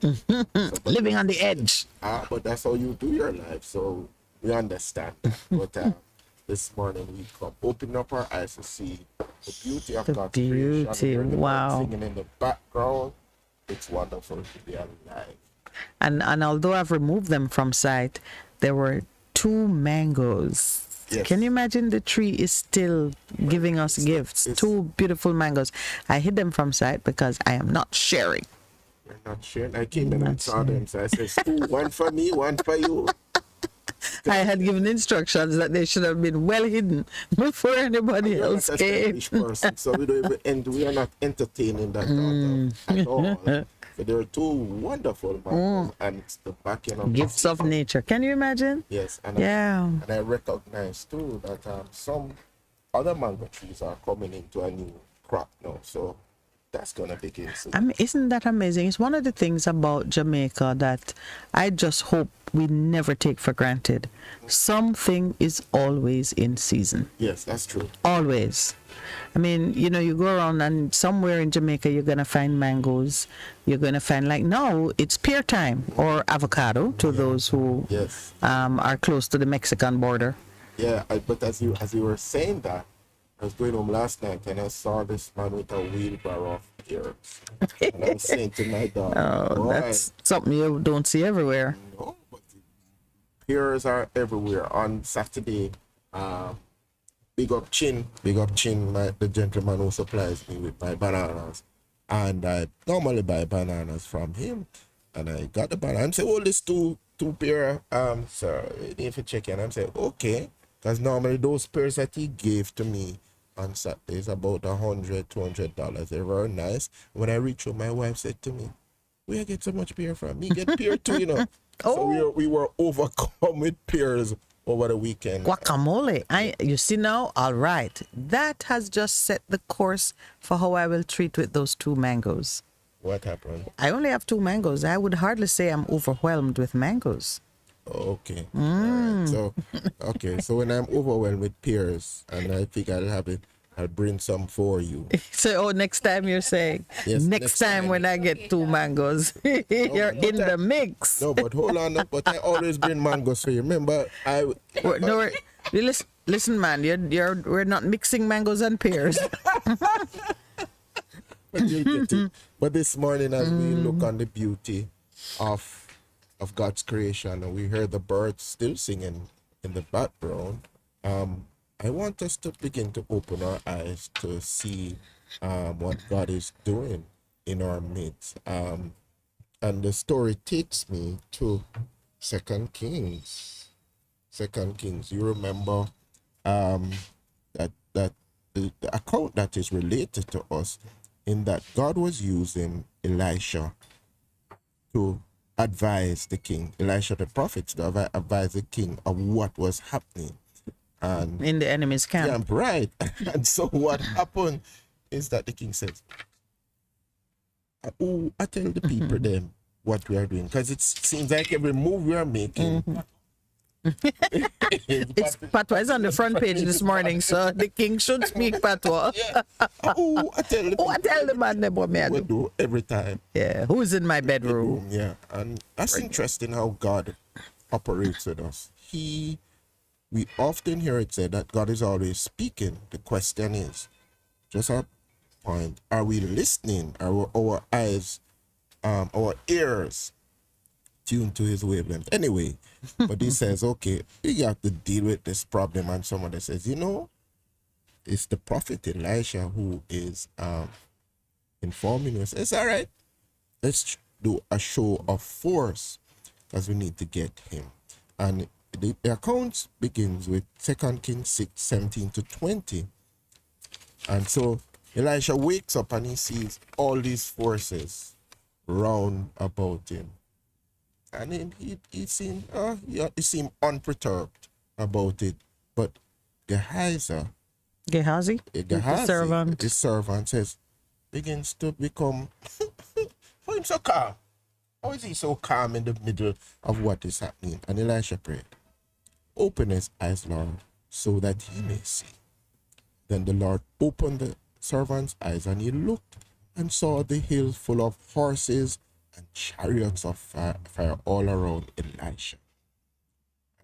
So, Living on the edge. but that's how you do your life. So we understand that. But this morning we come open up our eyes to see the beauty of The God's creation. We beauty. hear the birds Wow. singing in the background. It's wonderful to be alive. And although I've removed them from sight, there were two mangoes. Yes. Can you imagine the tree is still giving us gifts? Two beautiful mangoes. I hid them from sight because I am not sharing. You're not sharing. I came in and saw them, so I said, one for me, one for you. I had given instructions that they should have been well hidden before anybody else Not a came. selfish person, so we don't even, and we are not entertaining that thought at all. So there are two wonderful mangoes, and it's the backing of Gifts of nature. Can you imagine? Yes, and Yeah. and I recognize too that some other mango trees are coming into a new crop now. So that's gonna begin soon. I mean, isn't that amazing? It's one of the things about Jamaica that I just hope we never take for granted. Something is always in season. Yes, that's true. Always. I mean, you know, you go around and somewhere in Jamaica you're gonna find mangoes. You're gonna find, like, now it's pear time, or avocado to those who Yes. are close to the Mexican border. Yeah, but as you were saying that, I was going home last night and I saw this man with a wheelbarrow of pears. And I was saying to my dog, Oh, "Boy, that's something you don't see everywhere. no, but pears are everywhere." On Saturday, big up Chin, the gentleman who supplies me with my bananas. And I normally buy bananas from him. And I got the banana. I'm saying, oh, this two pear, sir, you need to check in. I'm saying, okay. Because normally those pears that he gave to me on Saturday is about $100-$200. They're very nice. When I reached home, my wife said to me, where you get so much pear from? Me get pear too, you know. So we were overcome with pears over the weekend. Guacamole. You see now? All right. That has just set the course for how I will treat with those two mangoes. What happened? I only have two mangoes. I would hardly say I'm overwhelmed with mangoes. Okay. Alright. So when I'm overwhelmed with pears and I think I'll bring some for you. So, next time you're saying, Yes, next time when I get two mangoes, you're in the mix. No, but hold on. But I always bring mangoes for you. Remember, Listen, man, we're not mixing mangoes and pears. But you get it. But this morning, as we look on the beauty of God's creation, and we hear the birds still singing in the background, I want us to begin to open our eyes to see what God is doing in our midst. And the story takes me to Second Kings. Second Kings. You remember that the account that is related to us, in that God was using Elisha to advise the king, Elisha the prophet, to advise the king of what was happening. And in the enemy's camp. Yeah, right. And so what happened is that the king says, oh, I tell the people them what we are doing, because it seems like every move we are making. It's patois is on the front page this morning, so the king should speak patois. Yeah. Oh, I tell the man what me I we do. do every time. Yeah, who's in my bedroom? Yeah, and that's interesting how God operates with us. We often hear it said that God is always speaking. The question is, just our point, are we listening? Are our eyes, our ears tuned to his wavelength? Anyway, but he says, okay, you have to deal with this problem. And someone says, it's the prophet Elisha who is informing us. It's all right. Let's do a show of force because we need to get him. And the account begins with 2 Kings 6:17-20. And so Elisha wakes up and he sees all these forces round about him. And then he seemed unperturbed about it. But Gehazi, the servant says, begins to become, why him so calm? How is he so calm in the middle of what is happening? And Elisha prayed, open his eyes, Lord, so that he may see. Then the Lord opened the servant's eyes, and he looked and saw the hill full of horses and chariots of fire all around Elisha.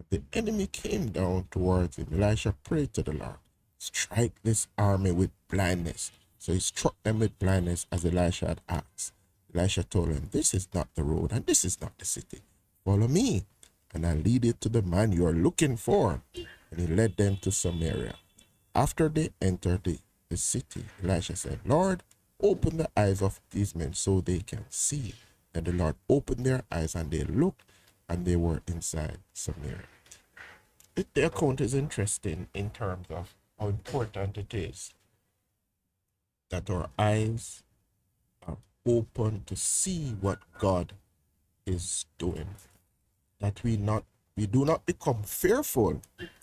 The enemy came down towards him. Elisha prayed to the Lord, strike this army with blindness. So he struck them with blindness as Elisha had asked. Elisha told him, this is not the road and this is not the city. Follow me, and I'll lead you to the man you are looking for. And he led them to Samaria. After they entered the city, Elisha said, Lord, open the eyes of these men so they can see. And the Lord opened their eyes, and they looked, and they were inside Samaria. The account is interesting in terms of how important it is that our eyes are open to see what God is doing. That we do not become fearful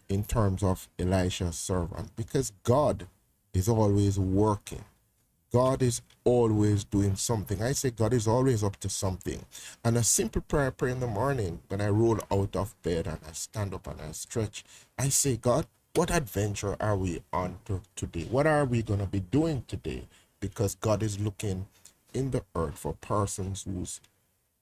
in terms of Elisha's servant, because God is always working. God is always doing something. I say God is always up to something. And a simple prayer I pray in the morning when I roll out of bed and I stand up and I stretch, I say, God, what adventure are we on to today? What are we going to be doing today? Because God is looking in the earth for persons whose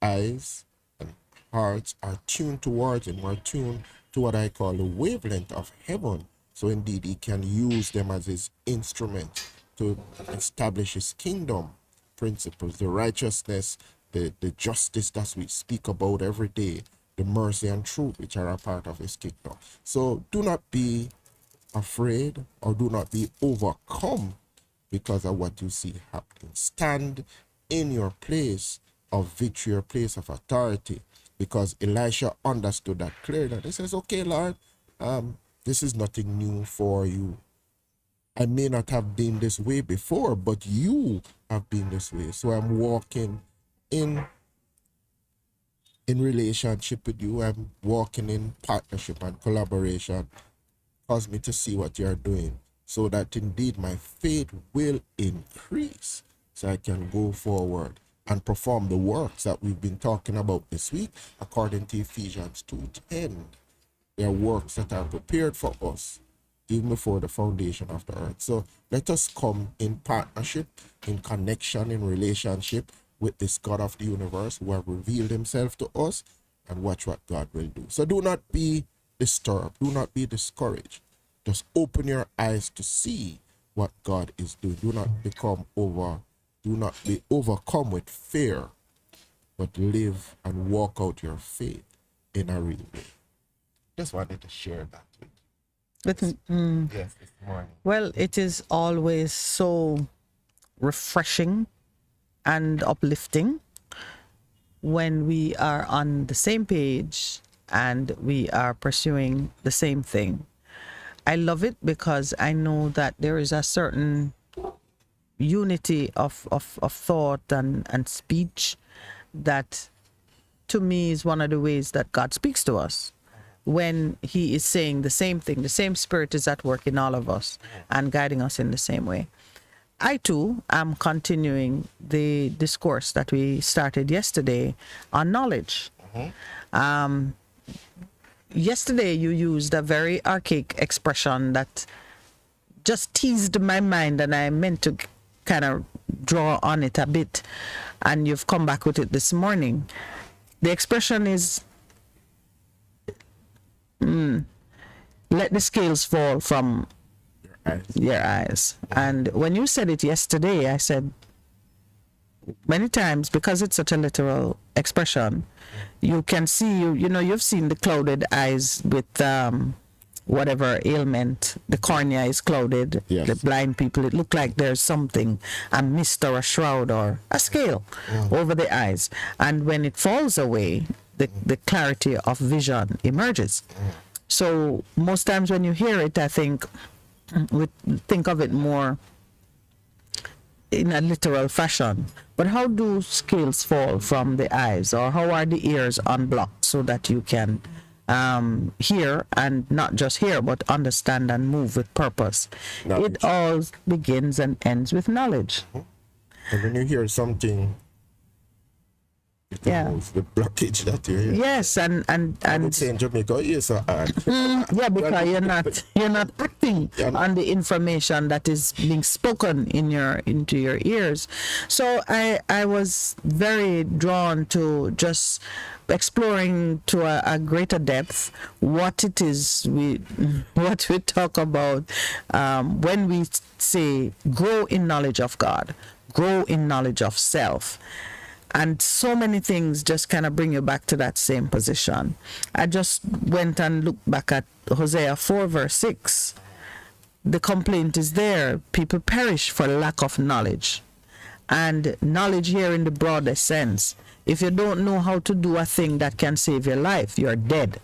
eyes and hearts are tuned towards Him, are tuned to what I call the wavelength of heaven. So indeed, He can use them as His instrument to establish His kingdom principles, the righteousness, the justice that we speak about every day, the mercy and truth which are a part of His kingdom. So do not be afraid or do not be overcome because of what you see happening. Stand in your place of victory, your place of authority, because Elisha understood that clearly. He says, okay, Lord, this is nothing new for you. I may not have been this way before, but you have been this way. So I'm walking in relationship with you. I'm walking in partnership and collaboration. Cause me to see what you're doing, so that indeed my faith will increase, so I can go forward and perform the works that we've been talking about this week, according to Ephesians 2:10. They are works that are prepared for us even before the foundation of the earth. So let us come in partnership, in connection, in relationship with this God of the universe who have revealed Himself to us, and watch what God will do. So do not be disturbed. Do not be discouraged. Just open your eyes to see what God is doing. Do not be overcome with fear, but live and walk out your faith in a real way. Just wanted to share that with you. Yes, this morning. Well, it is always so refreshing and uplifting when we are on the same page and we are pursuing the same thing. I love it because I know that there is a certain unity of thought and speech that, to me, is one of the ways that God speaks to us. When He is saying the same thing, the same Spirit is at work in all of us and guiding us in the same way. I too am continuing the discourse that we started yesterday on knowledge. Yesterday you used a very archaic expression that just teased my mind, and I meant to kind of draw on it a bit, and you've come back with it this morning. The expression is, let the scales fall from your eyes. And when you said it yesterday, I said many times, because it's such a literal expression, you can see, you've seen the clouded eyes with whatever ailment, the cornea is clouded. Yes. The blind people, it look like there's something, a mist or a shroud or a scale over the eyes. And when it falls away, the clarity of vision emerges. So most times when you hear it, I think we think of it more in a literal fashion. But how do scales fall from the eyes, or how are the ears unblocked so that you can hear, and not just hear, but understand and move with purpose? Knowledge. It all begins and ends with knowledge. And when you hear something It Yeah. removes the blockage that you're here. Yes, and I would say in Jamaica, yes, so hard. yeah, because you're not acting Yeah. on the information that is being spoken into your ears. So I was very drawn to just exploring to a greater depth what it is what we talk about when we say grow in knowledge of God, grow in knowledge of self. And so many things just kind of bring you back to that same position. I just went and looked back at Hosea 4 verse 6. The complaint is there. People perish for lack of knowledge. And knowledge here in the broader sense. If you don't know how to do a thing that can save your life, you're dead.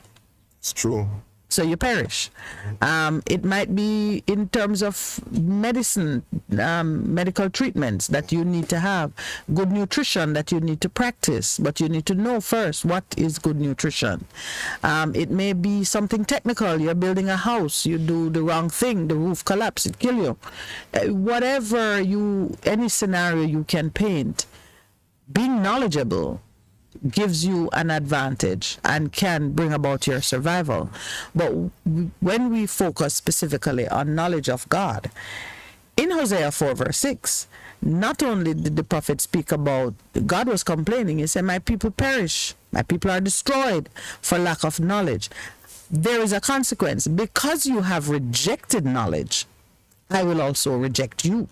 It's true. So you perish. It might be in terms of medicine, medical treatments that you need to have, good nutrition that you need to practice, but you need to know first what is good nutrition. It may be something technical. You're building a house, you do the wrong thing, the roof collapses, it kill you. Any scenario you can paint, being knowledgeable gives you an advantage and can bring about your survival. But when we focus specifically on knowledge of God, in Hosea 4 verse 6, not only did the prophet speak about God was complaining, he said, my people perish, my people are destroyed for lack of knowledge. There is a consequence. Because you have rejected knowledge, I will also reject you.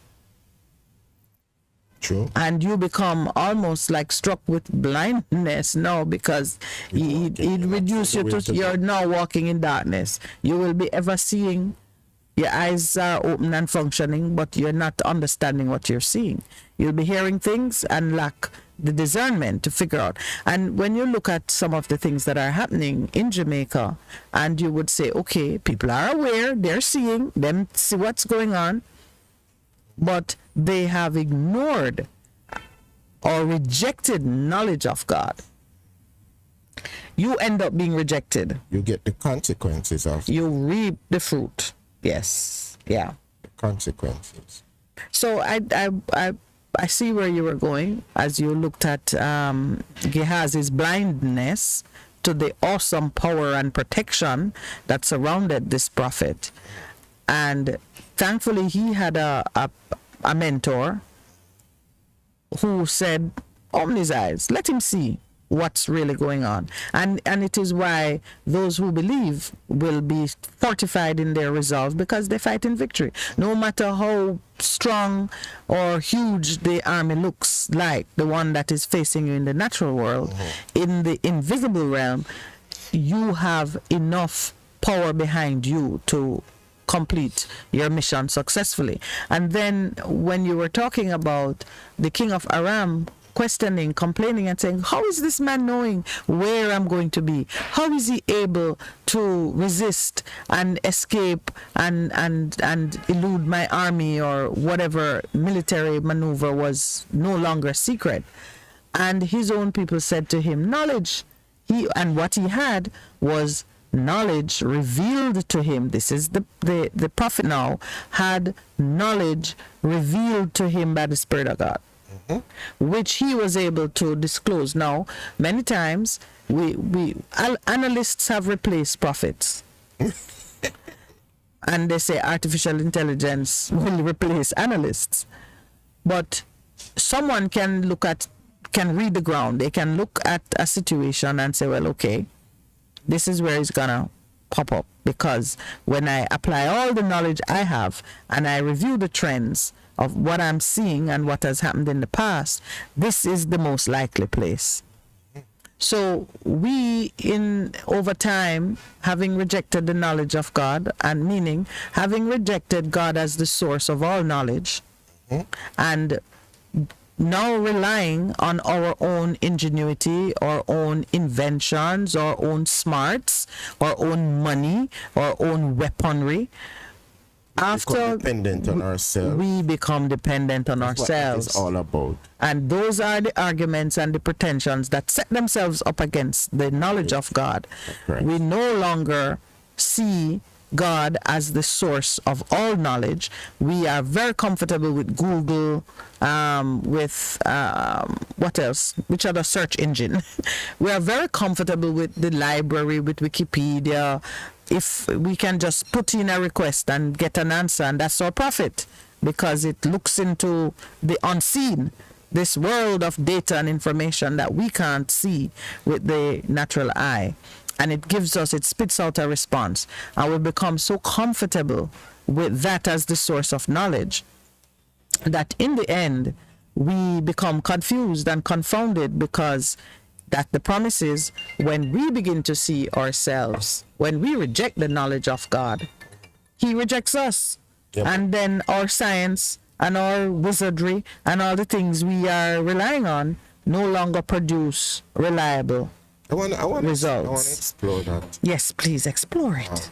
True. And you become almost like struck with blindness now, because it reduces you to you're now walking in darkness. You will be ever seeing, your eyes are open and functioning, but you're not understanding what you're seeing. You'll be hearing things and lack the discernment to figure out. And when you look at some of the things that are happening in Jamaica, and you would say, okay, people are aware, they're seeing, them see what's going on, but they have ignored or rejected knowledge of God. You end up being rejected. You get the consequences of You reap the fruit. Yes. Yeah. the consequences. So I see where you were going as you looked at Gehazi's blindness to the awesome power and protection that surrounded this prophet. And thankfully he had a mentor who said, open his eyes, let him see what's really going on. And it is why those who believe will be fortified in their resolve, because they fight in victory. No matter how strong or huge the army looks like, the one that is facing you in the natural world, in the invisible realm, you have enough power behind you to complete your mission successfully. And then when you were talking about the king of Aram questioning, complaining, and saying, how is this man knowing where I'm going to be? How is he able to resist and escape and elude my army, or whatever military maneuver was no longer secret? And his own people said to him, knowledge. And what he had was knowledge revealed to him. This is the prophet now had knowledge revealed to him by the Spirit of God, which he was able to disclose. Now, many times analysts have replaced prophets. And they say artificial intelligence will replace analysts. But someone can read the ground. They can look at a situation and say, well, okay, this is where it's gonna pop up, because when I apply all the knowledge I have and I review the trends of what I'm seeing and what has happened in the past, this is the most likely place. So we, over time, having rejected the knowledge of God, and meaning having rejected God as the source of all knowledge, and now relying on our own ingenuity, our own inventions, our own smarts, our own money, our own weaponry. After dependent on ourselves, we become dependent on ourselves. What it's all about. And those are the arguments and the pretensions that set themselves up against the knowledge of God. Correct. We no longer see God as the source of all knowledge. We are very comfortable with Google, with what else? Which other search engine? We are very comfortable with the library, with Wikipedia. If we can just put in a request and get an answer, and that's our profit, because it looks into the unseen, this world of data and information that we can't see with the natural eye. And it gives us, it spits out a response. And we become so comfortable with that as the source of knowledge that in the end, we become confused and confounded, because that the promise is, when we begin to see ourselves, when we reject the knowledge of God, he rejects us. Yep. And then our science and our wizardry and all the things we are relying on no longer produce reliable results. I want to explore that. Yes, please explore it.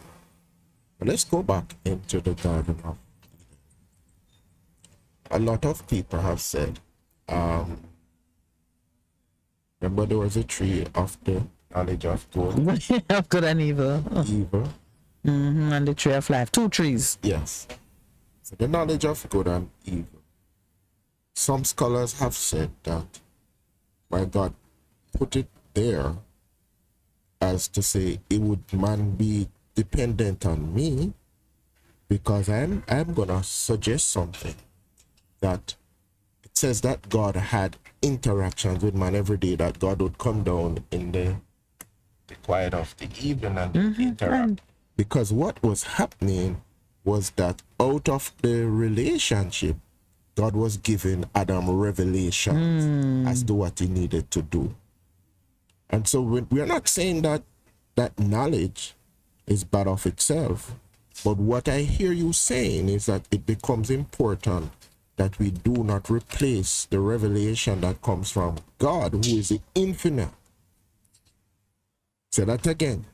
But let's go back into the Garden of Eden. A lot of people have said, remember there was a tree of the knowledge of good, Of good and evil. evil. And the tree of life. 2 trees. Yes. So the knowledge of good and evil. Some scholars have said that why God put it there as to say, it would man be dependent on me, because I'm gonna suggest something, that it says that God had interactions with man every day, that God would come down in the quiet of the evening and interact. Because what was happening was that out of the relationship, God was giving Adam revelations as to what he needed to do. And so we are not saying that that knowledge is bad of itself, but what I hear you saying is that it becomes important that we do not replace the revelation that comes from God, who is the infinite. Say that again.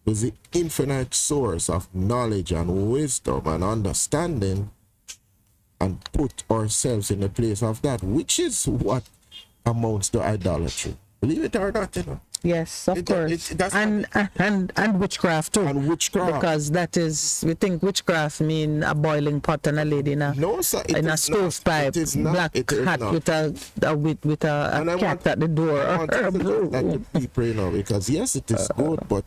Who is the infinite source of knowledge and wisdom and understanding, and put ourselves in the place of that, which is what amounts to idolatry. Believe it or not, you know. Yes, of course. And witchcraft too. And witchcraft. Because that is, we think witchcraft mean a boiling pot and a lady in a, No, sir, in a stovepipe, black hat with a cat at the door. I want to suggest that to people, you know, because yes, it is good, but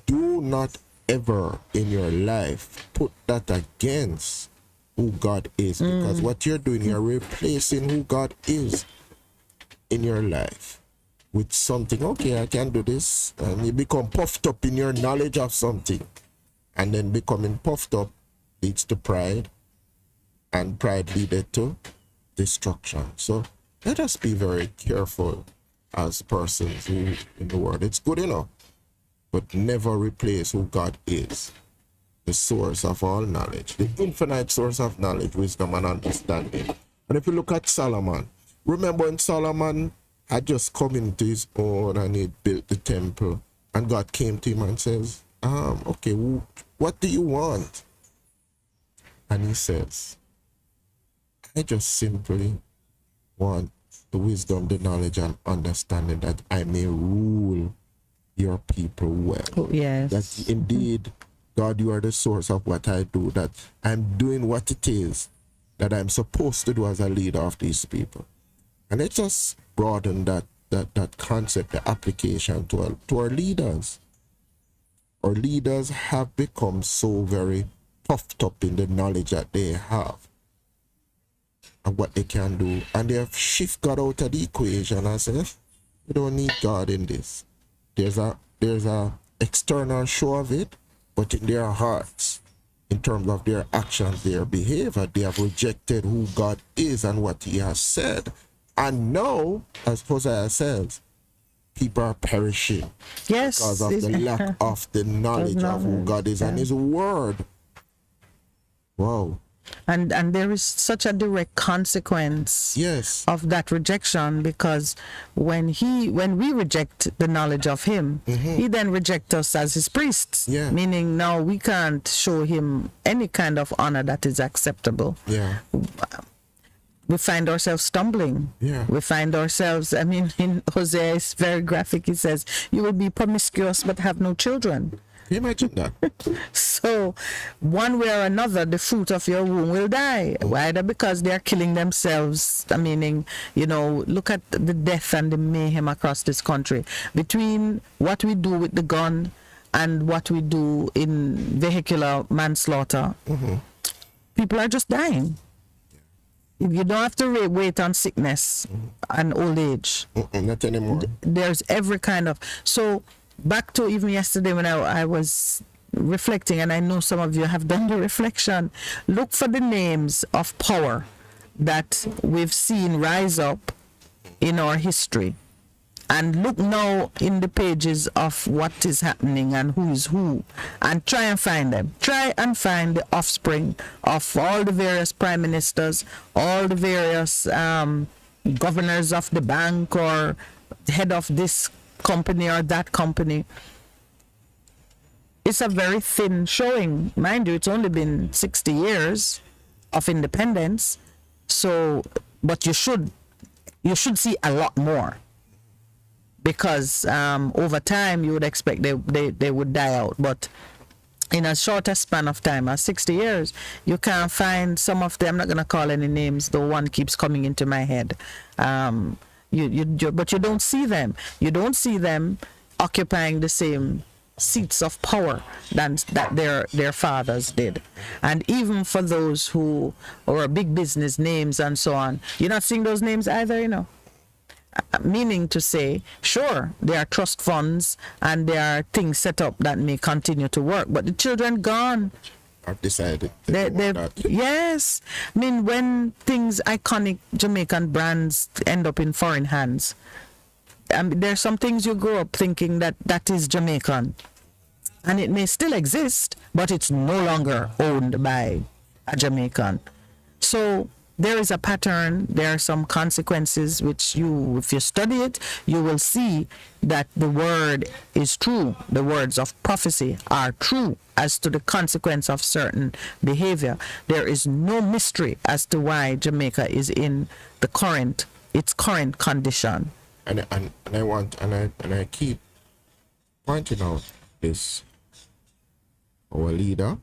do not ever in your life put that against who God is, because what you're doing, you're replacing who God is in your life with something. Okay, I can do this, and you become puffed up in your knowledge of something, and then becoming puffed up leads to pride, and pride leads to destruction. So let us be very careful as persons who in the world. It's good enough, but never replace who God is, the source of all knowledge, the infinite source of knowledge, wisdom, and understanding. And if you look at Solomon, remember when Solomon had just come into his own and he built the temple, and God came to him and says, okay, what do you want? And he says, I just simply want the wisdom, the knowledge, and understanding that I may rule your people well. Oh, yes. That indeed, God, you are the source of what I do, that I'm doing what it is that I'm supposed to do as a leader of these people. And let's just broaden that concept, the application to our leaders. Our leaders have become so very puffed up in the knowledge that they have and what they can do, and they have shift God out of the equation and say, we don't need God in this. There's a external show of it, but in their hearts, in terms of their actions, their behavior, they have rejected who God is and what he has said. And now, as Hosea says, people are perishing because of the lack of the knowledge of who God is and his word. Wow. And there is such a direct consequence of that rejection, because when we reject the knowledge of him, he then rejects us as his priests, meaning now we can't show him any kind of honor that is acceptable. We find ourselves stumbling. We find ourselves, I mean, in Hosea, it's very graphic. He says, you will be promiscuous but have no children. Can you imagine that? So, one way or another, the fruit of your womb will die. Either because they are killing themselves, meaning, look at the death and the mayhem across this country. Between what we do with the gun and what we do in vehicular manslaughter, people are just dying. You don't have to wait on sickness and old age. Not anymore. There's every kind of... So, back to even yesterday when I was reflecting, and I know some of you have done the reflection, look for the names of power that we've seen rise up in our history. And look now in the pages of what is happening and who is who, and try and find them. Try and find the offspring of all the various prime ministers, all the various governors of the bank or head of this company or that company. It's a very thin showing. Mind you, it's only been 60 years of independence. So, but you should see a lot more. Because over time you would expect they would die out, but in a shorter span of time, as 60 years, you can find some of them. I'm not going to call any names, though one keeps coming into my head. But you don't see them. You don't see them occupying the same seats of power that their fathers did. And even for those who are big business names and so on, you're not seeing those names either, Meaning to say, sure, there are trust funds and there are things set up that may continue to work, but the children gone. I've decided. Yes. When iconic Jamaican brands end up in foreign hands, there's some things you grow up thinking that is Jamaican. And it may still exist, but it's no longer owned by a Jamaican. So there is a pattern, there are some consequences which if you study it, you will see that the word is true. The words of prophecy are true as to the consequence of certain behavior. There is no mystery as to why Jamaica is in its current condition. And I keep pointing out this. Our leader,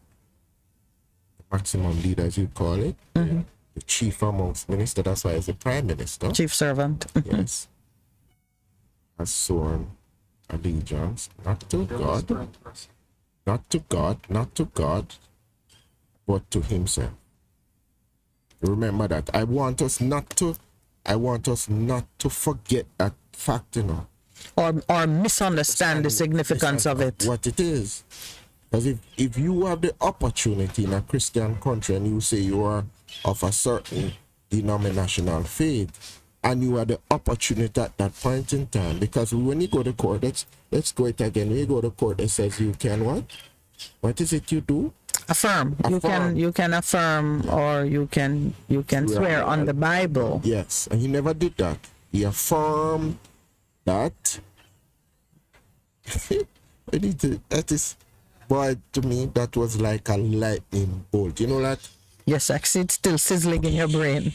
maximum leader as you call it, the chief amongst ministers, that's why he's the prime minister. Chief servant. Yes. Has sworn allegiance not to God, but to himself. Remember that. I want us not to forget that fact, Or misunderstand the significance of it. What it is. Because if you have the opportunity in a Christian country and you say you are of a certain denominational faith, and you have the opportunity at that point in time, because when you go to court, let's go it again. When you go to court, it says you can what? What is it you do? Affirm. You can affirm, or you can swear on the Bible. Yes, and he never did that. He affirmed that. That is. But to me, that was like a lightning bolt. You know that? Yes, actually, it's still sizzling in your brain.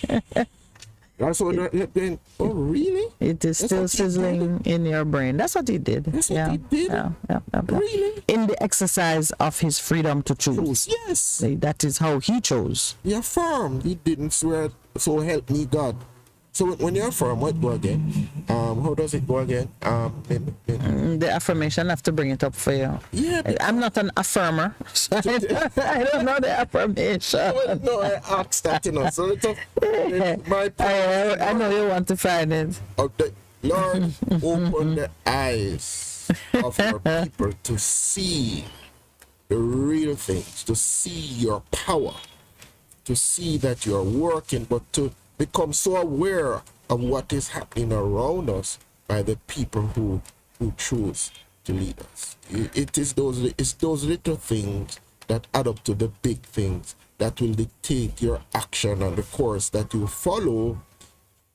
That's what then. Oh, really? It is still sizzling in your brain. That's what he did. That's what he did? Yeah. Really? In the exercise of his freedom to choose. Yes. That is how he chose. He affirmed. He didn't swear, so help me God. So when you affirm, what go again? How does it go again? The affirmation, I have to bring it up for you. Yeah. I'm not an affirmer, so I don't know the affirmation. No, I asked that, So my I know you want to find it. The Lord, open the eyes of your people to see the real things, to see your power, to see that you're working, but to become so aware of what is happening around us by the people who choose to lead us. It's those little things that add up to the big things that will dictate your action and the course that you follow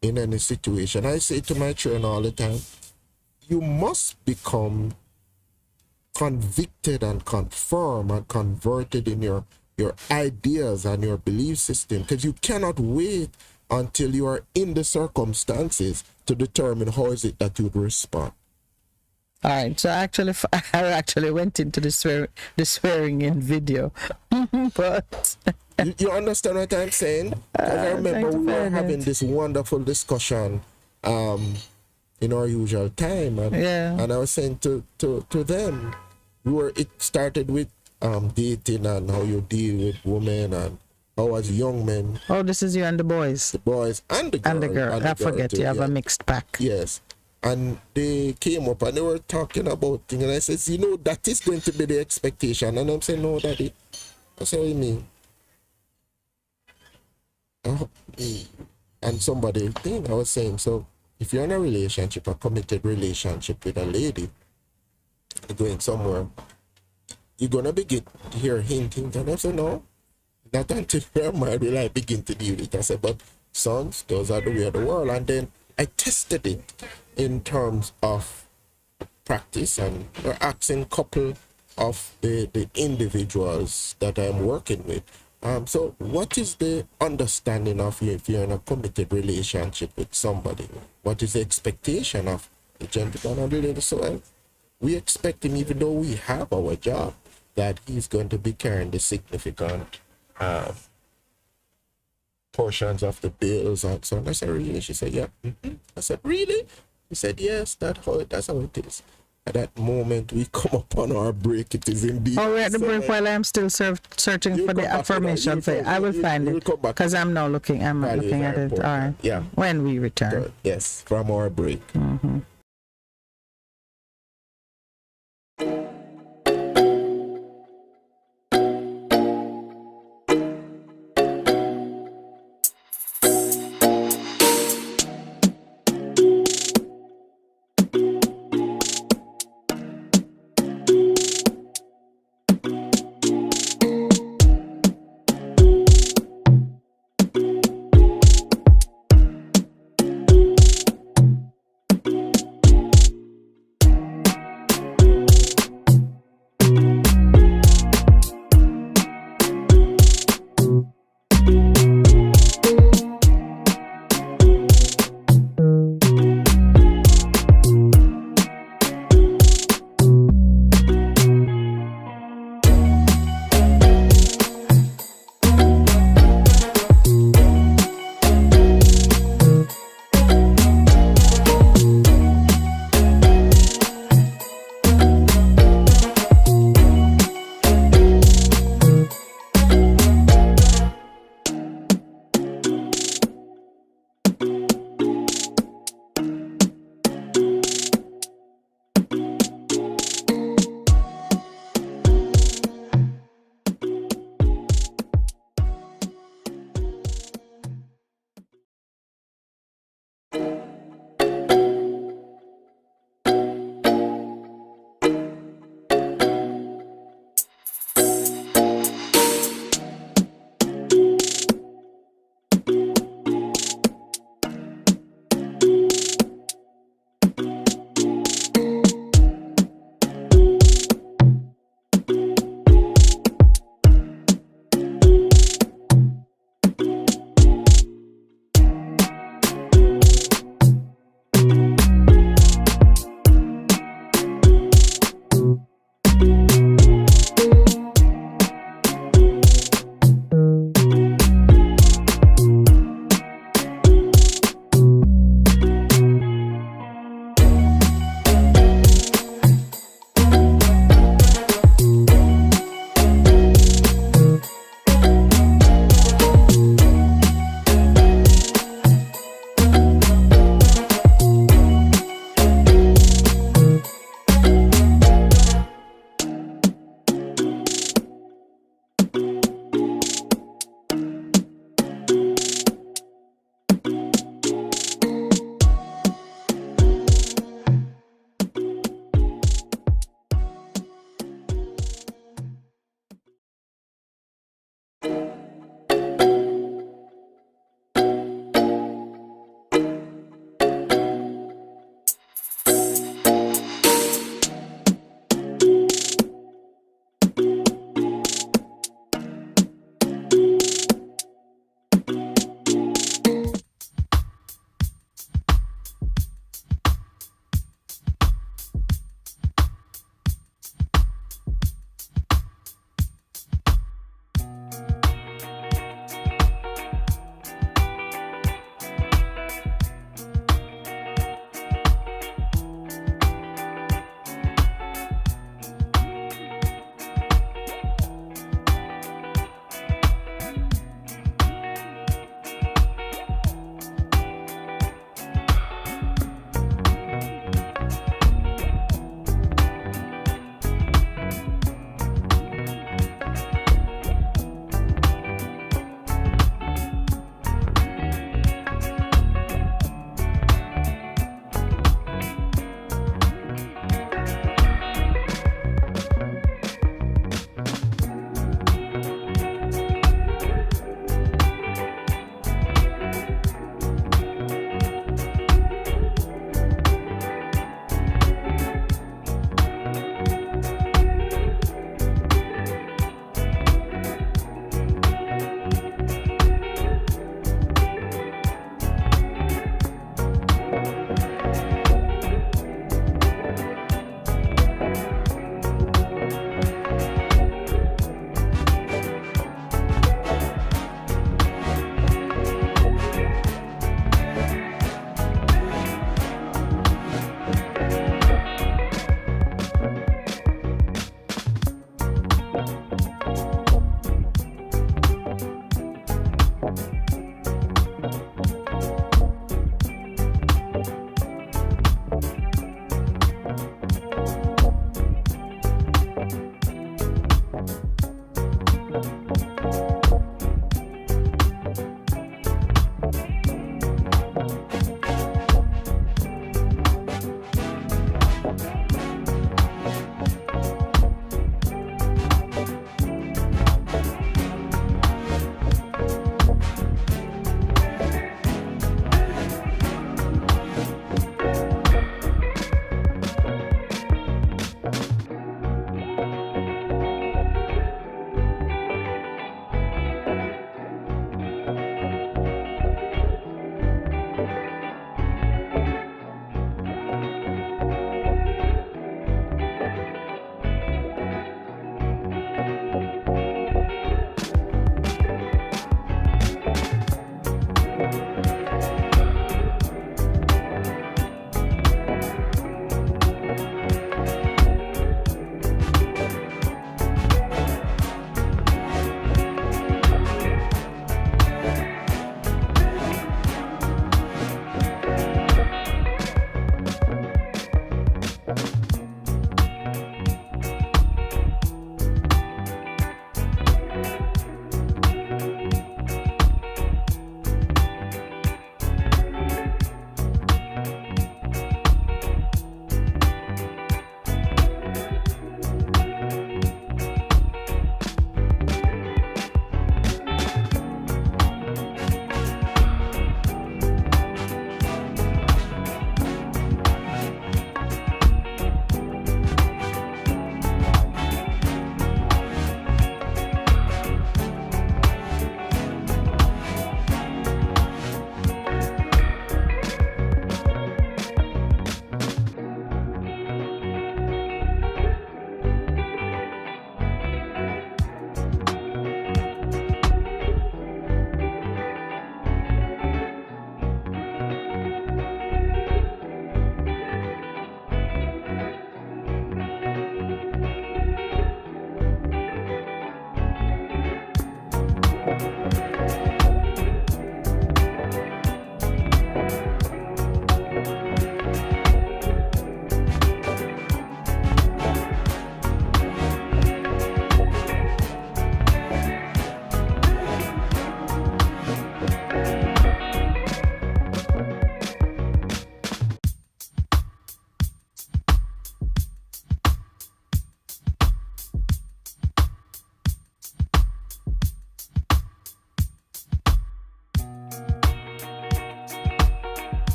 in any situation. I say to my children all the time, you must become convicted and confirmed and converted in your ideas and your belief system, because you cannot wait until you are in the circumstances to determine how is it that you would respond. All right. So actually, I actually went into the swearing in video, but You understand what I'm saying? 'Cause I remember trying to we were find having it. this wonderful discussion in our usual time, Yeah. and I was saying to them, it started with dating and how you deal with women and how as young men, Oh, this is you and the boys the boys and the girl, and the girl. I forget too, you have yeah. a mixed pack. Yes. And they came up and they were talking about things, and I said, that is going to be the expectation. And I'm saying, no, daddy. I said, what do you mean? Oh, and somebody thing I was saying, so if you're in a relationship, a committed relationship with a lady, going somewhere, you're gonna begin to hear hinting, and I said, no, not until you're married will I begin to deal with it. I said, but sons, those are the way of the world. And then I tested it in terms of practice, and we're asking couple of the individuals that I'm working with. So what is the understanding of you if you're in a committed relationship with somebody? What is the expectation of the gentleman and the lady? So we expect him, even though we have our job, that he's going to be carrying the significant portions of the bills and so on. I said, really? She said, yeah. I said, really? He said, yes, that's how it is. At that moment we come upon our break, it is indeed. Oh, we're at the so, break while I'm still searching You'll for come the back to that. affirmation. I will find you'll it come back. because I'm now looking. I'm Values looking are at it. All important. right. Yeah. When we return. So, yes, from our break.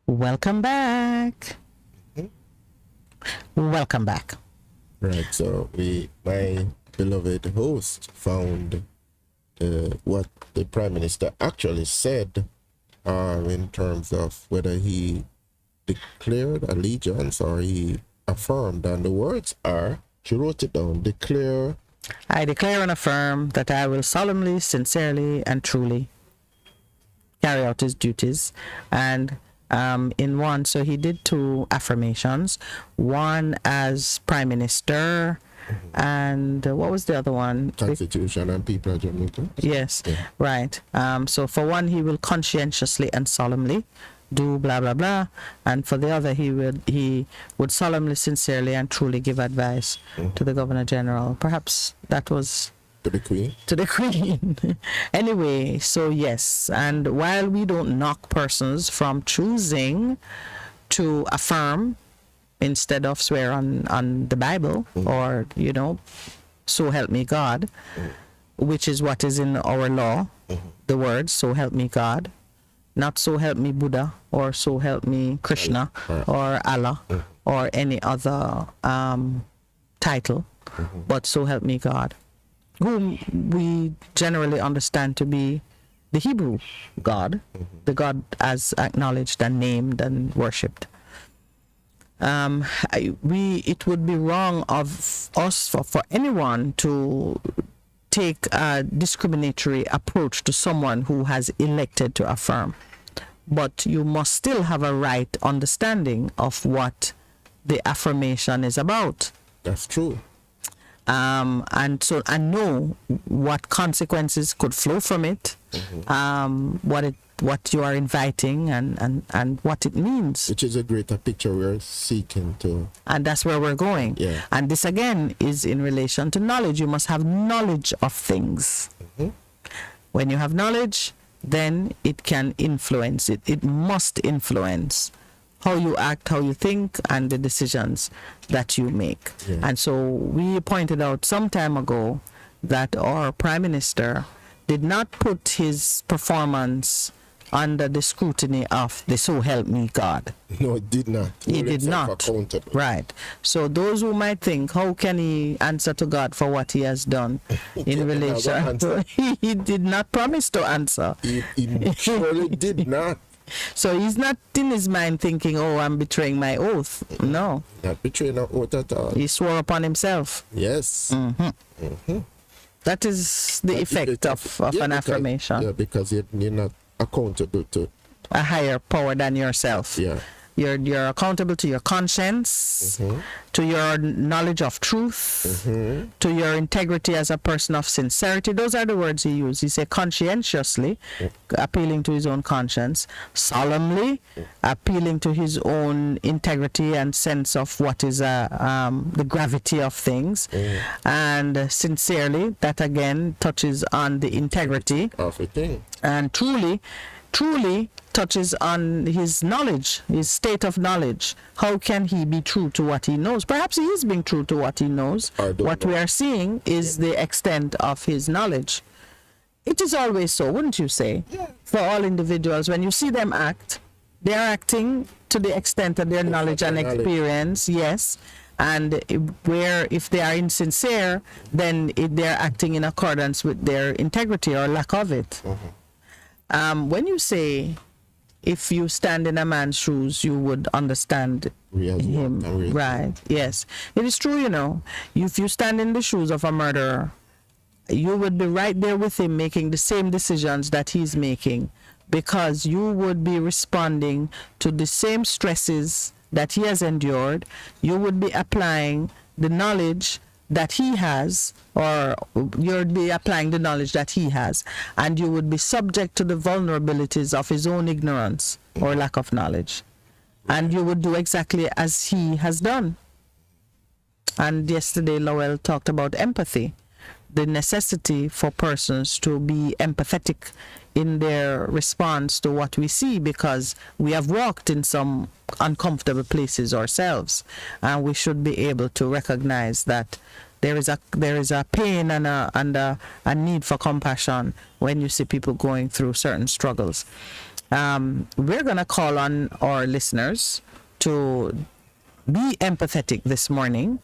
Welcome back. Welcome back. Right, so my beloved host found what the Prime Minister actually said in terms of whether he declared allegiance or he affirmed. And the words are, she wrote it down, I declare and affirm that I will solemnly, sincerely, and truly carry out his duties. And in one, so he did two affirmations, one as Prime Minister, and what was the other one? Constitution and people of Jamaica. Yes, right. So for one, he will conscientiously and solemnly do blah blah blah, and for the other, he would solemnly, sincerely, and truly give advice to the Governor General. Perhaps that was To the Queen. to the Queen. Anyway, so yes, and while we don't knock persons from choosing to affirm instead of swear on the Bible, or so help me God, which is what is in our law, the words so help me God, not so help me Buddha, or so help me Krishna, or Allah, or any other title, but so help me God, whom we generally understand to be the Hebrew God, the God as acknowledged and named and worshipped. It would be wrong of us for anyone to take a discriminatory approach to someone who has elected to affirm. But you must still have a right understanding of what the affirmation is about. That's true. And know what consequences could flow from it, what you are inviting, and what it means. Which is a greater picture we're seeking to. And that's where we're going. Yeah. And this again is in relation to knowledge. You must have knowledge of things. When you have knowledge, then it can influence it. It must influence how you act, how you think, and the decisions that you make. Yeah. And so we pointed out some time ago that our Prime Minister did not put his performance under the scrutiny of the So Help Me God. No, it did not. He did not. Accountable. Right. So those who might think, how can he answer to God for what he has done in relation to... He did not promise to answer. He surely did not. So he's not in his mind thinking, oh, I'm betraying my oath. No. Not betraying an oath at all. He swore upon himself. Yes. That is the effect of an affirmation. Yeah, because you're not accountable to a higher power than yourself. Yeah. You're accountable to your conscience, to your knowledge of truth, to your integrity as a person of sincerity. Those are the words he used. He said conscientiously, appealing to his own conscience, solemnly, appealing to his own integrity and sense of what is the gravity of things, and sincerely, that again touches on the integrity of a thing, and truly touches on his knowledge, his state of knowledge. How can he be true to what he knows? Perhaps he is being true to what he knows. What we are seeing is the extent of his knowledge. It is always so, wouldn't you say? For all individuals, when you see them act, they are acting to the extent of their knowledge and experience, yes. And if they are insincere, then they are acting in accordance with their integrity or lack of it. When you say, if you stand in a man's shoes, you would understand him. Right, yes. It is true, if you stand in the shoes of a murderer, you would be right there with him making the same decisions that he's making, because you would be responding to the same stresses that he has endured. You would be applying the knowledge that he has, or you'd be applying the knowledge that he has, and you would be subject to the vulnerabilities of his own ignorance or lack of knowledge. And you would do exactly as he has done. And yesterday Lowell talked about empathy, the necessity for persons to be empathetic in their response to what we see, because we have walked in some uncomfortable places ourselves, and we should be able to recognize that there is a pain and a need for compassion when you see people going through certain struggles. We're going to call on our listeners to be empathetic this morning.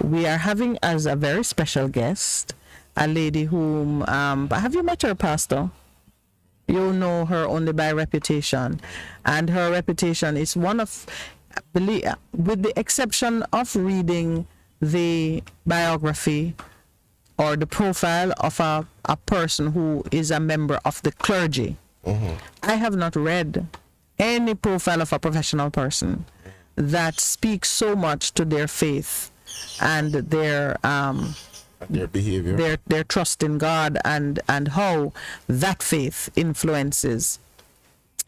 We are having as a very special guest a lady whom, have you met her, Pastor? You know her only by reputation, and her reputation is one of, with the exception of reading the biography or the profile of a person who is a member of the clergy. I have not read any profile of a professional person that speaks so much to their faith and their behavior, their trust in God, and how that faith influences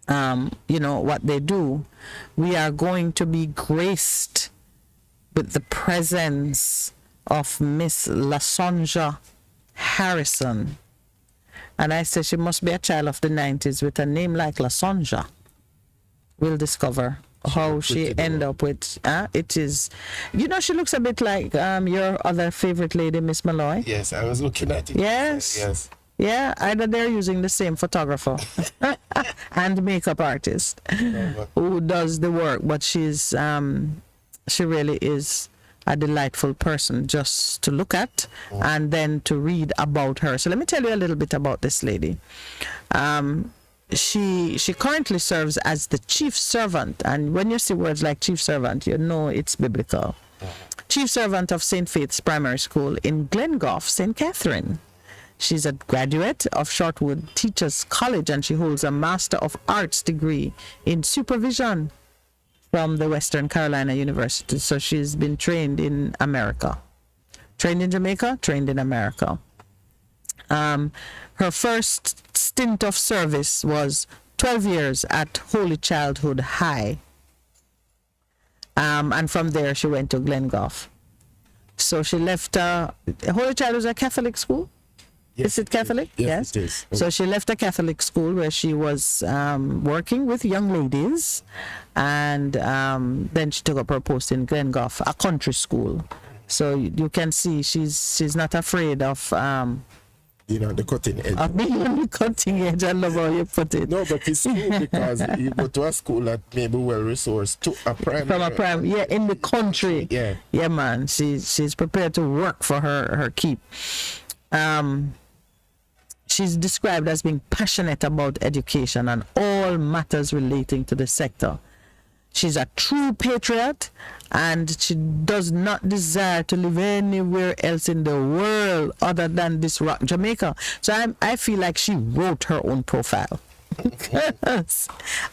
what they do. We are going to be graced with the presence of Miss LaSonja Harrison. And I said she must be a child of the 90s with a name like LaSonja. We'll discover how she end up with it is, she looks a bit like your other favorite lady, Miss Malloy. Yes, I was looking at it. Yes. Yeah, either they're using the same photographer and makeup artist who does the work, but she's she really is a delightful person just to look at and then to read about her. So let me tell you a little bit about this lady. she currently serves as the chief servant, and when you see words like chief servant, you know it's biblical. Chief servant of St. Faith's Primary School in Glengoff, St. Catherine. She's a graduate of Shortwood Teachers College, and she holds a Master of Arts degree in supervision from the Western Carolina University. So she's been trained in America. Trained in Jamaica, trained in America. Her first stint of service was 12 years at Holy Childhood High. And from there, she went to Glengoff. So she left, Holy Child was a Catholic school? Yes, Is it Catholic? Yes, it is. So she left a Catholic school where she was working with young ladies, and then she took up her post in Glengoff, a country school. So you can see she's not afraid of the cutting edge. of being on the cutting edge. I love how you put it. No, but it's true because you go to a school that maybe well resourced to a primary. From a prime, yeah, in the country. Yeah, Man. She's prepared to work for her keep. She's described as being passionate about education and all matters relating to the sector. She's a true patriot, and she does not desire to live anywhere else in the world other than this rock, Jamaica. So I feel like she wrote her own profile.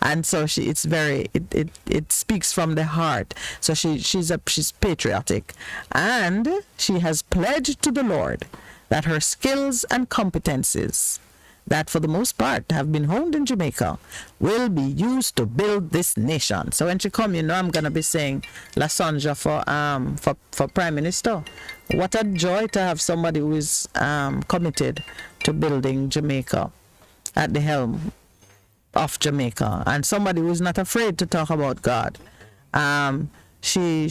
And so it speaks from the heart. So she's patriotic, and she has pledged to the Lord that her skills and competencies, that for the most part have been honed in Jamaica, will be used to build this nation. So when she come, I'm gonna be saying La Sonja for Prime Minister. What a joy to have somebody who is committed to building Jamaica at the helm of Jamaica, and somebody who is not afraid to talk about God. She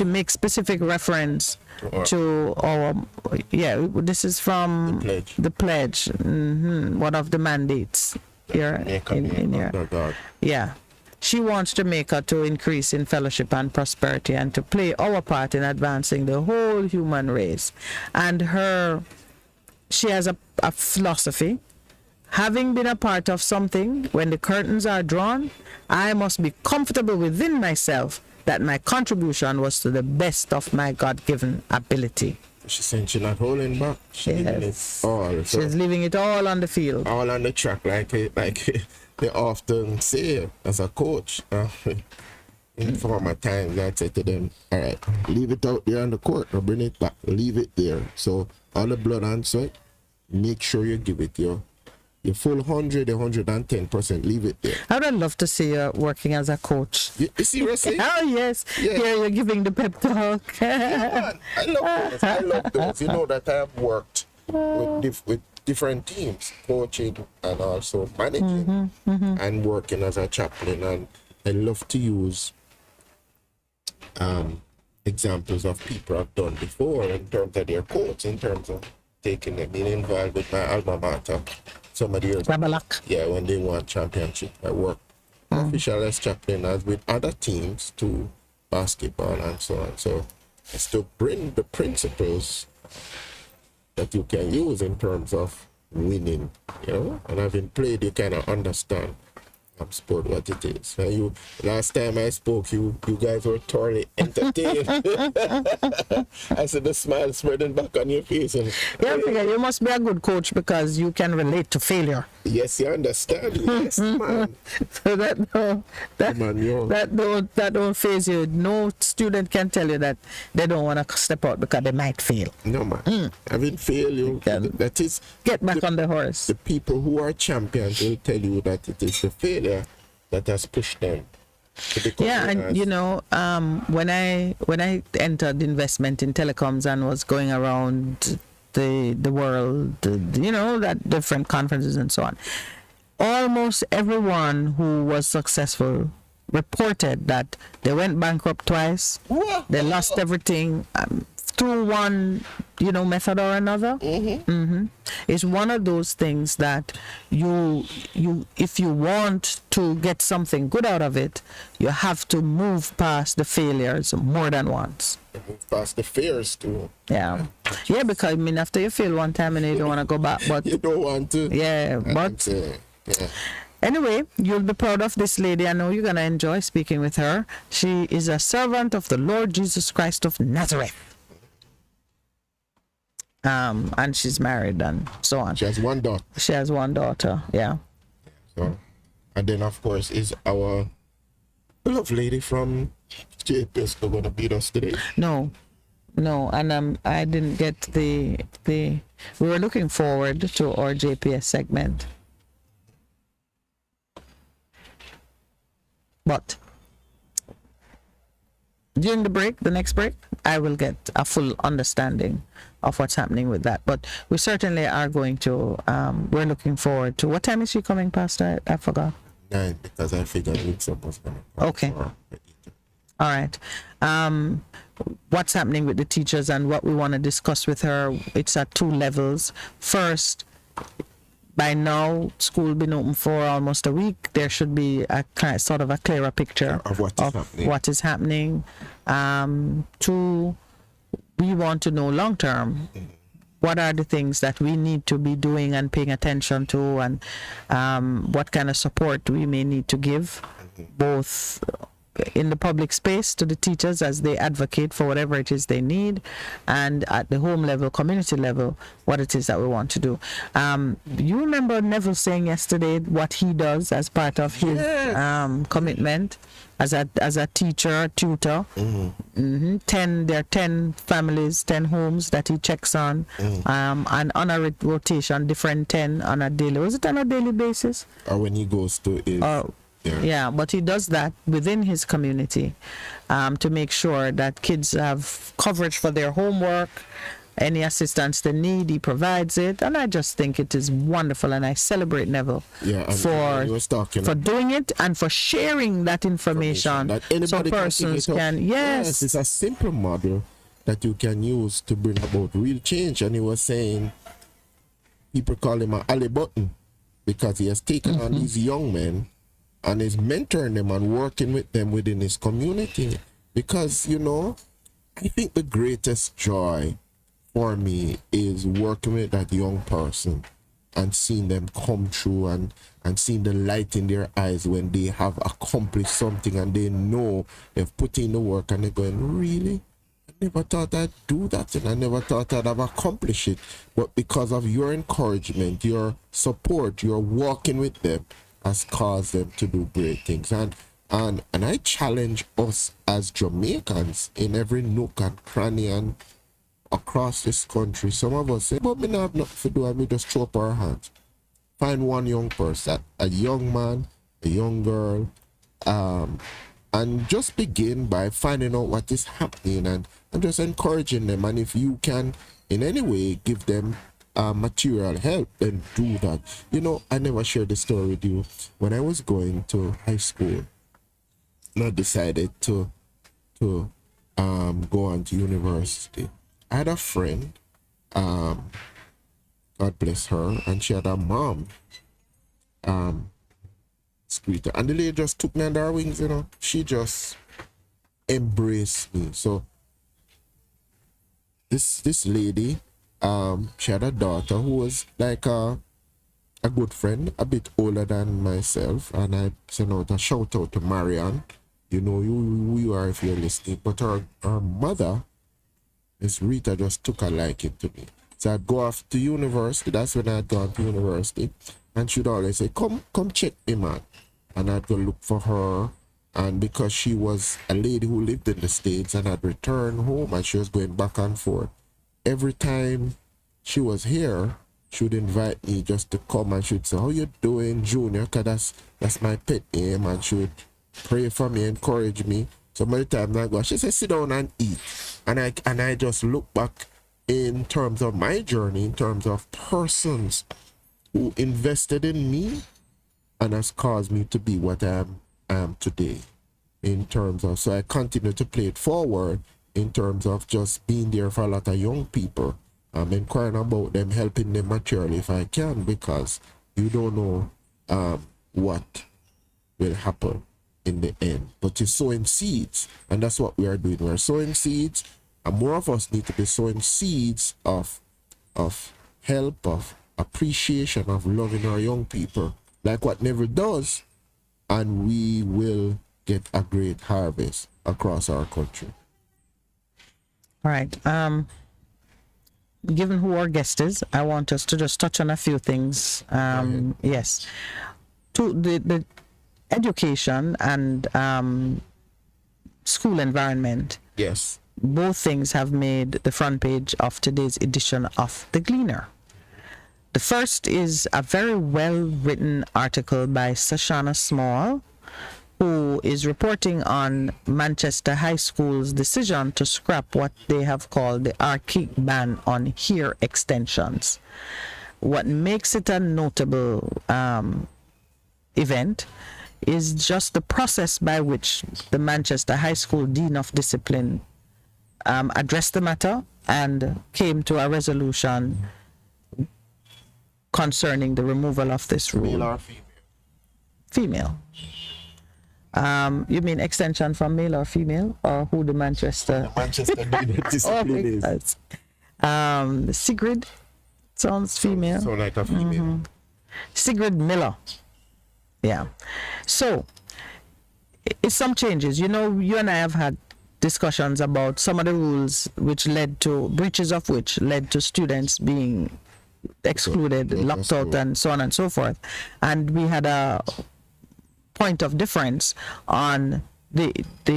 makes specific reference to our, this is from the pledge, one of the mandates here in here. Yeah, she wants Jamaica to increase in fellowship and prosperity, and to play our part in advancing the whole human race. And she has a philosophy: having been a part of something, when the curtains are drawn, I must be comfortable within myself that my contribution was to the best of my God-given ability. She's saying she's not holding back. She's leaving it all. So she's leaving it all on the field. All on the track, like they often say as a coach. In former times, I'd say to them, all right, leave it out there on the court or bring it back. Leave it there. So all the blood and sweat, make sure you give it your full 110%. Leave it there. I would love to see you working as a coach. You see what I'm saying? Oh, yes. Yeah. Here you're giving the pep talk. Yeah, I love those. You know that I have worked with different teams, coaching and also managing and working as a chaplain. And I love to use examples of people I've done before in terms of their coach, in terms of taking them, being involved with my alma mater. Somebody else, when they won championship, I work official as chaplain as with other teams to basketball and so on. So it's to bring the principles that you can use in terms of winning, and having played, you kind of understand sport what it is. And last time I spoke, you guys were thoroughly entertained. I said the smile spreading back on your face. And you must be a good coach because you can relate to failure. Yes, you understand. Yes, man. So that don't phase you. No student can tell you that they don't want to step out because they might fail. No, man. Having failed, that is get back on the horse. The people who are champions will tell you that it is the failure that has pushed them to become and when I entered investment in telecoms and was going around the world, that different conferences and so on, almost everyone who was successful reported that they went bankrupt twice. They lost everything through one method or another. It's one of those things that you if you want to get something good out of it, you have to move past the failures more than once. Move past the fears too. Yeah, because after you fail one time and you don't want to go back, but you don't want to. Yeah, but Yeah. Anyway, you'll be proud of this lady. I know you're going to enjoy speaking with her. She is a servant of the Lord Jesus Christ of Nazareth. And she's married and so on. She has one daughter. She has one daughter, yeah. So, and then of course is our beloved lady from JPS going to beat us today. No, and I didn't get the. We were looking forward to our JPS segment, but during the next break, I will get a full understanding of what's happening with that. But we certainly are going to. We're looking forward to. What time is she coming, Pastor? I forgot. 9, because I figured Mix Up was going to come. Okay. All right. What's happening with the teachers and what we want to discuss with her? It's at 2 levels. First, by now, school been open for almost a week. There should be a sort of a clearer picture of what is happening. 2, we want to know long term. What are the things that we need to be doing and paying attention to, and what kind of support we may need to give, both in the public space to the teachers as they advocate for whatever it is they need, and at the home level, community level, what it is that we want to do. You remember Neville saying yesterday what he does as part of his commitment as a teacher, tutor. 10 there are 10 families, 10 homes that he checks on, and on a rotation, different 10 on a daily. Was it on a daily basis? Or when he goes to his yeah, but he does that within his community to make sure that kids have coverage for their homework. Any assistance they need, he provides it. And I just think it is wonderful, and I celebrate Neville for doing it and for sharing that information that anybody so persons can. Yes, it's a simple model that you can use to bring about real change. And he was saying people call him an Ali Button because he has taken on these young men and is mentoring them and working with them within his community. Because, you know, I think the greatest joy for me is working with that young person and seeing them come through and seeing the light in their eyes when they have accomplished something and they know they've put in the work, and they're going, really? I never thought I'd do that, and I never thought I'd have accomplished it. But because of your encouragement, your support, your walking with them, has caused them to do great things. And I challenge us as Jamaicans in every nook and cranny and across this country. Some of us say, but we don't have nothing to do, and we just throw up our hands. Find one young person, a young man, a young girl, and just begin by finding out what is happening and just encouraging them. And if you can in any way give them material help, then do that. You know, I never shared the story with you. When I was going to high school, I decided to go on to university. I had a friend, God bless her, and she had a mom, sweeter, and the lady just took me under her wings. You know, she just embraced me. So this lady, she had a daughter who was like a good friend, a bit older than myself, and I sent out a shout out to Marianne. You know who you are if you're listening. But her mother, Miss Rita, just took a liking to me. So I'd go off to university. That's when I'd gone to university, and she'd always say, "Come check me, man." And I'd go look for her. And because she was a lady who lived in the States and had returned home, and she was going back and forth, every time she was here, she would invite me just to come, and she'd say, "How you doing, Junior?" Because that's my pet name. And she would pray for me, encourage me. So many times I go, she said, "Sit down and eat." And I just look back in terms of my journey, in terms of persons who invested in me and has caused me to be what I am today. In terms of, so I continue to play it forward in terms of just being there for a lot of young people. I'm inquiring about them, helping them materially if I can, because you don't know what will happen in the end. But you're sowing seeds, and that's what we are doing. We're sowing seeds, and more of us need to be sowing seeds of help, of appreciation, of loving our young people, like what Neville does, and we will get a great harvest across our country. All right. Given who our guest is, I want us to just touch on a few things. Yes. To the education and school environment, Yes. both things have made the front page of today's edition of The Gleaner. The first is a very well written article by Sashana Small, who is reporting on Manchester High School's decision to scrap what they have called the archaic ban on hair extensions. What makes it a notable event is just the process by which the Manchester High School Dean of Discipline addressed the matter and came to a resolution concerning the removal of this rule. Male or female? Female. You mean extension from male or female, or who the Manchester? Manchester Dean of Discipline is. Sigrid sounds female. So like a female. Sigrid Miller. Yeah. So, it's some changes. You know, you and I have had discussions about some of the rules which led to breaches of which led to students being excluded, locked out, and so on and so forth. And we had a point of difference on the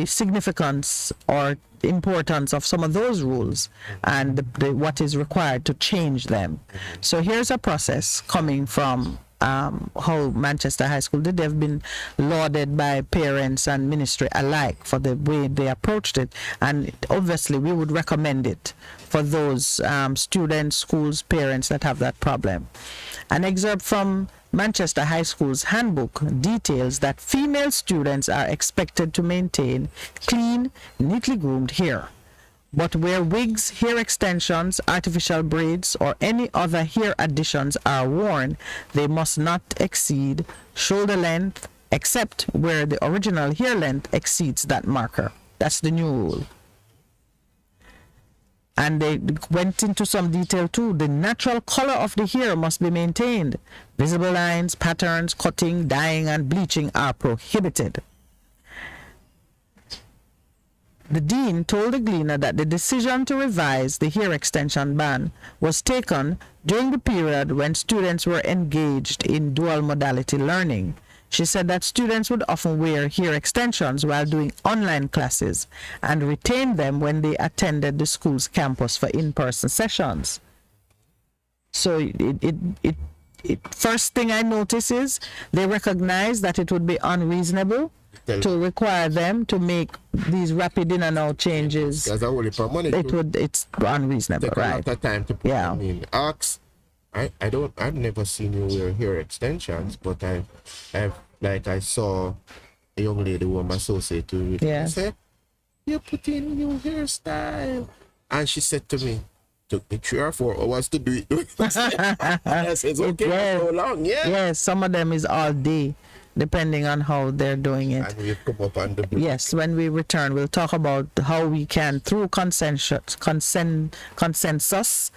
significance or importance of some of those rules and what is required to change them. So here's a process coming from how Manchester High School did. They've been lauded by parents and ministry alike for the way they approached it, and obviously we would recommend it for those students, schools, parents that have that problem. An excerpt from Manchester High School's handbook details that female students are expected to maintain clean, neatly groomed hair. But where wigs, hair extensions, artificial braids, or any other hair additions are worn, they must not exceed shoulder length, except where the original hair length exceeds that marker. That's the new rule. And they went into some detail too. The natural color of the hair must be maintained. Visible lines, patterns, cutting, dyeing, and bleaching are prohibited. The dean told the Gleaner that the decision to revise the hair extension ban was taken during the period when students were engaged in dual modality learning. She said that students would often wear hair extensions while doing online classes and retain them when they attended the school's campus for in-person sessions. So first thing I notice is they recognize that it would be unreasonable to require them to make these rapid in and out changes. There's a whole heap of money. It's unreasonable, take right? a lot of time to put them in. I've never seen you wear hair extensions, but I saw a young lady who I'm associated with. Yeah. I said, "You put in new hairstyle," and she said to me, "Took me 3 or 4 hours to do it." I said, "Okay, so long, yeah." Yes, some of them is all day, depending on how they're doing it. And we've come up on the book. Yes, when we return, we'll talk about how we can, through consensus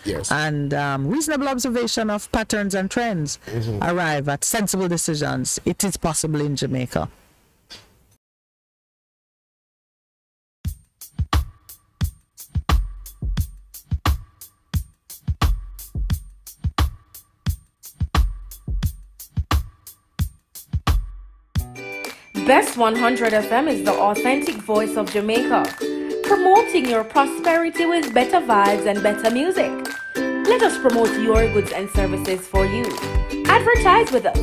Yes. and reasonable observation of patterns and trends, arrive at sensible decisions. It is possible in Jamaica. Best 100 FM is the authentic voice of Jamaica, promoting your prosperity with better vibes and better music. Let us promote your goods and services for you. Advertise with us.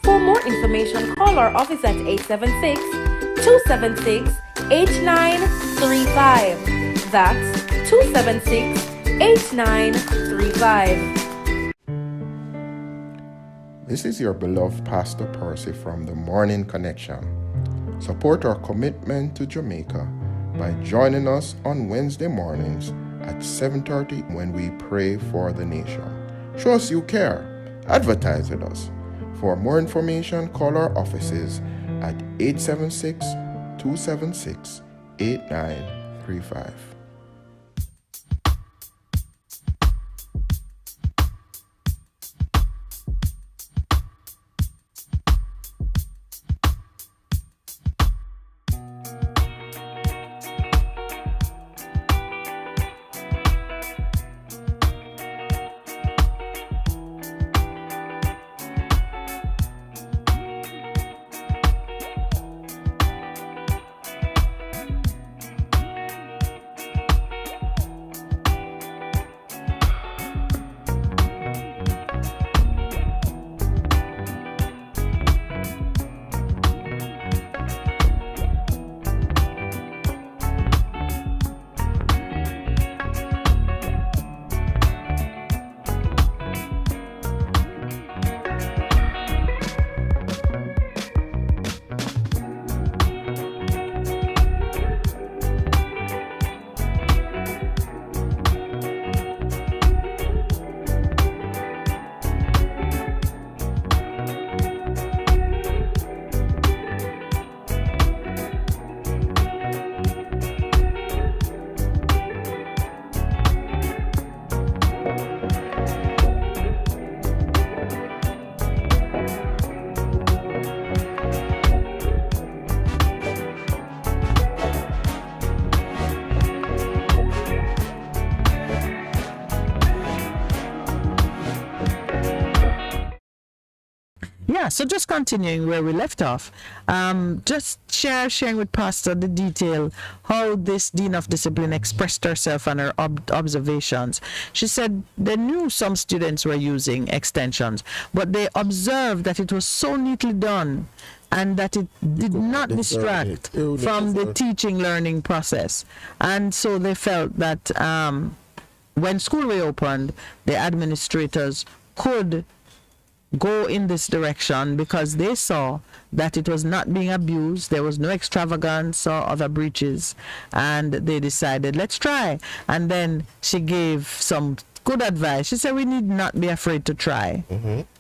For more information, call our office at 876-276-8935. That's 276-8935. This is your beloved Pastor Percy from the Morning Connection. Support our commitment to Jamaica by joining us on Wednesday mornings at 7:30 when we pray for the nation. Show us you care. Advertise with us. For more information, call our offices at 876-276-8935. Yeah, so just continuing where we left off, just sharing with Pastor the detail how this Dean of Discipline expressed herself and her observations. She said they knew some students were using extensions, but they observed that it was so neatly done and that it did not distract from the teaching learning process. And so they felt that when school reopened, the administrators could go in this direction because they saw that it was not being abused, there was no extravagance or other breaches, and they decided, let's try. And then she gave some good advice. She said we need not be afraid to try,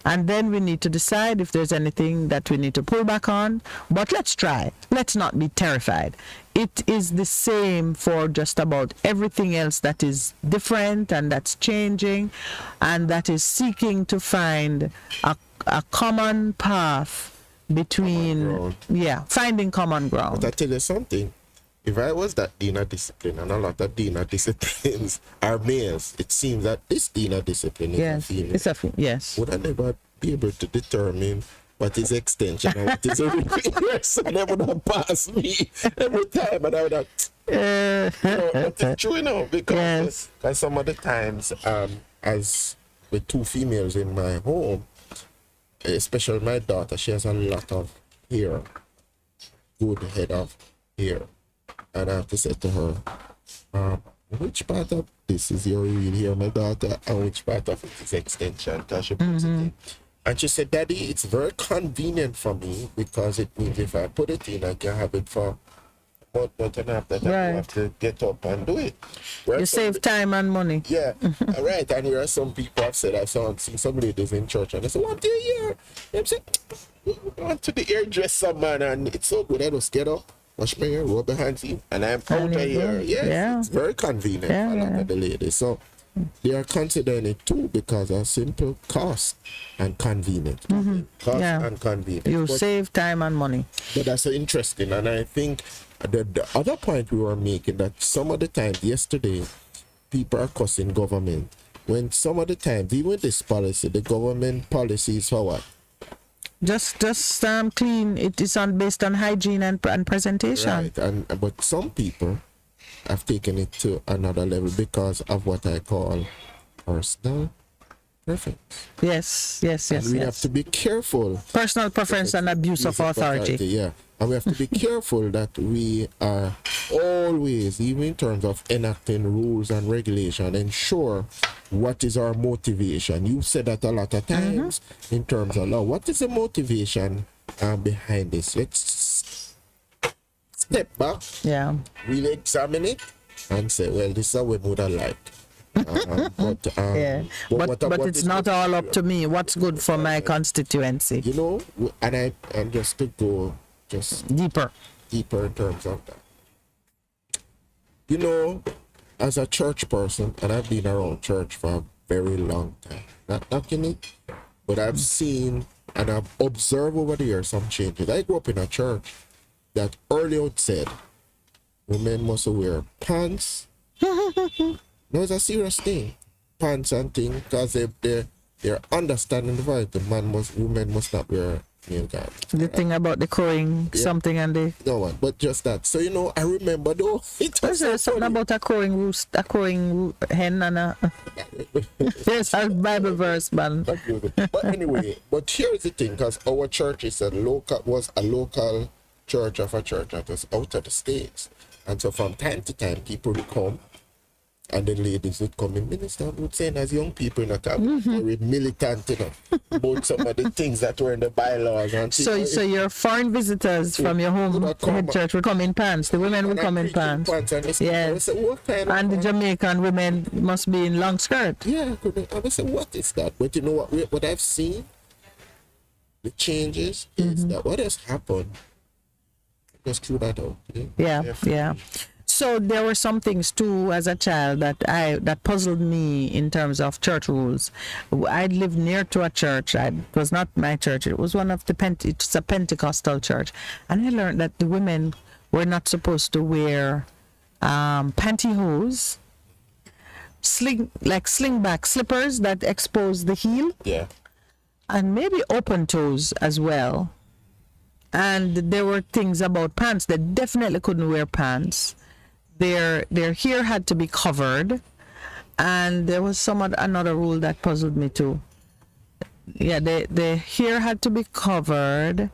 and then we need to decide if there's anything that we need to pull back on, but let's try. Let's not be terrified. It is the same for just about everything else that is different and that's changing and that is seeking to find a common path between, finding common ground. But I tell you something, if I was that Dean of Discipline, and a lot of Dean of Disciplines are males, it seems that this Dean of Discipline is a female. It's a yes. Would I never be able to determine what is extension and what is a repeat? So they would have passed me every time, and I would have, but it's true, because some of the times, as with two females in my home, especially my daughter, she has a lot of hair, good head of hair. And I have to say to her, which part of this is your real hair, my daughter, and which part of it is extension? Because she puts it in. And she said, Daddy, it's very convenient for me because it means if I put it in, I can have it for a month and a half that I don't have to get up and do it. You save time and money. Yeah, right. And where some people have said, I've seen some ladies in church and they say, what do you hear? I'm saying, I went to the hairdresser, man, and it's so good. I just get up, wash my hair, rub my hands in, and I'm out of here. Yes, it's very convenient for a lot of the ladies. So they are considering it too because of simple cost and convenience. Cost and convenience. You save time and money. But that's so interesting. And I think the other point we were making, that some of the times yesterday, people are cussing government. When some of the times, even this policy, the government policy is for what? Just clean. It is based on hygiene and presentation. Right, but some people have taken it to another level because of what I call personal preference. Yes. And we have to be careful. Personal preference and abuse of authority. Yeah, and we have to be careful that we are always, even in terms of enacting rules and regulation, ensure what is our motivation. You said that a lot of times in terms of law. What is the motivation behind this? Let's step back, really examine it, and say, well, this is what we would have liked. But it's not all up to me. What's good for my constituency? And just to go deeper in terms of that. As a church person, and I've been around church for a very long time, not knocking it, but I've seen and I've observed over the years some changes. I grew up in a church that early on said women must wear pants. No, it's a serious thing. Pants and things, because they're understanding the fact women must not wear male garments. The thing about the crowing something and the no one, but just that. So I remember though. It was something about a crowing hen and a there's a Bible verse, man. But anyway, but here's the thing, because our church was a local church of a church that was out of the States, and so from time to time people would come. And the ladies would come in, minister would say, as young people, very militant, about some of the things that were in the bylaws. And so your foreign visitors from your home head church would come in pants. The women would come in pants. Yes. And the Jamaican women must be in long skirt. Yeah. I would say, what is that? But you know what I've seen? The changes is that what has happened. Just threw that out. Yeah. So there were some things too as a child that puzzled me in terms of church rules. I lived near to a church. It was not my church. It was one of it's a Pentecostal church, and I learned that the women were not supposed to wear pantyhose, slingback slippers that expose the heel. Yeah. and maybe open toes as well. And there were things about pants. They definitely couldn't wear pants. Their hair had to be covered, and there was another rule that puzzled me too. Yeah, the hair had to be covered,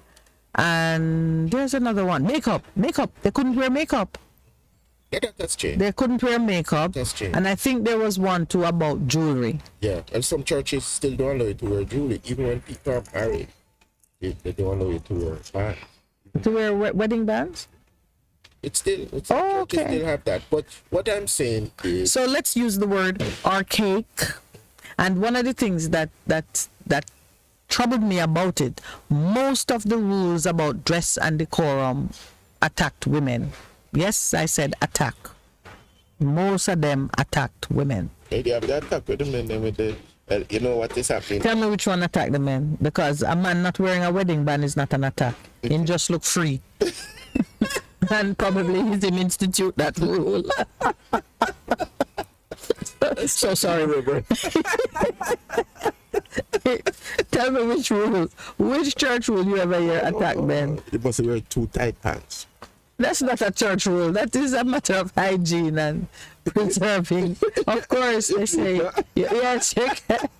and there's another one. Makeup. They couldn't wear makeup. Yeah, that's changed. They couldn't wear makeup. That's changed. And I think there was one too about jewelry. Yeah, and some churches still don't allow you to wear jewelry, even when people are married. They don't allow you to wear bands. To wear wedding bands? Churches okay. still have that. But what I'm saying is, So let's use the word archaic. And one of the things that troubled me about it, most of the rules about dress and decorum attacked women. Yes, I said attack. Most of them attacked women. they have the attack with the men then with the, you know what is happening. Tell me which one attacked the men, because a man not wearing a wedding band is not an attack. He just look free. And probably he's him institute that rule. So sorry, Robert. Tell me which church rule you ever hear attack men? You must wear too tight pants. That's not a church rule. That is a matter of hygiene and preserving. Of course, they say yes, you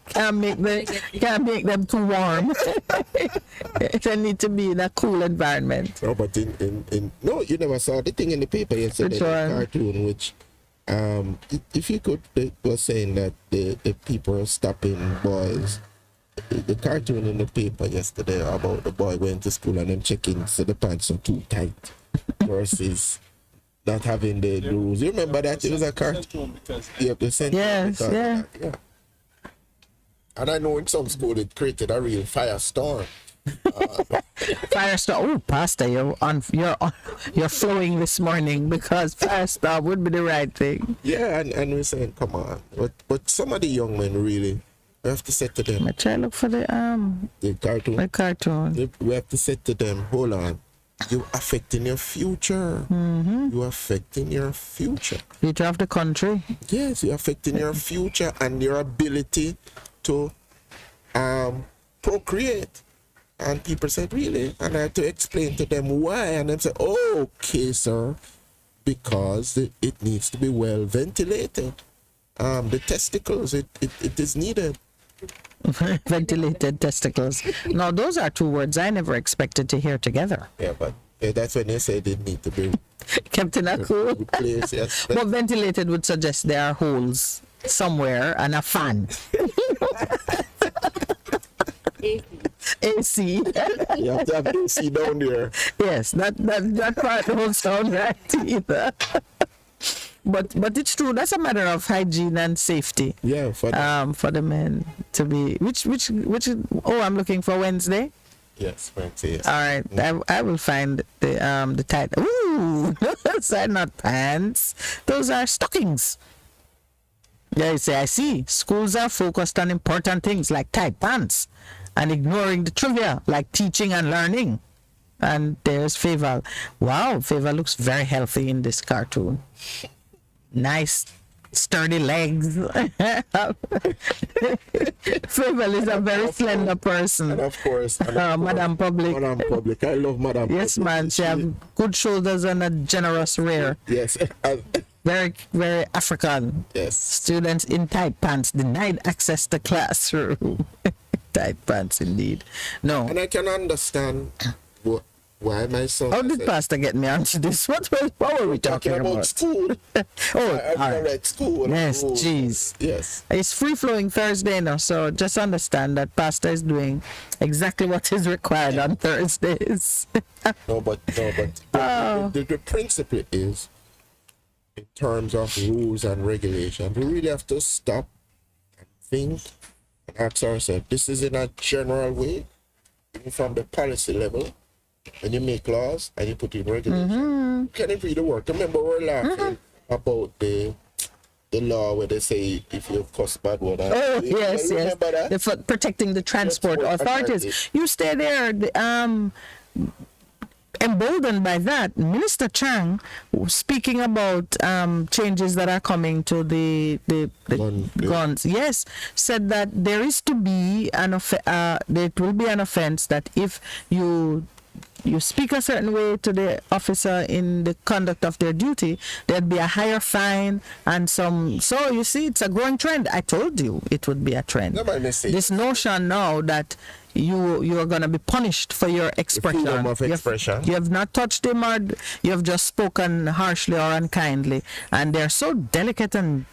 can't make them too warm. They need to be in a cool environment. No, but no, you never saw the thing in the paper yesterday, Which one? the cartoon, which if you could, they were saying that the people are stopping boys. The cartoon in the paper yesterday about the boy going to school and them checking so the pants are too tight versus not having the rules. You remember that? It was a cartoon. Yeah, the Yes, yeah. Yeah. And I know in some school it created a real firestorm. Firestorm. Oh, Pastor, you're flowing this morning, because firestorm would be the right thing. Yeah, and we're saying, come on. But some of the young men really, we have to say to them, I try to look for the cartoon. the cartoon. We have to say to them, hold on, you're affecting your future. You're affecting your future. Future of the country. Yes, you're affecting your future and your ability to procreate. And people said, really? And I had to explain to them why. And they said, oh, okay, sir, because it needs to be well ventilated. The testicles, it is needed. Ventilated testicles. Now, those are two words I never expected to hear together. Yeah, but that's when they say they need to be Kept in a cool. replaced. Yes. But ventilated would suggest there are holes somewhere and a fan. AC. You have to have AC down there. Yes, that part don't sound right either. But it's true. That's a matter of hygiene and safety. Yeah, for the men to be which oh, I'm looking for Wednesday. yes, Wednesday. Yes. All right, I will find the tight. Ooh, those are not pants. Those are stockings. Yeah, you say, I see. Schools are focused on important things like tight pants and ignoring the trivia like teaching and learning. And there's Faval. Wow, Faval looks very healthy in this cartoon. Nice, sturdy legs. Faval is a very slender person. And of course, Madame Public. Madame Public. I love Madame Yes, Public. man. She have good shoulders and a generous rear. Yes. Very, very African. Yes. Students in tight pants denied access to classroom. Tight pants, indeed. No. And I can understand why my son. How did Pastor get me onto this? What were we talking about? school. Oh, I all right. read school. Yes, Oh, jeez. Yes. It's free flowing Thursday now, so just understand that Pastor is doing exactly what is required on Thursdays. No, but the principle is, in terms of rules and regulations, we really have to stop and think and ask ourselves, this is in a general way, even from the policy level. When you make laws and you put in regulations, can it really work? Remember, we're laughing about the law where they say if you cuss bad word. Oh, yes, yes. Remember that? For protecting the transport Transport authorities. authorities. You stay there. emboldened by that, Minister Chang, speaking about changes that are coming to the guns, yes, said that there is to be there will be an offense that if you speak a certain way to the officer in the conduct of their duty, there'd be a higher fine and some. So you see, it's a growing trend. I told you it would be a trend. This notion now that you are going to be punished for your expression. Freedom of expression. You have not touched him, or you have just spoken harshly or unkindly, and they're so delicate and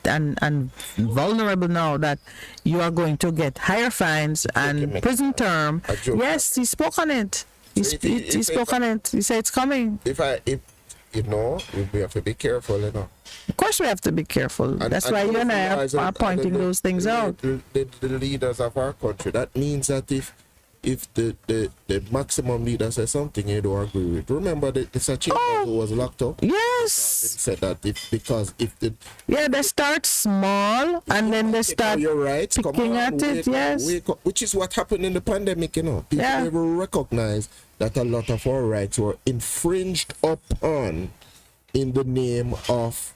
vulnerable now that you are going to get higher fines and prison term. Yes, he spoke on it. He spoke on it. He said it's coming. If you know, we have to be careful, you know. Of course, we have to be careful. That's why you and I are pointing those things out. The leaders of our country. That means that if the maximum leader says something you don't agree with, remember that the Sachin who was locked up. Yes. Said that they start small and then they start your rights, picking at it. Yes. Which is what happened in the pandemic. You know, people never recognize that a lot of our rights were infringed upon in the name of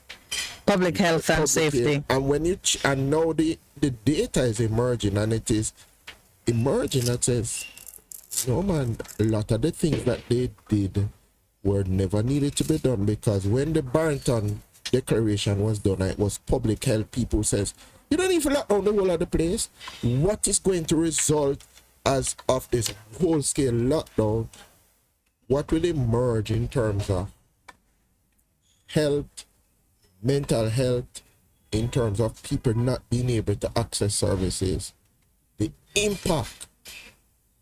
public health and safety. And when and now the data is emerging, and it is emerging that says, no man, a lot of the things that they did were never needed to be done, because when the Barrington Declaration was done, it was public health. People says, you don't even lock down the whole of the place. What is going to result as of this whole scale lockdown? What will emerge in terms of health, mental health, in terms of people not being able to access services? The impact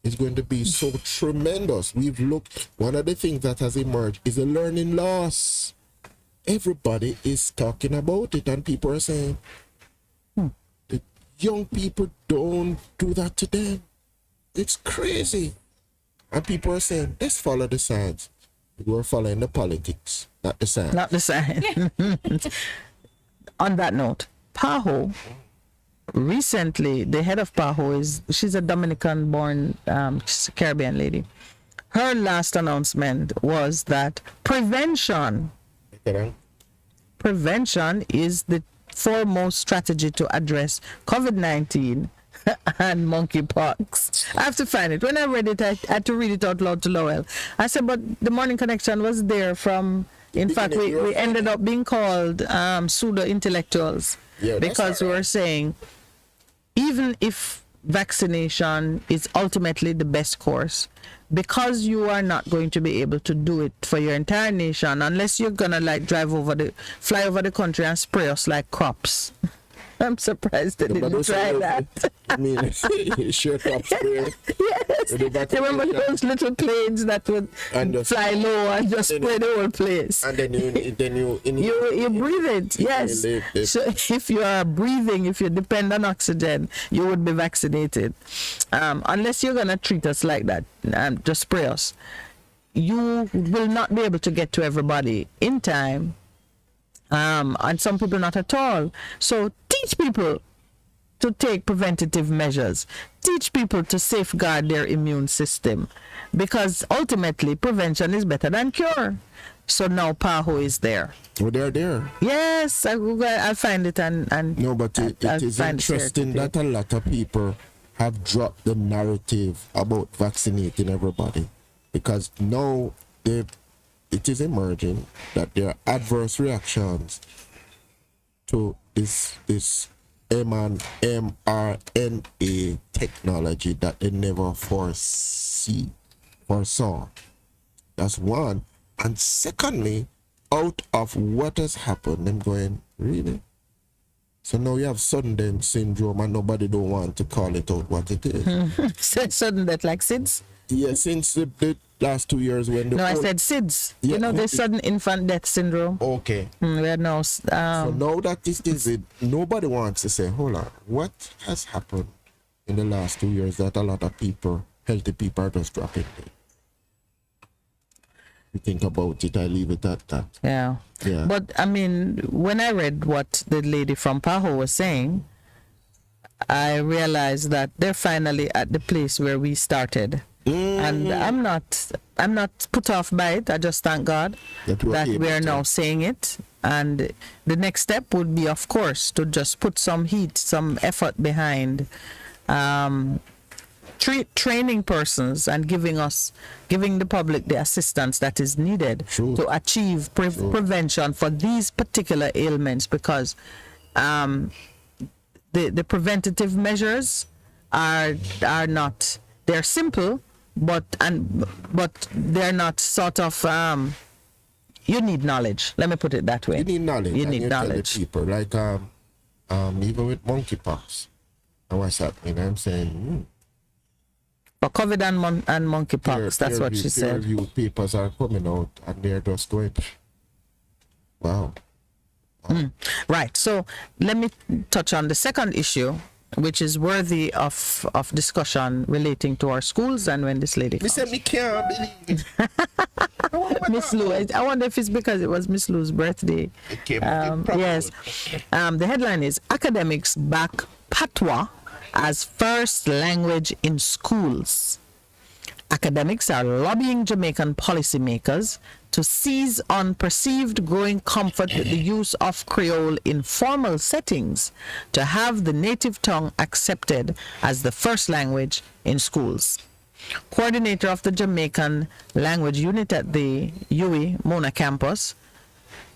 is going to be so tremendous. We've looked, one of the things that has emerged is a learning loss. Everybody is talking about it, and people are saying, the young people don't do that to them. It's crazy. And people are saying, let's follow the science. We're following the politics, not the science. Not the science. On that note, PAHO, recently, the head of PAHO she's a Dominican-born Caribbean lady. Her last announcement was that prevention is the foremost strategy to address COVID-19 and monkeypox. I have to find it. When I read it, I had to read it out loud to Lowell. I said, but the morning connection was there from, in fact, we ended up being called pseudo-intellectuals, because we were saying, even if vaccination is ultimately the best course, because you are not going to be able to do it for your entire nation unless you're gonna fly over the country and spray us like crops. I'm surprised they didn't try that. I mean, shirt up spray. Yes. Remember those little planes that would fly low and just spray the whole place? And then you breathe it. Yes. So if you are breathing, if you depend on oxygen, you would be vaccinated. Unless you're gonna treat us like that, just spray us, you will not be able to get to everybody in time. And some people not at all. So teach people to take preventative measures. Teach people to safeguard their immune system, because ultimately prevention is better than cure. So now PAHO is there. Oh, they're there. Yes, I'll find it and no, but it is interesting that a lot of people have dropped the narrative about vaccinating everybody, because now it is emerging that there are adverse reactions to this mRNA technology that they never foresaw. That's one. And secondly, out of what has happened, I'm going, really? So now you have sudden death syndrome, and nobody don't want to call it out what it is. Sudden death, like SIDS? Yeah, since the last 2 years when I said SIDS. Yeah, the sudden infant death syndrome. Okay. We are now. So now that this is it, nobody wants to say, hold on, what has happened in the last 2 years that a lot of people, healthy people, are just dropping dead? You think about it, I leave it at that. Yeah. But I mean, when I read what the lady from PAHO was saying, I realized that they're finally at the place where we started. And I'm not put off by it. I just thank God That we are now saying it. And the next step would be, of course, to just put some heat, some effort behind training persons and giving the public the assistance that is needed to achieve prevention for these particular ailments, because the preventative measures are not, they're simple, but they're not sort of you need knowledge. Let me put it that way. You need knowledge. You need tell knowledge. the people, like even with monkeypox, and what's happening, I'm saying for COVID and monkeypox, that's what she said. Peer-reviewed papers are coming out, and they're just going, wow. Right. So let me touch on the second issue, which is worthy of discussion relating to our schools and when this lady comes. Me can't believe it. Miss Lou, I wonder if it's because it was Miss Lou's birthday. It came Yes. The headline is Academics Back Patois as First Language in Schools. Academics are lobbying Jamaican policymakers to seize on perceived growing comfort with the use of Creole in formal settings to have the native tongue accepted as the first language in schools. Coordinator of the Jamaican language unit at the UWI Mona campus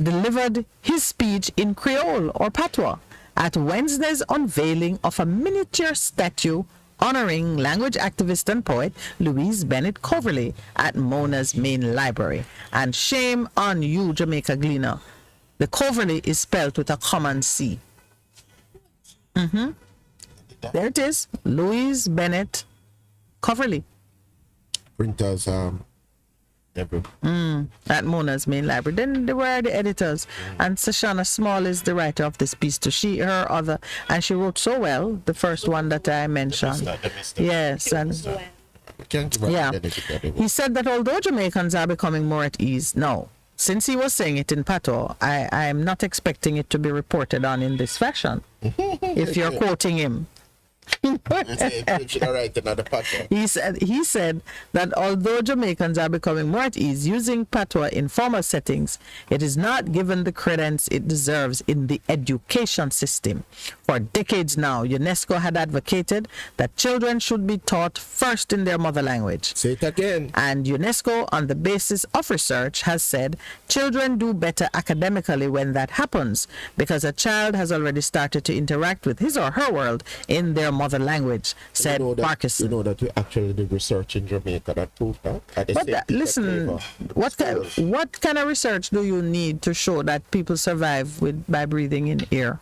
delivered his speech in Creole or Patois at Wednesday's unveiling of a miniature statue honoring language activist and poet Louise Bennett Coverley at Mona's main library. And shame on you, Jamaica Gleaner. The Coverley is spelled with a common C. There it is. Louise Bennett Coverley. Printers, At Mona's main library. Then there were the editors, and Sashana Small is the writer of this piece. And she wrote so well. The first one that I mentioned. Yes, and he said that although Jamaicans are becoming more at ease now, since he was saying it in Patois, I am not expecting it to be reported on in this fashion. If you're quoting him. He said that although Jamaicans are becoming more at ease using patois in formal settings, it is not given the credence it deserves in the education system. For decades now, UNESCO had advocated that children should be taught first in their mother language. Say it again. And UNESCO, on the basis of research, has said children do better academically when that happens, because a child has already started to interact with his or her world in their mother language, said Parkinson. You know that we actually did research in Jamaica that proved that. But listen, what kind of research do you need to show that people survive by breathing in air?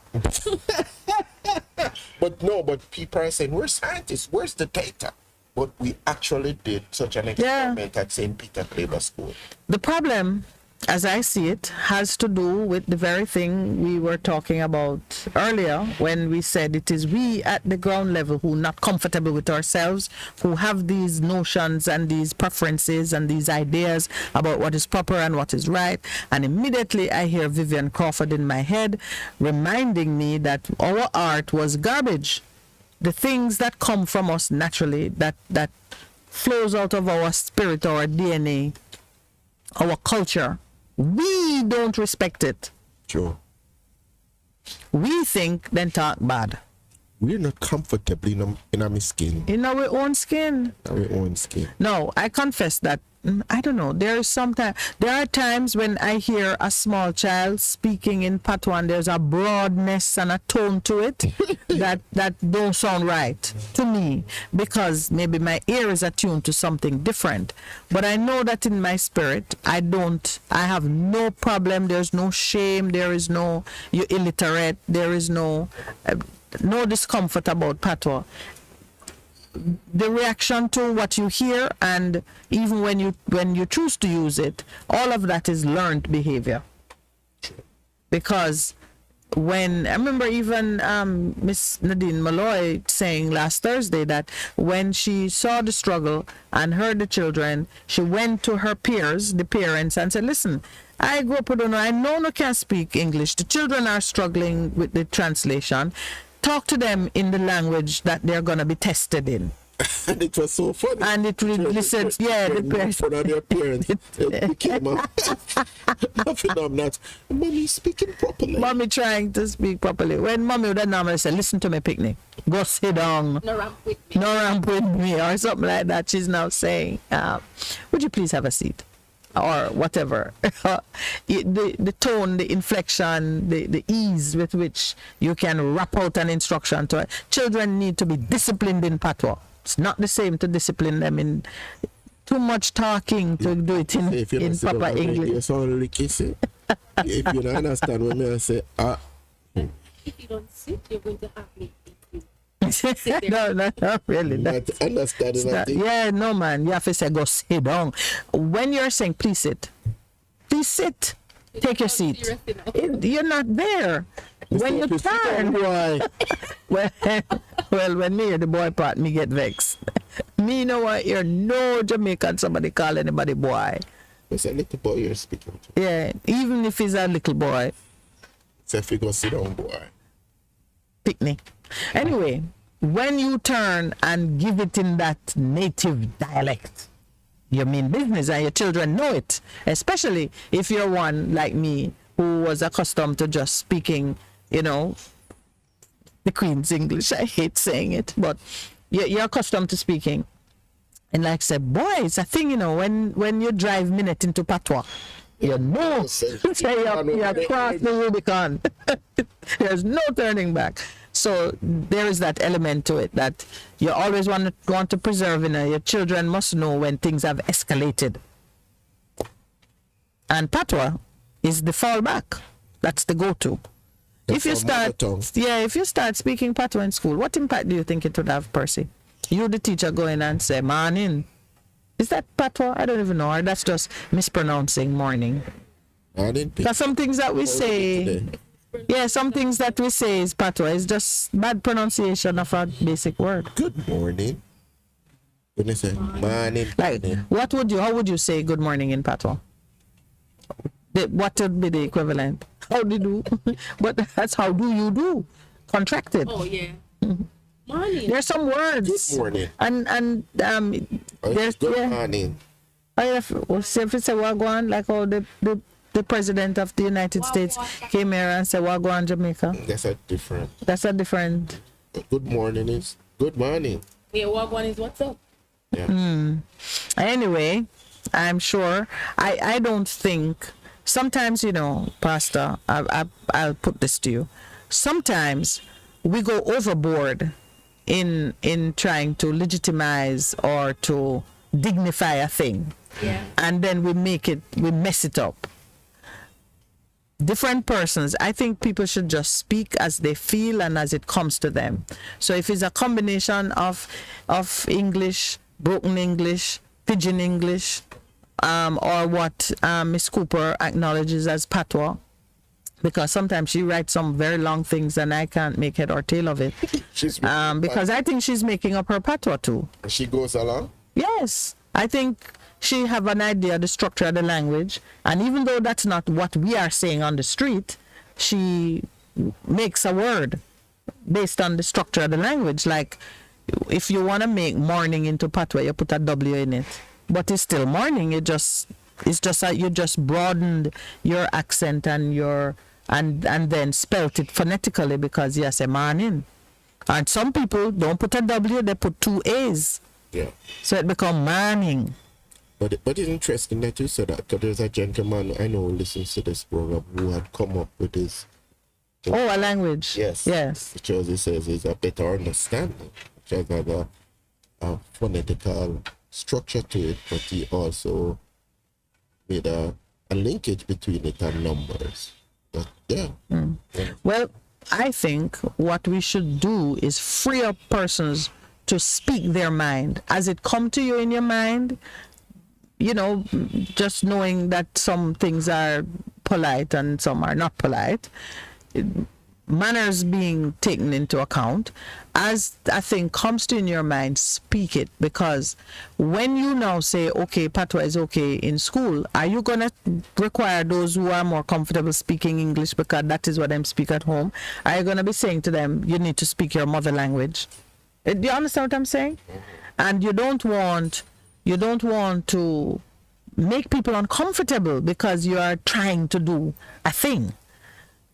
But people are saying, we're scientists, where's the data? But we actually did such an experiment at St. Peter Claver School. The problem, as I see it, has to do with the very thing we were talking about earlier when we said it is we at the ground level who are not comfortable with ourselves, who have these notions and these preferences and these ideas about what is proper and what is right. And immediately I hear Vivian Crawford in my head reminding me that our art was garbage. The things that come from us naturally, that flows out of our spirit, our DNA, our culture, we don't respect it. Sure. We think then talk bad. We're not comfortable in our skin. In our own skin. No, I confess that I don't know. There are times when I hear a small child speaking in patois and there's a broadness and a tone to it that don't sound right to me, because maybe my ear is attuned to something different. But I know that in my spirit, I have no problem. There's no shame. There is no, you're illiterate. There is no discomfort about patois. The reaction to what you hear, and even when you choose to use it, all of that is learned behavior. Because when I remember even Miss Nadine Malloy saying last Thursday that when she saw the struggle and heard the children, she went to her peers, the parents, and said, listen, I grew up with I know no can speak English. The children are struggling with the translation. Talk to them in the language that they're going to be tested in. And it was so funny. And it would listen, yeah, the person of their parents. It became a phenomenon. Mommy speaking properly. Mommy trying to speak properly. When mommy would normally say, listen to me, picnic. Go sit down. No ramp with me. No ramp with me, or something like that. She's now saying, would you please have a seat? Or whatever. the tone, the inflection, the ease with which you can wrap out an instruction to it. Children need to be disciplined in patois. It's not the same to discipline them in too much talking to do it in proper English. You're so kissing. If you don't understand when I say, If you don't sit, you're going to have me. no, not really. not understanding that. Yeah, no, man. You have to say, go sit down. When you're saying, please sit, take your seat. You're not there. When you turn, well, when me hear the boy part, me get vexed. Me know what you're no Jamaican, somebody call anybody boy. It's a little boy you're speaking to. Yeah, even if he's a little boy. So if you go sit down, boy. Picnic. Anyway, when you turn and give it in that native dialect, you mean business and your children know it. Especially if you're one like me who was accustomed to just speaking, the Queen's English. I hate saying it, but you're accustomed to speaking. And like I said, boy, it's a thing, when you drive minute into patois, you know, you cross the Rubicon. There's no turning back. So there is that element to it that you always want to preserve. Your children must know when things have escalated. And patois is the fallback. That's the go-to. If you start speaking patois in school, what impact do you think it would have, Percy? You, the teacher, go in and say, morning. Is that patois? I don't even know. Or that's just mispronouncing morning. Because some things that we say, some things that we say is patois. It's just bad pronunciation of a basic word. Good morning. When you say morning. Like, how would you say good morning in patois? What would be the equivalent? How do you do? But that's how do you do? Contracted. Oh, yeah. Morning. There's some words. Good morning. And there's good morning. If it's a wagwan, like how the president of the United States came here and said wagwan Jamaica. That's a different. Good morning is good morning. Yeah, wagwan is what's up. Yeah. Anyway, I'm sure. I don't think. Sometimes, Pastor, I'll put this to you. Sometimes we go overboard in trying to legitimize or to dignify a thing. Yeah. And then we mess it up. Different persons, I think people should just speak as they feel and as it comes to them. So if it's a combination of English, broken English, pidgin English, or what Miss Cooper acknowledges as patois, because sometimes she writes some very long things and I can't make head or tail of it. Because I think she's making up her patois too. She goes along? Yes. I think she have an idea of the structure of the language, and even though that's not what we are saying on the street, she makes a word based on the structure of the language. Like, if you want to make morning into patois, you put a W in it. But it's still morning. It's just that you just broadened your accent and then spelt it phonetically because you say morning. And some people don't put a W, they put two A's. Yeah. So it become morning. But it's interesting that you said that, because there's a gentleman I know who listens to this program who had come up with this. A language. Yes. Because he says it's a better understanding, which has a phonetical structure to it, but he also made a linkage between it and numbers. But yeah. Well, I think what we should do is free up persons to speak their mind as it come to you in your mind. Just knowing that some things are polite and some are not polite. Manners being taken into account. As a thing comes to in your mind, speak it. Because when you now say, okay, patois is okay in school, are you going to require those who are more comfortable speaking English because that is what I'm speaking at home? Are you going to be saying to them, you need to speak your mother language? Do you understand what I'm saying? and you don't want to make people uncomfortable because you are trying to do a thing.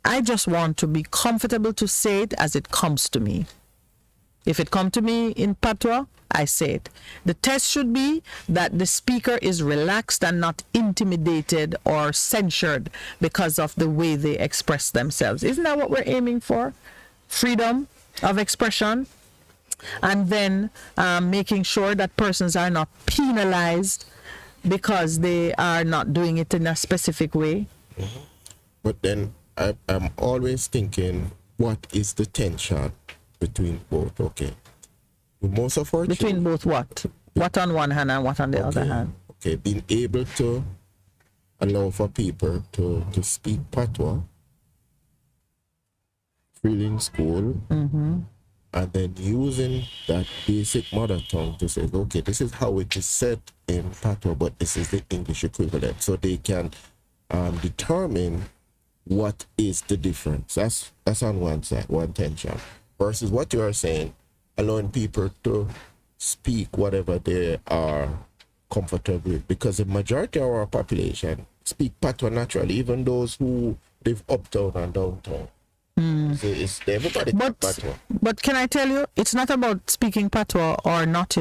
I just want to be comfortable to say it as it comes to me. If it comes to me in patois, I say it. The test should be that the speaker is relaxed and not intimidated or censured because of the way they express themselves. Isn't that what we're aiming for? Freedom of expression, and then making sure that persons are not penalized because they are not doing it in a specific way. But then I'm always thinking, what is the tension between both? Okay. Most of our Between both what? What on one hand and what on the other hand? Okay, being able to allow for people to speak patois freely in school, and then using that basic mother tongue to say, okay, this is how it is said in patois, but this is the English equivalent. So they can determine what is the difference. That's on one side, one tension. Versus what you are saying, allowing people to speak whatever they are comfortable with, because the majority of our population speak patois naturally, even those who live uptown and downtown. So it's everybody speak patois. But can I tell you, it's not about speaking patois or not,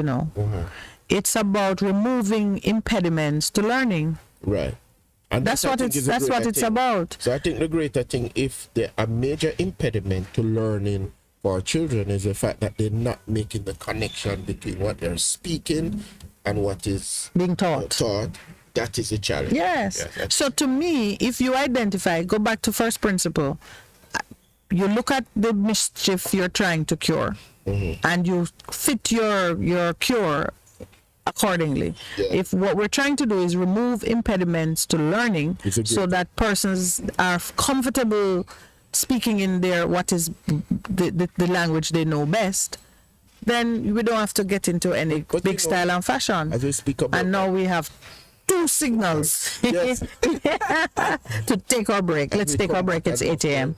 It's about removing impediments to learning. Right. And that's what it's about. So I think the greater thing, if a major impediment to learning for our children is the fact that they're not making the connection between what they're speaking and what is being taught. That is a challenge. Yes. So to me, if you identify, go back to first principle, you look at the mischief you're trying to cure, and you fit your cure accordingly. If what we're trying to do is remove impediments to learning so that persons are comfortable speaking in their what is the language they know best, then we don't have to get into any big style and fashion. As we speak about and now we have 2 signals to take our break. Let's take our break. It's 8 a.m.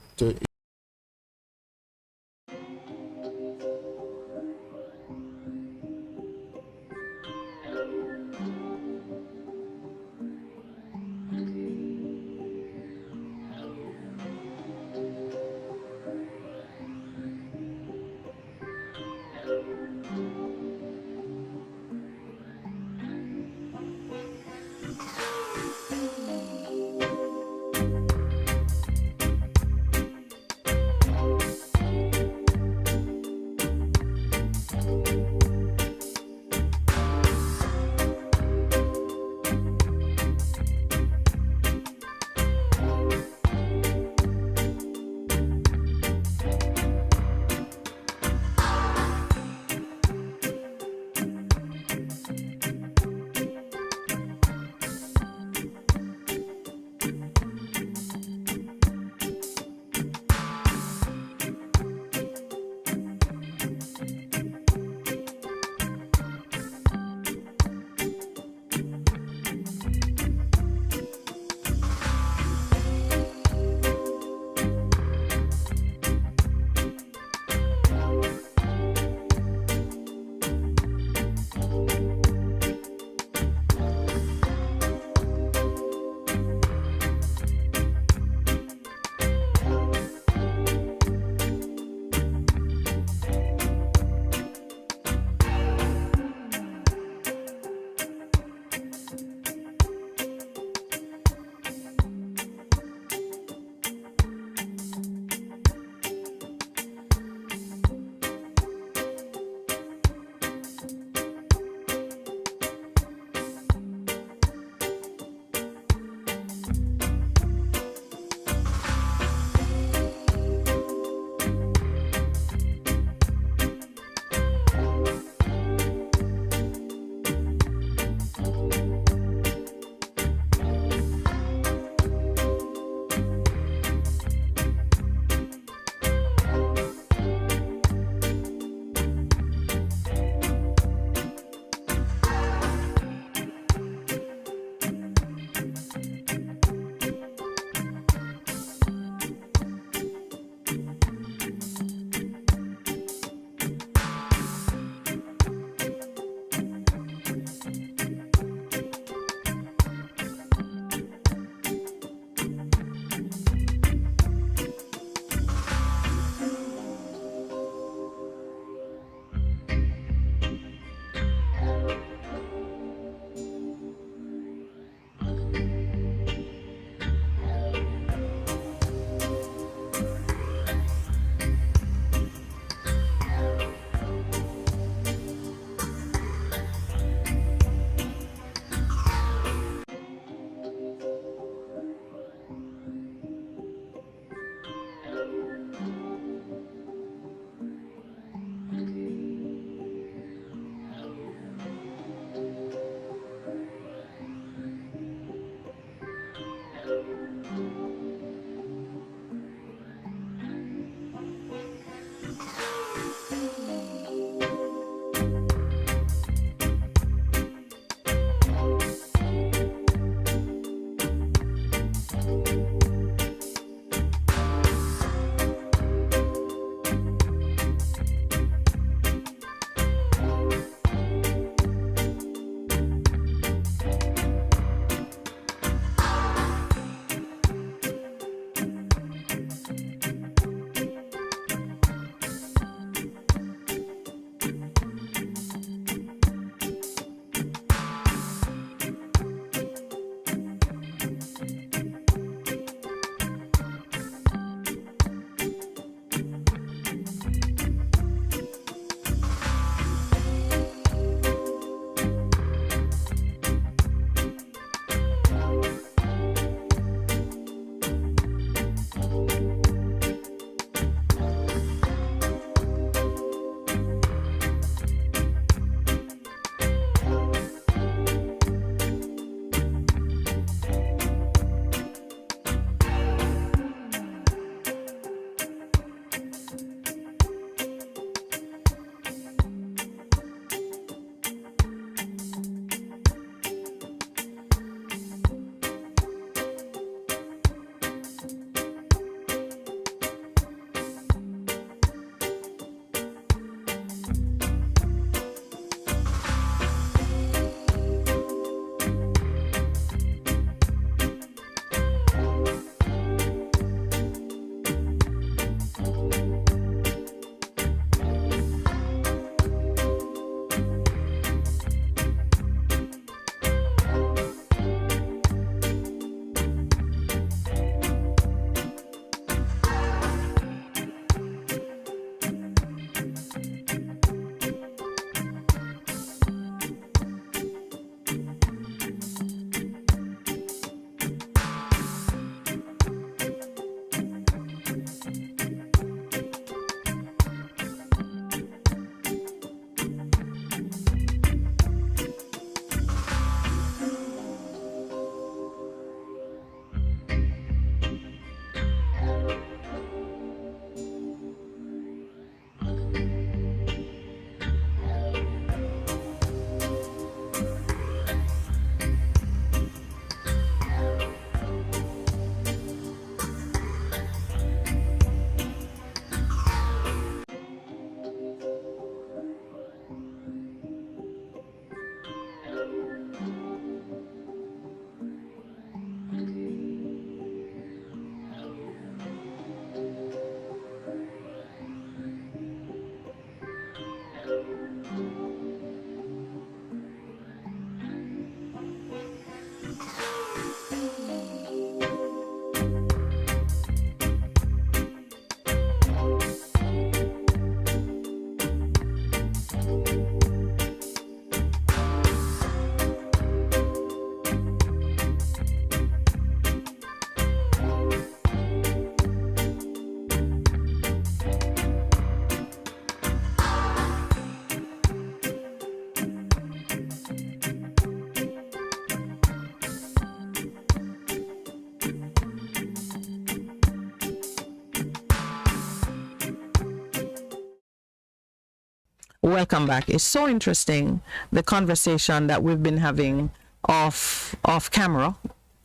Welcome back. It's so interesting, the conversation that we've been having off camera,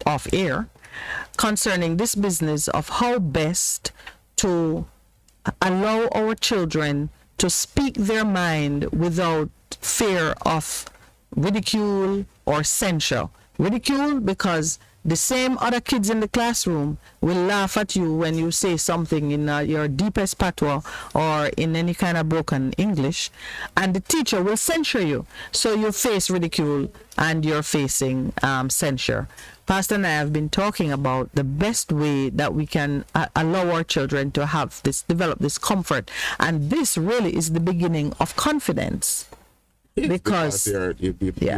off air, concerning this business of how best to allow our children to speak their mind without fear of ridicule or censure. Ridicule because the same other kids in the classroom will laugh at you when you say something in your deepest patois or in any kind of broken English, and the teacher will censure you. So you face ridicule and you're facing censure. Pastor and I have been talking about the best way that we can allow our children to have this, develop this comfort, and this really is the beginning of confidence. Because you're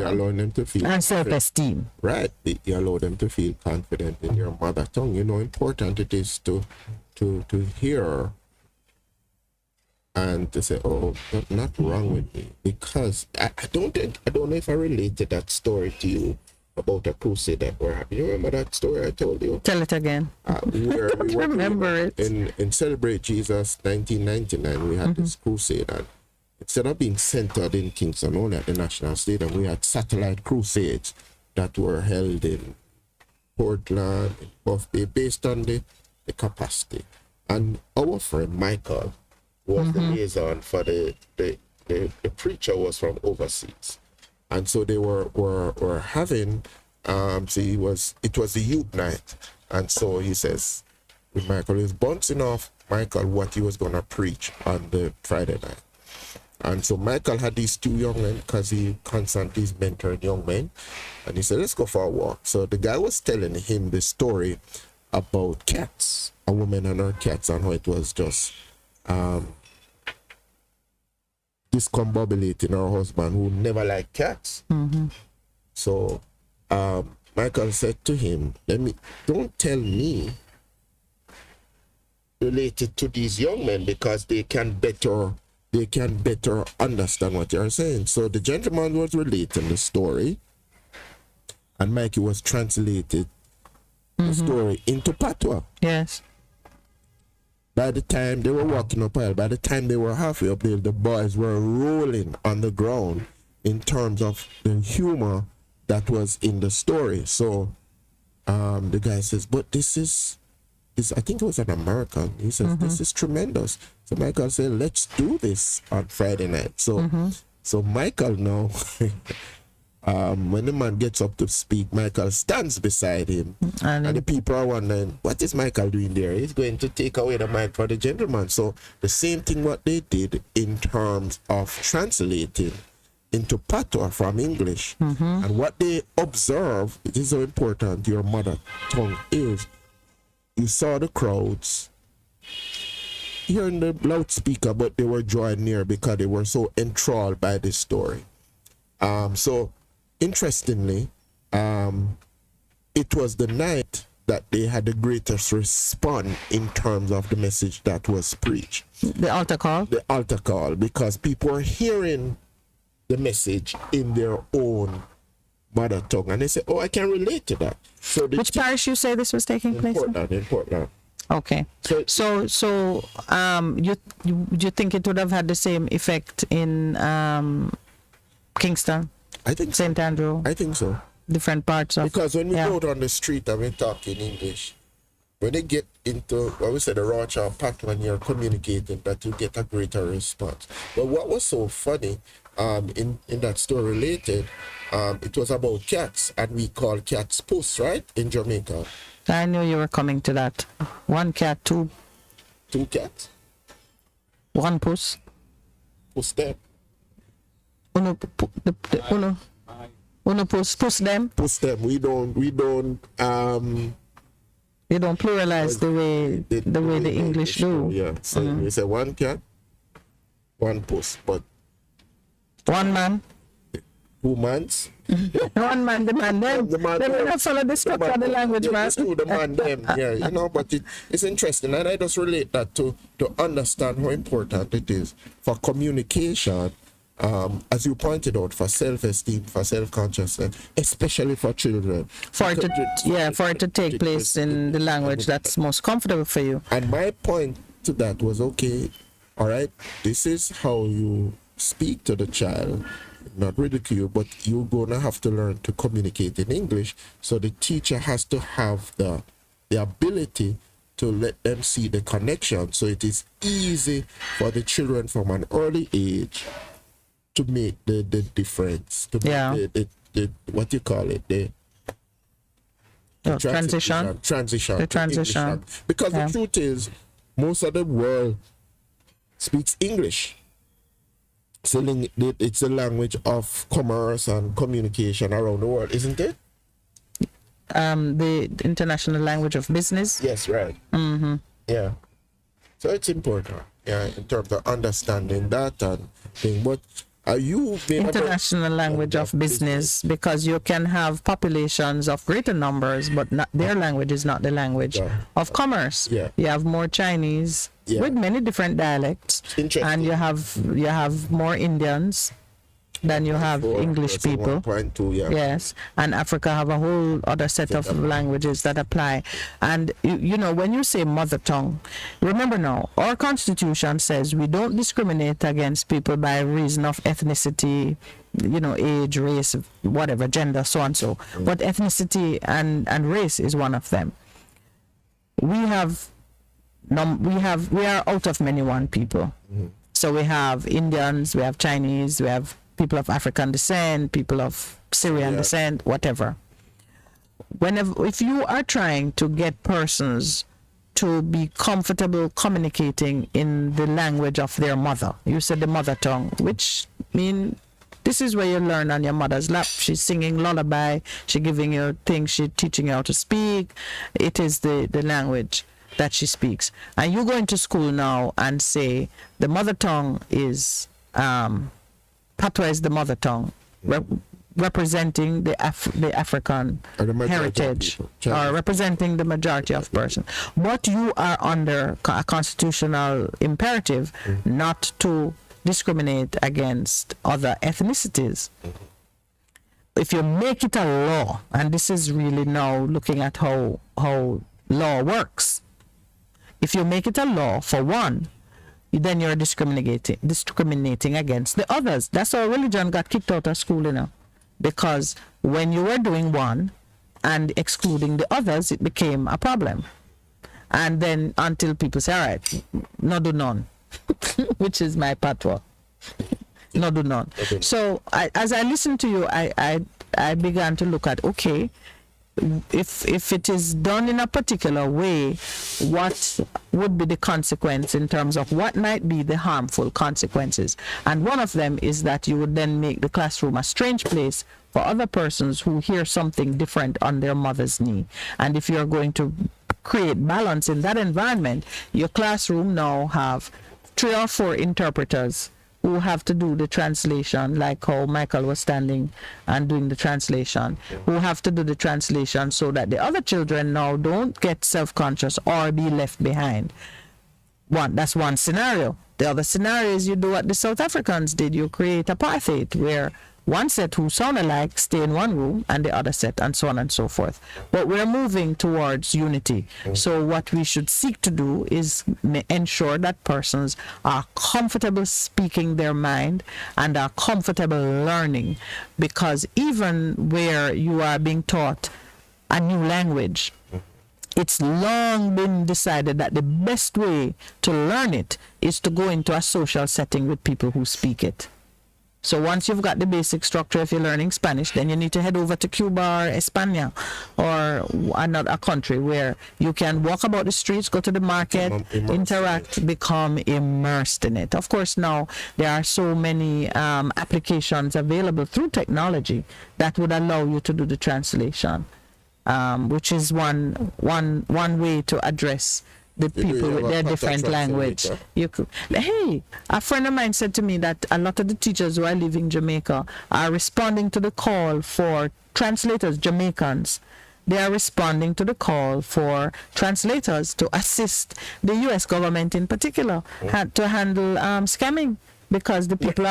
allowing them to feel and self-esteem. Right. You allow them to feel confident in your mother tongue. You know, important it is to hear and to say, oh, not wrong with me. Because I don't know if I related that story to you about a crusade that we're having. You remember that story I told you? Tell it again. Where I don't remember it. In Celebrate Jesus 1999, we had this crusade, and instead of being centered in Kingston, only at the National Stadium, we had satellite crusades that were held in Portland, in Buff Bay, based on the capacity. And our friend Michael was the liaison for the preacher was from overseas. And so they were having, so it was the youth night. And so he says, Michael is bouncing off Michael what he was going to preach on the Friday night. And so Michael had these two young men because he constantly is mentoring young men. And he said, let's go for a walk. So the guy was telling him the story about cats, a woman and her cats, and how it was just discombobulating her husband who never liked cats. So Michael said to him, don't tell me related to these young men because they can better understand what you're saying. So the gentleman was relating the story, and Mikey was translated the story into patois. Yes. By the time they were walking up aisle, by the time they were halfway up there, the boys were rolling on the ground in terms of the humor that was in the story. So the guy says, but this is I think it was an American. He says, this is tremendous. So Michael said, let's do this on Friday night. So so Michael now, when the man gets up to speak, Michael stands beside him. And the people are wondering, what is Michael doing there? He's going to take away the mic for the gentleman. So the same thing what they did in terms of translating into patois from English. And what they observe, it is so important, your mother tongue is, you saw the crowds hearing the loudspeaker, but they were drawing near because they were so enthralled by this story. So, interestingly, it was the night that they had the greatest response in terms of the message that was preached. The altar call? The altar call, because people were hearing the message in their own mother tongue, and they say, oh, I can relate to that. So which parish you say this was taking place in Portland. Okay. So you think it would have had the same effect in Kingston? I think St. Andrew? I think so. Different parts of... Because when we go out on the street and we talk in English, when they get into what we say the raw or pat when you're communicating, that you get a greater response. But what was so funny in that story related, it was about cats, and we call cats puss, right, in Jamaica. I knew you were coming to that. One cat, two cats, one puss. puss them. Uno push them. Push them. We don't You don't pluralize the way the English do. Yeah. So we say one cat, one puss, but one man. 2 months. One man, the man, them. They will not follow the structure of the language, man. The man, them. Yeah, you know, but it's interesting, and I just relate that to understand how important it is for communication, as you pointed out, for self-esteem, for self-consciousness, especially for children. For it to take place in the language that's most comfortable for you. And my point to that was, okay, all right, this is how you speak to the child. Not ridicule, but you're gonna have to learn to communicate in English. So the teacher has to have the ability to let them see the connection. So it is easy for the children from an early age to make the difference. To make the what you call it, the transition. The transition. Because the truth is, most of the world speaks English. It's a language of commerce and communication around the world, isn't it? The international language of business. Yes, right. Yeah. So it's important, in terms of understanding that and thing. But are you international language of business, because you can have populations of greater numbers, but not, their language is not the language of commerce. Yeah. You have more Chinese with many different dialects, and you have more Indians than you have English people. 1.2, Yes, and Africa have a whole other set of languages that apply. And you know, when you say mother tongue, remember now, our constitution says we don't discriminate against people by reason of ethnicity, you know, age, race, whatever, gender, so and so. But ethnicity and race is one of them. We are out of many one people. So we have Indians, we have Chinese, we have people of African descent, people of Syrian descent, whatever. If you are trying to get persons to be comfortable communicating in the language of their mother, you said the mother tongue, which mean this is where you learn on your mother's lap. She's singing lullaby, she's giving you things, she's teaching you how to speak. It is the language that she speaks. And you go into school now and say the mother tongue is Patois is the mother tongue, representing the African heritage, or representing the majority of persons. But you are under a constitutional imperative not to discriminate against other ethnicities. If you make it a law, and this is really now looking at how law works, if you make it a law for one, then you're discriminating against the others. That's how religion got kicked out of school, you know. Because when you were doing one and excluding the others, it became a problem. And then until people say, all right, no do none, which is my patois. No do none. Okay. So as I listened to you, I began to look at, okay, if it is done in a particular way, what would be the consequence in terms of what might be the harmful consequences? And one of them is that you would then make the classroom a strange place for other persons who hear something different on their mother's knee. And if you're going to create balance in that environment, your classroom now have 3 or 4 interpreters who have to do the translation, like how Michael was standing and doing the translation, who have to do the translation so that the other children now don't get self-conscious or be left behind. That's one scenario. The other scenario is you do what the South Africans did. You create apartheid, where one set who sound alike stay in one room and the other set, and so on and so forth. But we're moving towards unity. So what we should seek to do is ensure that persons are comfortable speaking their mind and are comfortable learning. Because even where you are being taught a new language, it's long been decided that the best way to learn it is to go into a social setting with people who speak it. So once you've got the basic structure, if you're learning Spanish, then you need to head over to Cuba or España or another country where you can walk about the streets, go to the market, interact, become immersed in it. Of course, now there are so many applications available through technology that would allow you to do the translation, which is one way to address the people with their different language. You could, hey, a friend of mine said to me that a lot of the teachers who are leaving Jamaica are responding to the call for translators, Jamaicans. They are responding to the call for translators to assist the U.S. government in particular to handle scamming, because the people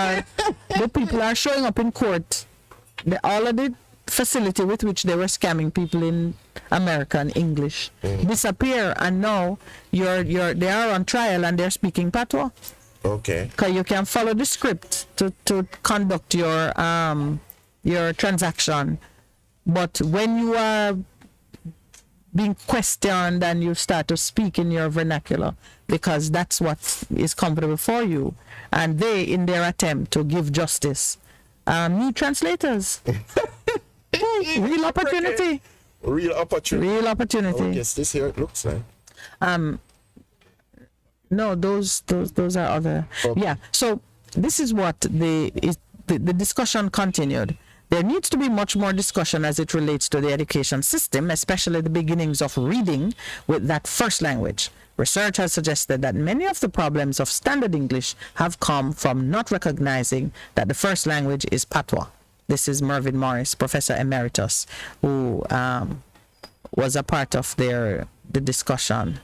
are showing up in court. All of the facility with which they were scamming people in American English disappear, and now they are on trial and they're speaking patois. Okay. Because you can follow the script to conduct your transaction, but when you are being questioned and you start to speak in your vernacular, because that's what is comfortable for you, and they, in their attempt to give justice, need translators. Real opportunity. Real opportunity. Real opportunity. Oh, yes, this here it looks like. No, those are other. Okay. Yeah. So this is what the discussion continued. There needs to be much more discussion as it relates to the education system, especially the beginnings of reading with that first language. Research has suggested that many of the problems of standard English have come from not recognizing that the first language is patois. This is Mervyn Morris, Professor Emeritus, who was a part of the discussion.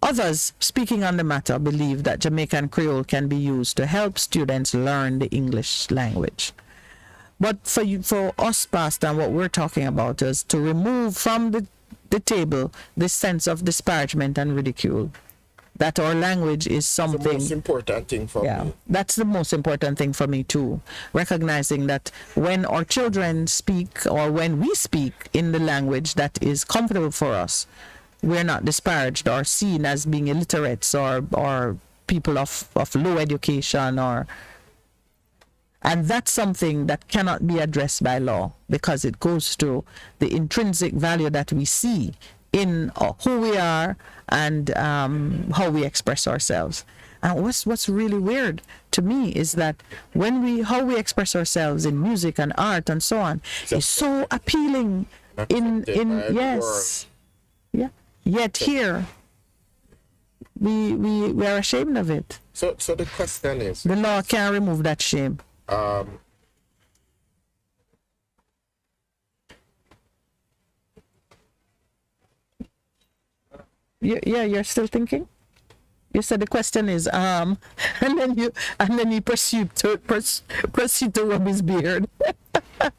Others speaking on the matter believe that Jamaican Creole can be used to help students learn the English language. But for us, Pastor, and what we're talking about is to remove from the table this sense of disparagement and ridicule. That our language is something. The most important thing for me. That's the most important thing for me too. Recognizing that when our children speak, or when we speak in the language that is comfortable for us, we're not disparaged or seen as being illiterates or people of low education, and that's something that cannot be addressed by law, because it goes to the intrinsic value that we see in who we are and how we express ourselves. And what's really weird to me is that how we express ourselves in music and art and so on is so appealing yes. Yeah. Yet here we are ashamed of it. So the question is, the law can't remove that shame. You're still thinking? You said the question is and then you proceed to rub his beard. All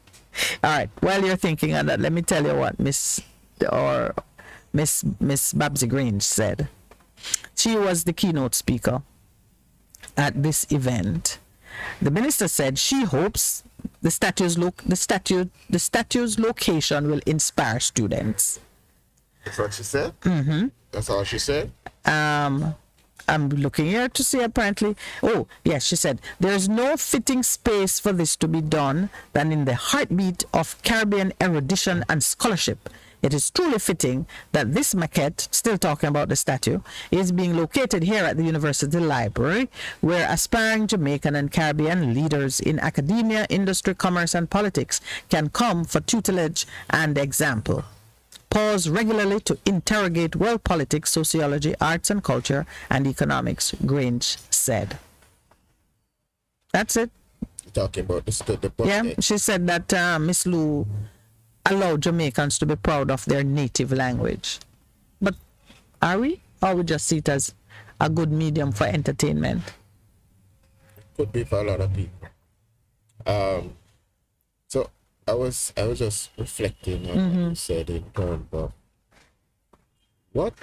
right. While you're thinking on that, let me tell you what Miss Babsy Green said. She was the keynote speaker at this event. The minister said she hopes the statue's location will inspire students. That's what she said? Mm-hmm. That's all she said? I'm looking here to see apparently. Oh, yes, she said, there's no fitting space for this to be done than in the heartbeat of Caribbean erudition and scholarship. It is truly fitting that this maquette, still talking about the statue, is being located here at the University Library, where aspiring Jamaican and Caribbean leaders in academia, industry, commerce, and politics can come for tutelage and example. Pause regularly to interrogate world politics, sociology, arts and culture, and economics, Grange said. That's it. Talking about the Yeah, she said that Miss Lou allowed Jamaicans to be proud of their native language. But are we? Or we just see it as a good medium for entertainment? Could be for a lot of people. So I was just reflecting on what you said in terms of what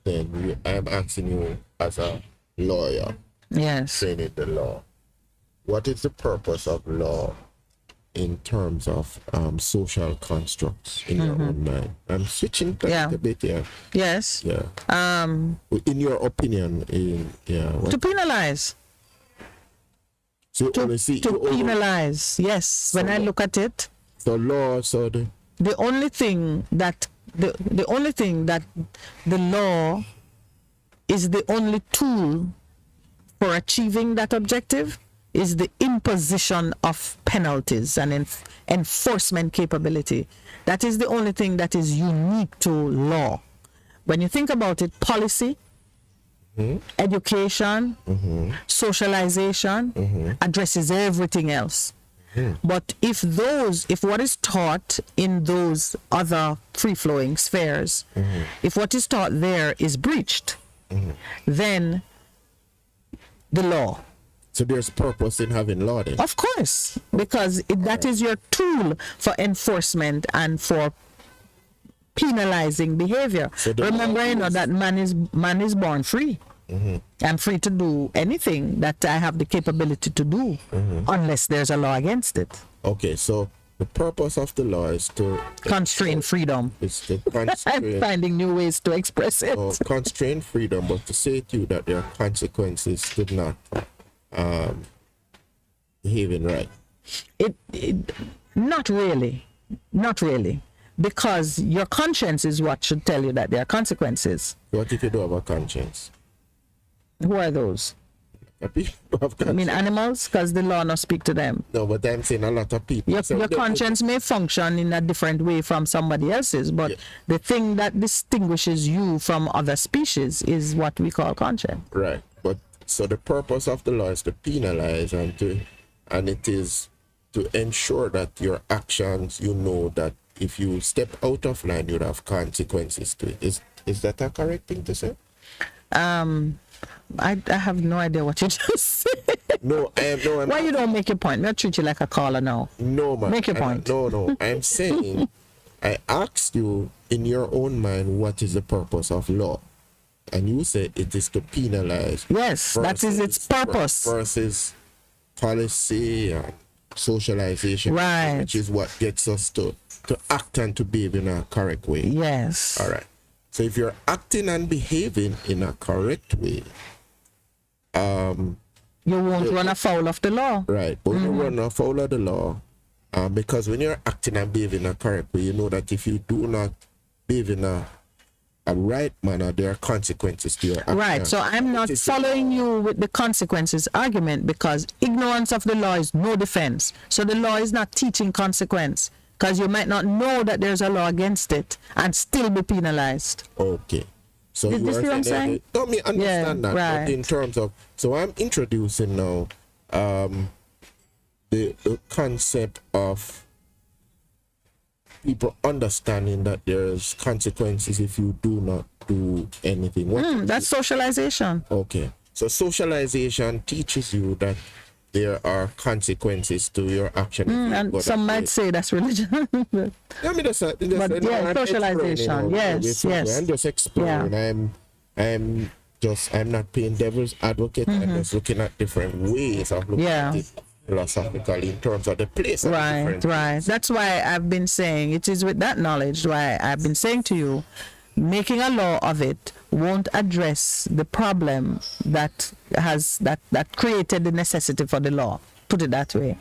then I'm asking you as a lawyer, Yes. training the law. What is the purpose of law in terms of social constructs in your own mind? I'm switching a bit here. Yes. Yeah. In your opinion, to penalize. So you only see to penalize. Yes, when I look at it, the law. So the only thing that the only thing that the law is the only tool for achieving that objective is the imposition of penalties and enforcement capability. That is the only thing that is unique to law. When you think about it, policy, education, socialization addresses everything else. But if what is taught in those other free-flowing spheres, if what is taught there is breached, then the law. So there's purpose in having law then? Of course, because that is your tool for enforcement and for penalizing behavior. So remember, that man is born free. I'm free to do anything that I have the capability to do, unless there's a law against it. Okay, so the purpose of the law is to constrain freedom. It's to constrain. I'm finding new ways to express it. So constrain freedom, but to say to you that there are consequences to not behaving right. Not really, because your conscience is what should tell you that there are consequences. What if you don't have a conscience? Who are those? I mean animals, because the law not speak to them. No, but I'm saying a lot of people. Your conscience may function in a different way from somebody else's, but the thing that distinguishes you from other species is what we call conscience. Right, but so the purpose of the law is to penalize and it is to ensure that your actions, that if you step out of line, you'd have consequences to it. Is that a correct thing to say? I have no idea what you just said. No, Why you don't make your point? I'll treat you like a caller now. No, man. Make your point. No. I'm saying, I asked you in your own mind, what is the purpose of law? And you said it is to penalize. Yes, that is its purpose. Versus policy and socialization. Right. Which is what gets us to act and to behave in a correct way. Yes. All right. So if you're acting and behaving in a correct way, you won't run afoul of the law. Right, but you run afoul of the law, because when you're acting and behaving in a correct way, you know that if you do not behave in a right manner, there are consequences to your action. Right, so I'm not following you with the consequences argument, because ignorance of the law is no defense. So the law is not teaching consequence, because you might not know that there's a law against it and still be penalized. Okay. So Did you see what I'm saying? Let me understand that. Right. But in terms of, so I'm introducing now the concept of people understanding that there's consequences if you do not do anything. That's socialization. Okay. So socialization teaches you that there are consequences to your action. And some might say that's religion. But yeah, socialization. Yes. I'm just exploring. Yeah. I'm not playing devil's advocate. I'm just looking at different ways of looking at it philosophically in terms of the place. Right. That's why I've been saying, it is with that knowledge why I've been saying to you, making a law of it won't address the problem that created the necessity for the law. Put it that way.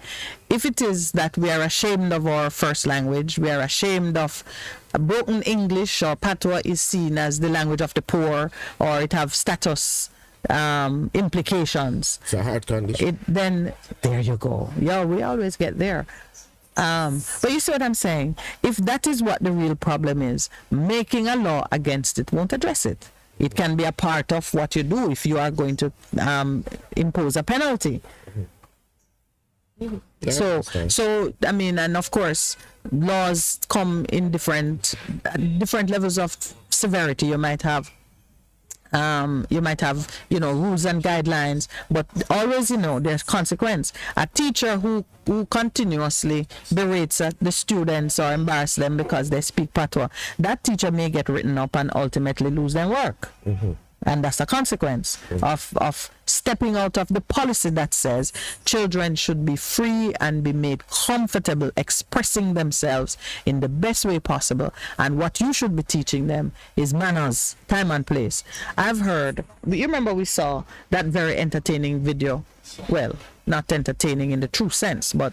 If it is that we are ashamed of our first language, we are ashamed of broken English, or patois is seen as the language of the poor, or it have status implications. It's a hard condition. Then there you go. Yeah, we always get there. But you see what I'm saying? If that is what the real problem is, making a law against it won't address it. It can be a part of what you do if you are going to impose a penalty. So I mean, and of course, laws come in different levels of severity. You might have rules and guidelines, but always, there's consequence. A teacher who continuously berates the students or embarrass them because they speak patois, that teacher may get written up and ultimately lose their work. And that's a consequence of stepping out of the policy that says children should be free and be made comfortable expressing themselves in the best way possible. And what you should be teaching them is manners, time and place. I've heard, you remember we saw that very entertaining video. Well, not entertaining in the true sense, but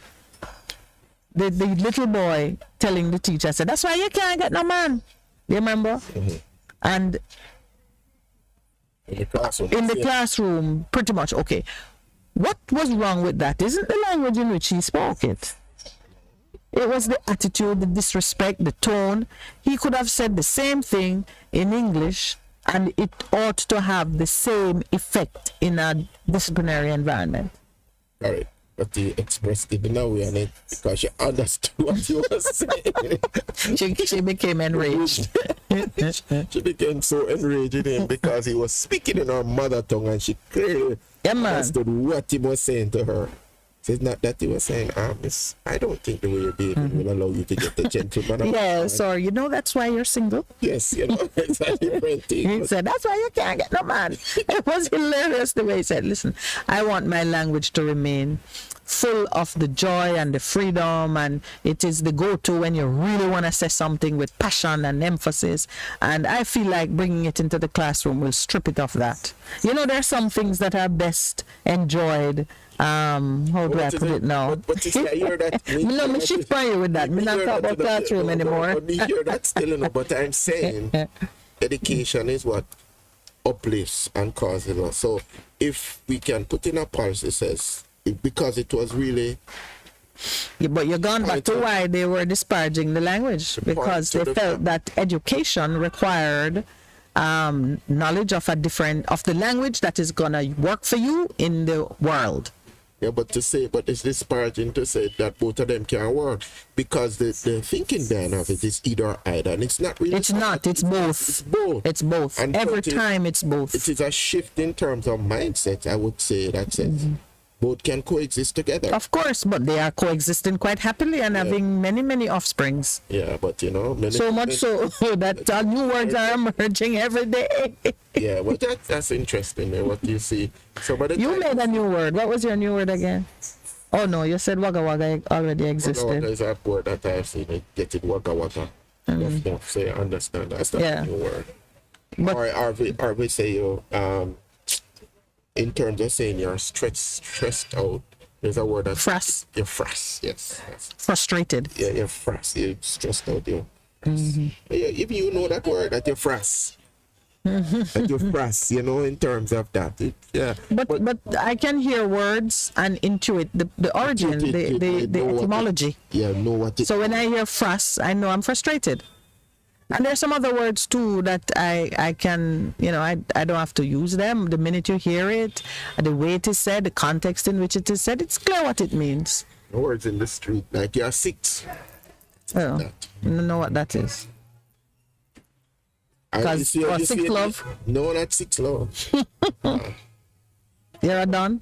the little boy telling the teacher, said, that's why you can't get no man. You remember? And in the classroom, pretty much, okay. What was wrong with that? Isn't the language in which he spoke it? It was the attitude, the disrespect, the tone. He could have said the same thing in English, and it ought to have the same effect in a disciplinary environment. All right. But he expressed it in a way, and it because she understood what he was saying. She became enraged. She became so enraged in him because he was speaking in her mother tongue, and she clearly understood what he was saying to her. So it's not that he was saying, miss, I don't think the way you're behaving will allow you to get the gentleman. Yes, or that's why you're single. Yes, it's a different thing. He said, that's why you can't get no man. It was hilarious the way he said, listen, I want my language to remain full of the joy and the freedom, and it is the go-to when you really want to say something with passion and emphasis, and I feel like bringing it into the classroom will strip it of that. There's some things that are best enjoyed. How do I put it now? But you see, I hear that. No, me shift by you with that. Me not talk about classroom anymore. Me hear that still, but I'm saying education is what uplifts and causes us. So if we can put in a policy says, because it was really... Yeah, but you're gone back to why they were disparaging the language, because they felt that education required knowledge of the language that is gonna work for you in the world. Yeah, but it's disparaging to say that both of them can work, because the thinking then of it is either and it's not really. It's not. It's both. It's both. It's both. And every time it's both. It is a shift in terms of mindset, I would say, that sense. Both can coexist together. Of course, but they are coexisting quite happily and having many, many offsprings. Yeah, but so much so that new words are emerging every day. Yeah, well, that's interesting, what you see. So, you made a new word. What was your new word again? Oh no, you said Wagga Wagga already existed. Wagga Wagga is a word that I've seen it get it Wagga Wagga. So you understand that's a new word. But, or we say in terms of saying you're stressed out, there's a word that you're yes. Frustrated. Yeah, you're you're stressed out. If you know that word, that you're that you're in terms of that. But I can hear words and intuit the origin, the etymology. Know what it. So when I hear I know I'm frustrated. And there's some other words too that I can, I don't have to use them. The minute you hear it, the way it is said, the context in which it is said, it's clear what it means. The words in the street, like you're 6. Oh, I don't know what that is. Because 6 love? No, not 6 love. You're done?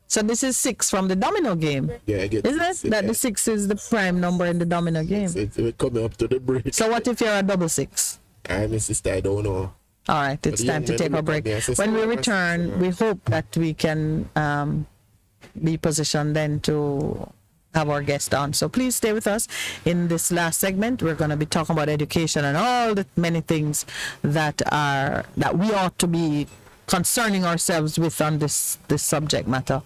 So this is 6 from the domino game. Yeah, I get Isn't it? That the 6 is the prime number in the domino game. We're coming up to the break. So what if you're a double 6? My sister, I don't know. All right, it's time to take a break. When we return, we hope that we can be positioned then to have our guest on. So please stay with us. In this last segment, we're going to be talking about education and all the many things that we ought to be concerning ourselves with on this subject matter.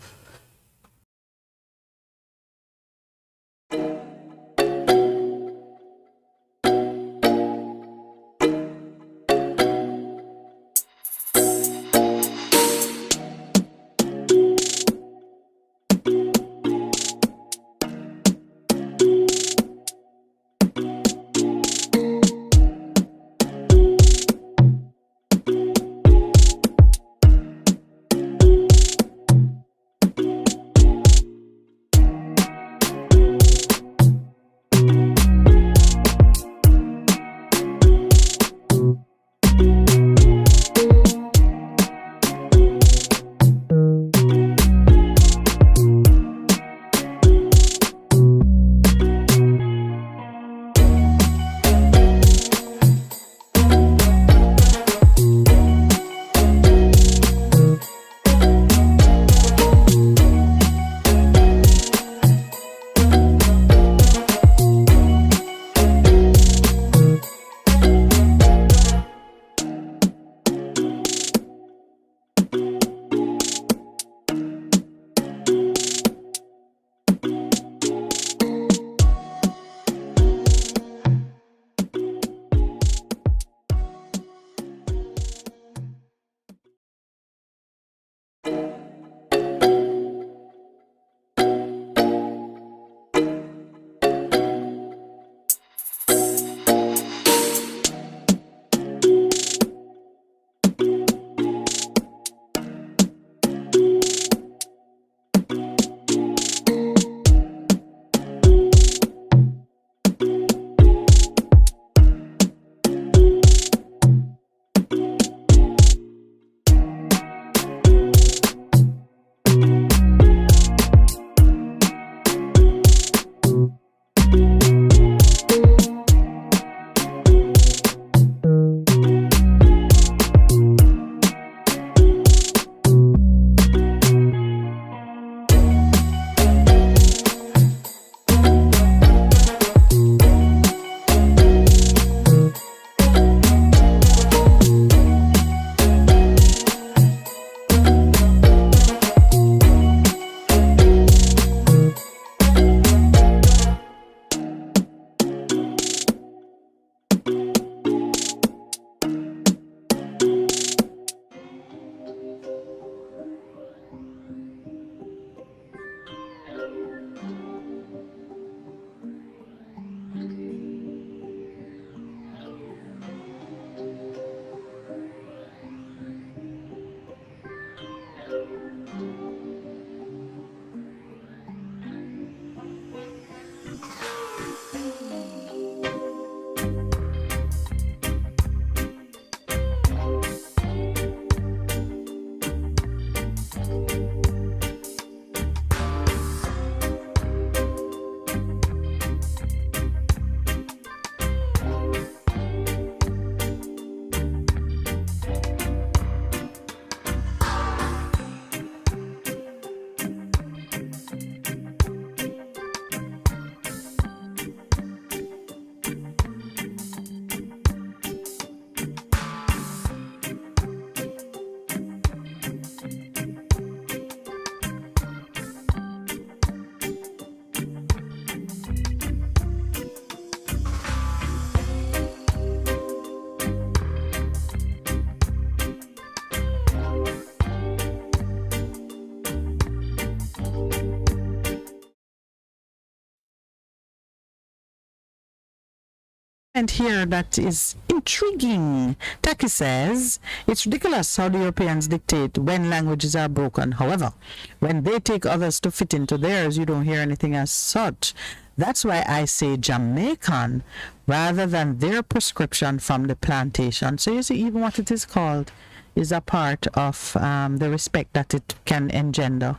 And here that is intriguing. Taki says, it's ridiculous how the Europeans dictate when languages are broken. However, when they take others to fit into theirs, you don't hear anything as such. That's why I say Jamaican rather than their prescription from the plantation. So you see, even what it is called is a part of the respect that it can engender.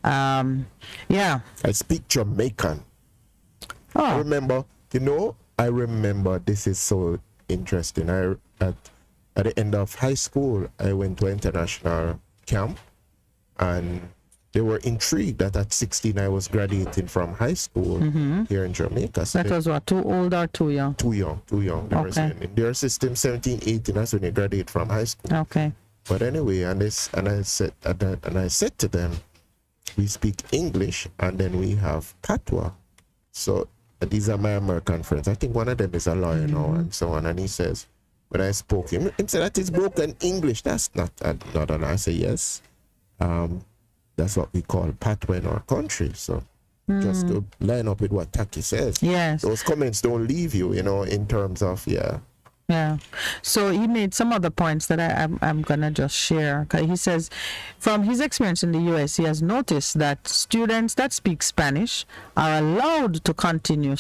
Yeah. I speak Jamaican. Oh. I remember this is so interesting. At the end of high school, I went to an international camp, and they were intrigued that at 16 I was graduating from high school here in Jamaica. So that was what, too old or too young? Too young. Okay. In their system, 17, 18, that's when they graduate from high school. Okay. But anyway, and I said to them, we speak English and then we have patois. So these are my American friends. I think one of them is a lawyer now and so on. And he says, when I spoke him said that is broken English. That's not an. I say yes. That's what we call patois in our country. So just to line up with what Taki says. Yes. Those comments don't leave you, in terms of Yeah. So he made some other points that I'm going to just share. He says, from his experience in the U.S., he has noticed that students that speak Spanish are allowed to continue in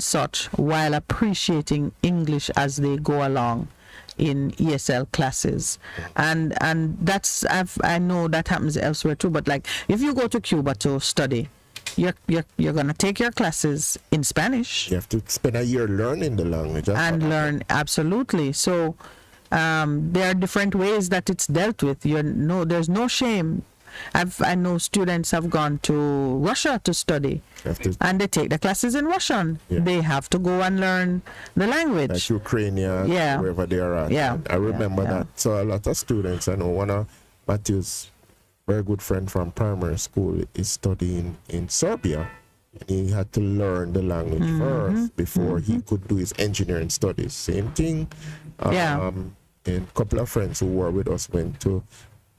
such while appreciating English as they go along in ESL classes. And that's, I know that happens elsewhere too, but like if you go to Cuba to study, you're going to take your classes in Spanish. You have to spend a year learning the language. And learn, absolutely. So there are different ways that it's dealt with. There's no shame. I know students have gone to Russia to study, and they take the classes in Russian. Yeah. They have to go and learn the language. Like Ukrainian, wherever they are at. Yeah. I remember that. So a lot of students, I know one of Matthew's very good friend from primary school is studying in Serbia, and he had to learn the language first before he could do his engineering studies. Same thing. And a couple of friends who were with us went to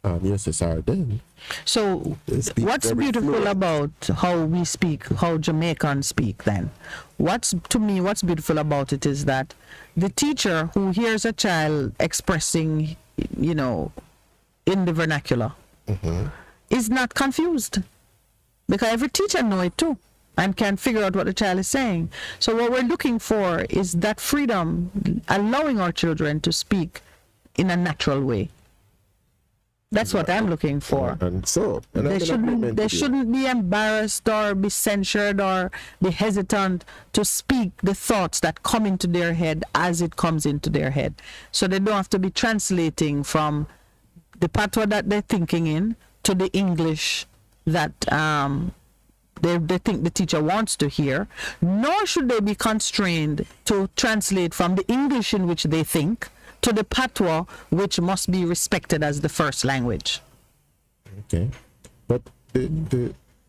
USSR then. So what's beautiful about how we speak, how Jamaicans speak then? What's beautiful about it is that the teacher who hears a child expressing, in the vernacular, is not confused, because every teacher knows it too and can figure out what the child is saying. So what we're looking for is that freedom, allowing our children to speak in a natural way. That's what I'm looking for. And they shouldn't be embarrassed or be censured or be hesitant to speak the thoughts that come into their head as it comes into their head. So they don't have to be translating from the patois that they're thinking in to the English that they think the teacher wants to hear, nor should they be constrained to translate from the English in which they think to the patois, which must be respected as the first language. Okay. But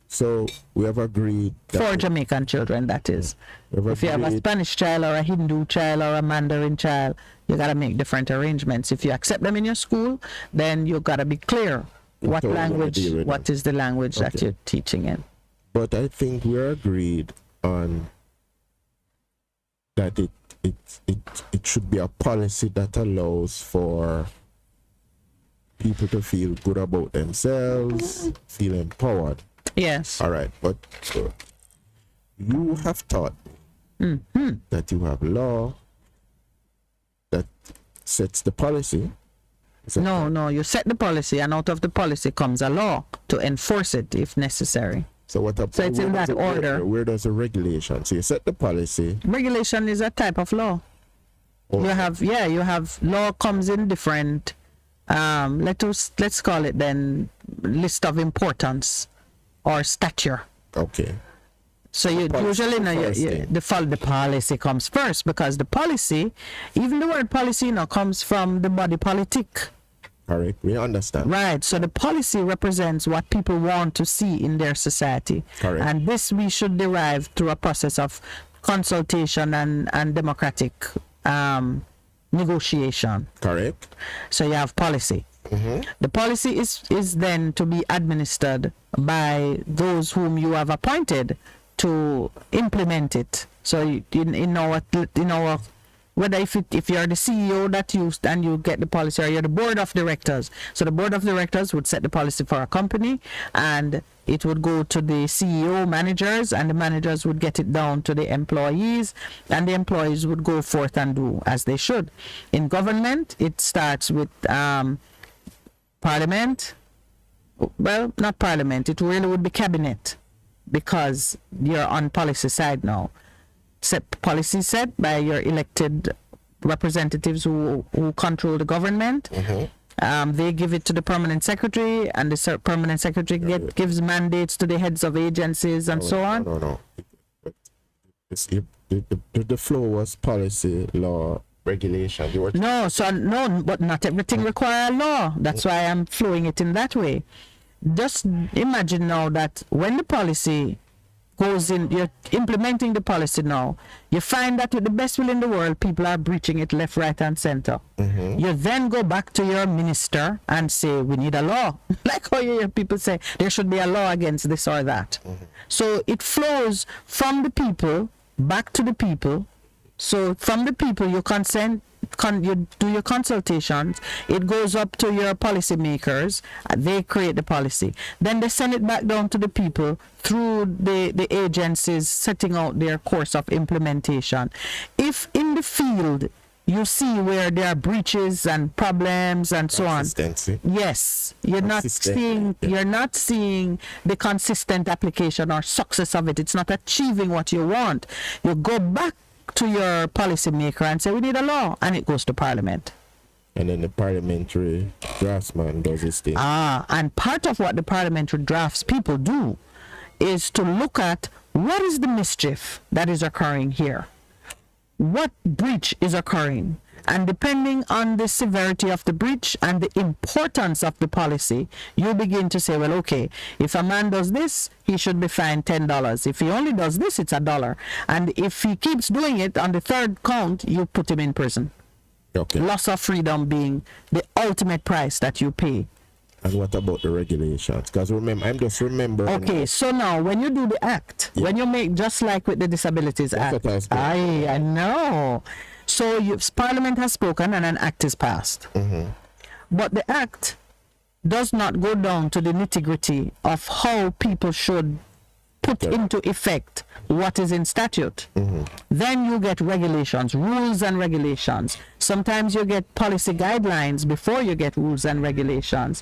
so we have agreed that for Jamaican children, that is. If you have a Spanish child or a Hindu child or a Mandarin child, you got to make different arrangements. If you accept them in your school, then you got to be clear what is the language that you're teaching in. But I think we're agreed on that it should be a policy that allows for people to feel good about themselves, feel empowered. Yes. All right, but you have taught me that you have law that sets the policy. No, you set the policy, and out of the policy comes a law to enforce it if necessary. So it's in that order. Where does the regulation? So you set the policy. Regulation is a type of law. Okay. You have law comes in different. Let's call it then list of importance or stature. Okay. So you usually the policy comes first, because the policy, even the word policy comes from the body politic. Correct. We understand. Right. So the policy represents what people want to see in their society. Correct. And this we should derive through a process of consultation and democratic negotiation. Correct. So you have policy. The policy is then to be administered by those whom you have appointed to implement it. So whether if you're the CEO that used and you get the policy, or you're the board of directors. So the board of directors would set the policy for a company, and it would go to the CEO managers, and the managers would get it down to the employees, and the employees would go forth and do as they should. In government, it starts with parliament. Well, not parliament, it really would be cabinet, because you're on policy side now. Policy set by your elected representatives who control the government. They give it to the permanent secretary, and the permanent secretary gives mandates to the heads of agencies and so on. No. The flow was policy, law, regulation. But not everything requires a law. That's why I'm flowing it in that way. Just imagine now that when the policy goes in, you're implementing the policy now, you find that with the best will in the world, people are breaching it left, right, and center. You then go back to your minister and say, we need a law. Like how you hear people say, there should be a law against this or that. So it flows from the people back to the people. So from the people, you you do your consultations, it goes up to your policy makers, they create the policy. Then they send it back down to the people through the agencies setting out their course of implementation. If in the field you see where there are breaches and problems and so on, yes, you're not seeing the consistent application or success of it. It's not achieving what you want. You go back to your policy maker and say, we need a law, and it goes to parliament. And then the parliamentary draftsman does his thing. And part of what the parliamentary drafts people do is to look at what is the mischief that is occurring here, what breach is occurring, and depending on the severity of the breach and the importance of the policy, you begin to say, well, okay, if a man does this, he should be fined $10. If he only does this, it's $1. And if he keeps doing it on the third count, you put him in prison. Okay. Loss of freedom being the ultimate price that you pay. And what about the regulations? Because I'm just remembering. Okay, so now when you do the act, when you make, just like with the Disabilities Act, I know. So Parliament has spoken and an act is passed. But the act does not go down to the nitty-gritty of how people should put into effect what is in statute. Then you get regulations, rules and regulations. Sometimes you get policy guidelines before you get rules and regulations.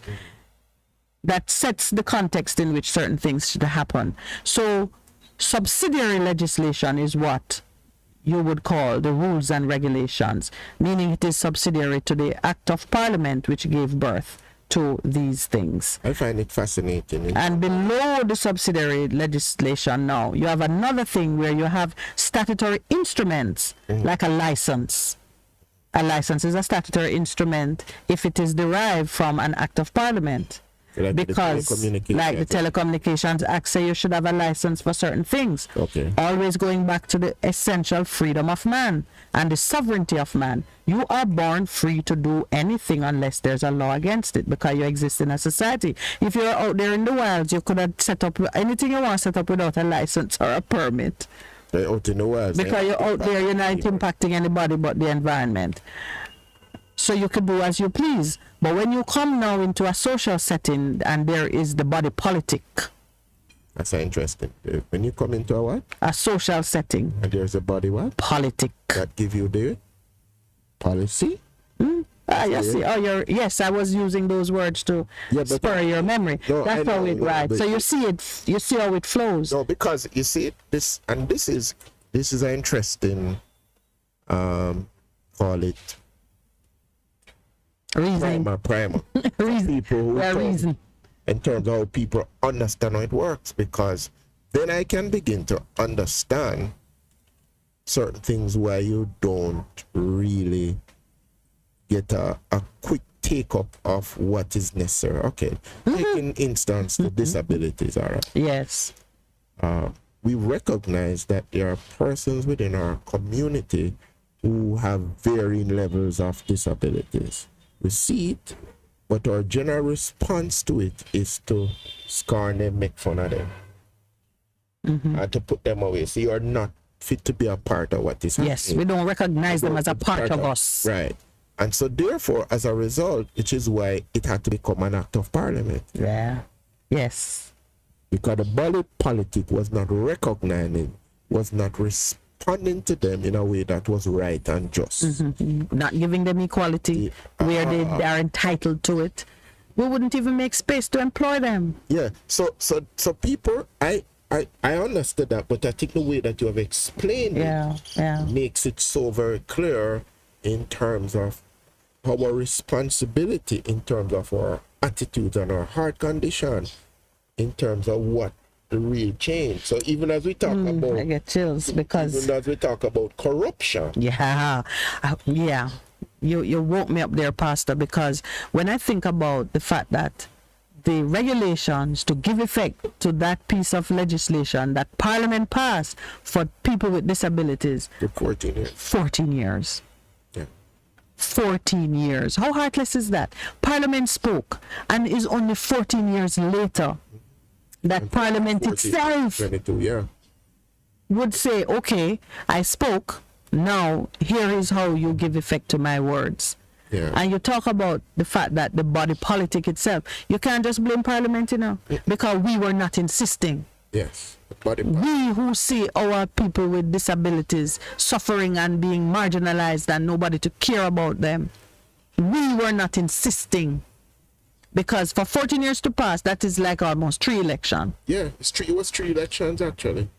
That sets the context in which certain things should happen. So subsidiary legislation is what you would call the rules and regulations, meaning it is subsidiary to the Act of Parliament which gave birth to these things. I find it fascinating. And below the subsidiary legislation now, you have another thing where you have statutory instruments, like a license. A license is a statutory instrument if it is derived from an Act of Parliament. Like because like the Telecommunications Act say you should have a license for certain things. Okay. Always going back to the essential freedom of man and the sovereignty of man. You are born free to do anything unless there's a law against it, because you exist in a society. If you're out there in the wilds, you could have set up anything you want to set up without a license or a permit. They're out in the wilds. Because you're out there, you're not impacting anybody but the environment. So you could do as you please. But when you come now into a social setting and there is the body politic. That's interesting. When you come into a what? A social setting. And there's a body what? Politic. That give you the policy? Yes, I was using those words to spur your memory. No, that's how it right. So you see how it flows. No, because you see this is an interesting call it reason. Primer. Reason. People who reason. In terms of how people understand how it works, because then I can begin to understand certain things where you don't really get a quick take up of what is necessary. Okay. Taking instance the disabilities, all right. Yes. We recognize that there are persons within our community who have varying levels of disabilities. We see it, but our general response to it is to scorn them, make fun of them. and to put them away. So you are not fit to be a part of what is happening. Yes, we don't recognize them as a part of us. Right. And so therefore, as a result, which is why it had to become an act of parliament. Yeah. Yes. Because the body politic was not recognizing, was not responding to them in a way that was right and just. Not giving them equality where they are entitled to it. We wouldn't even make space to employ them. Yeah. So people, I understood that, but I think the way that you have explained it makes it so very clear in terms of our responsibility, in terms of our attitudes and our heart condition, in terms of what the real change. So even as we talk about, I get chills because even as we talk about corruption. Yeah. You woke me up there, Pastor, because when I think about the fact that the regulations to give effect to that piece of legislation that Parliament passed for people with disabilities, 14 years. 14 years. Yeah. 14 years. How heartless is that? Parliament spoke, and is only 14 years later that Parliament 14, itself 22, would say, okay, I spoke, now here is how you give effect to my words. Yeah. And you talk about the fact that the body politic itself, you can't just blame Parliament, because we were not insisting. Yes. Body We who see our people with disabilities suffering and being marginalized and nobody to care about them, we were not insisting. Because for 14 years to pass, that is like almost 3 elections. Yeah, it was 3 elections actually.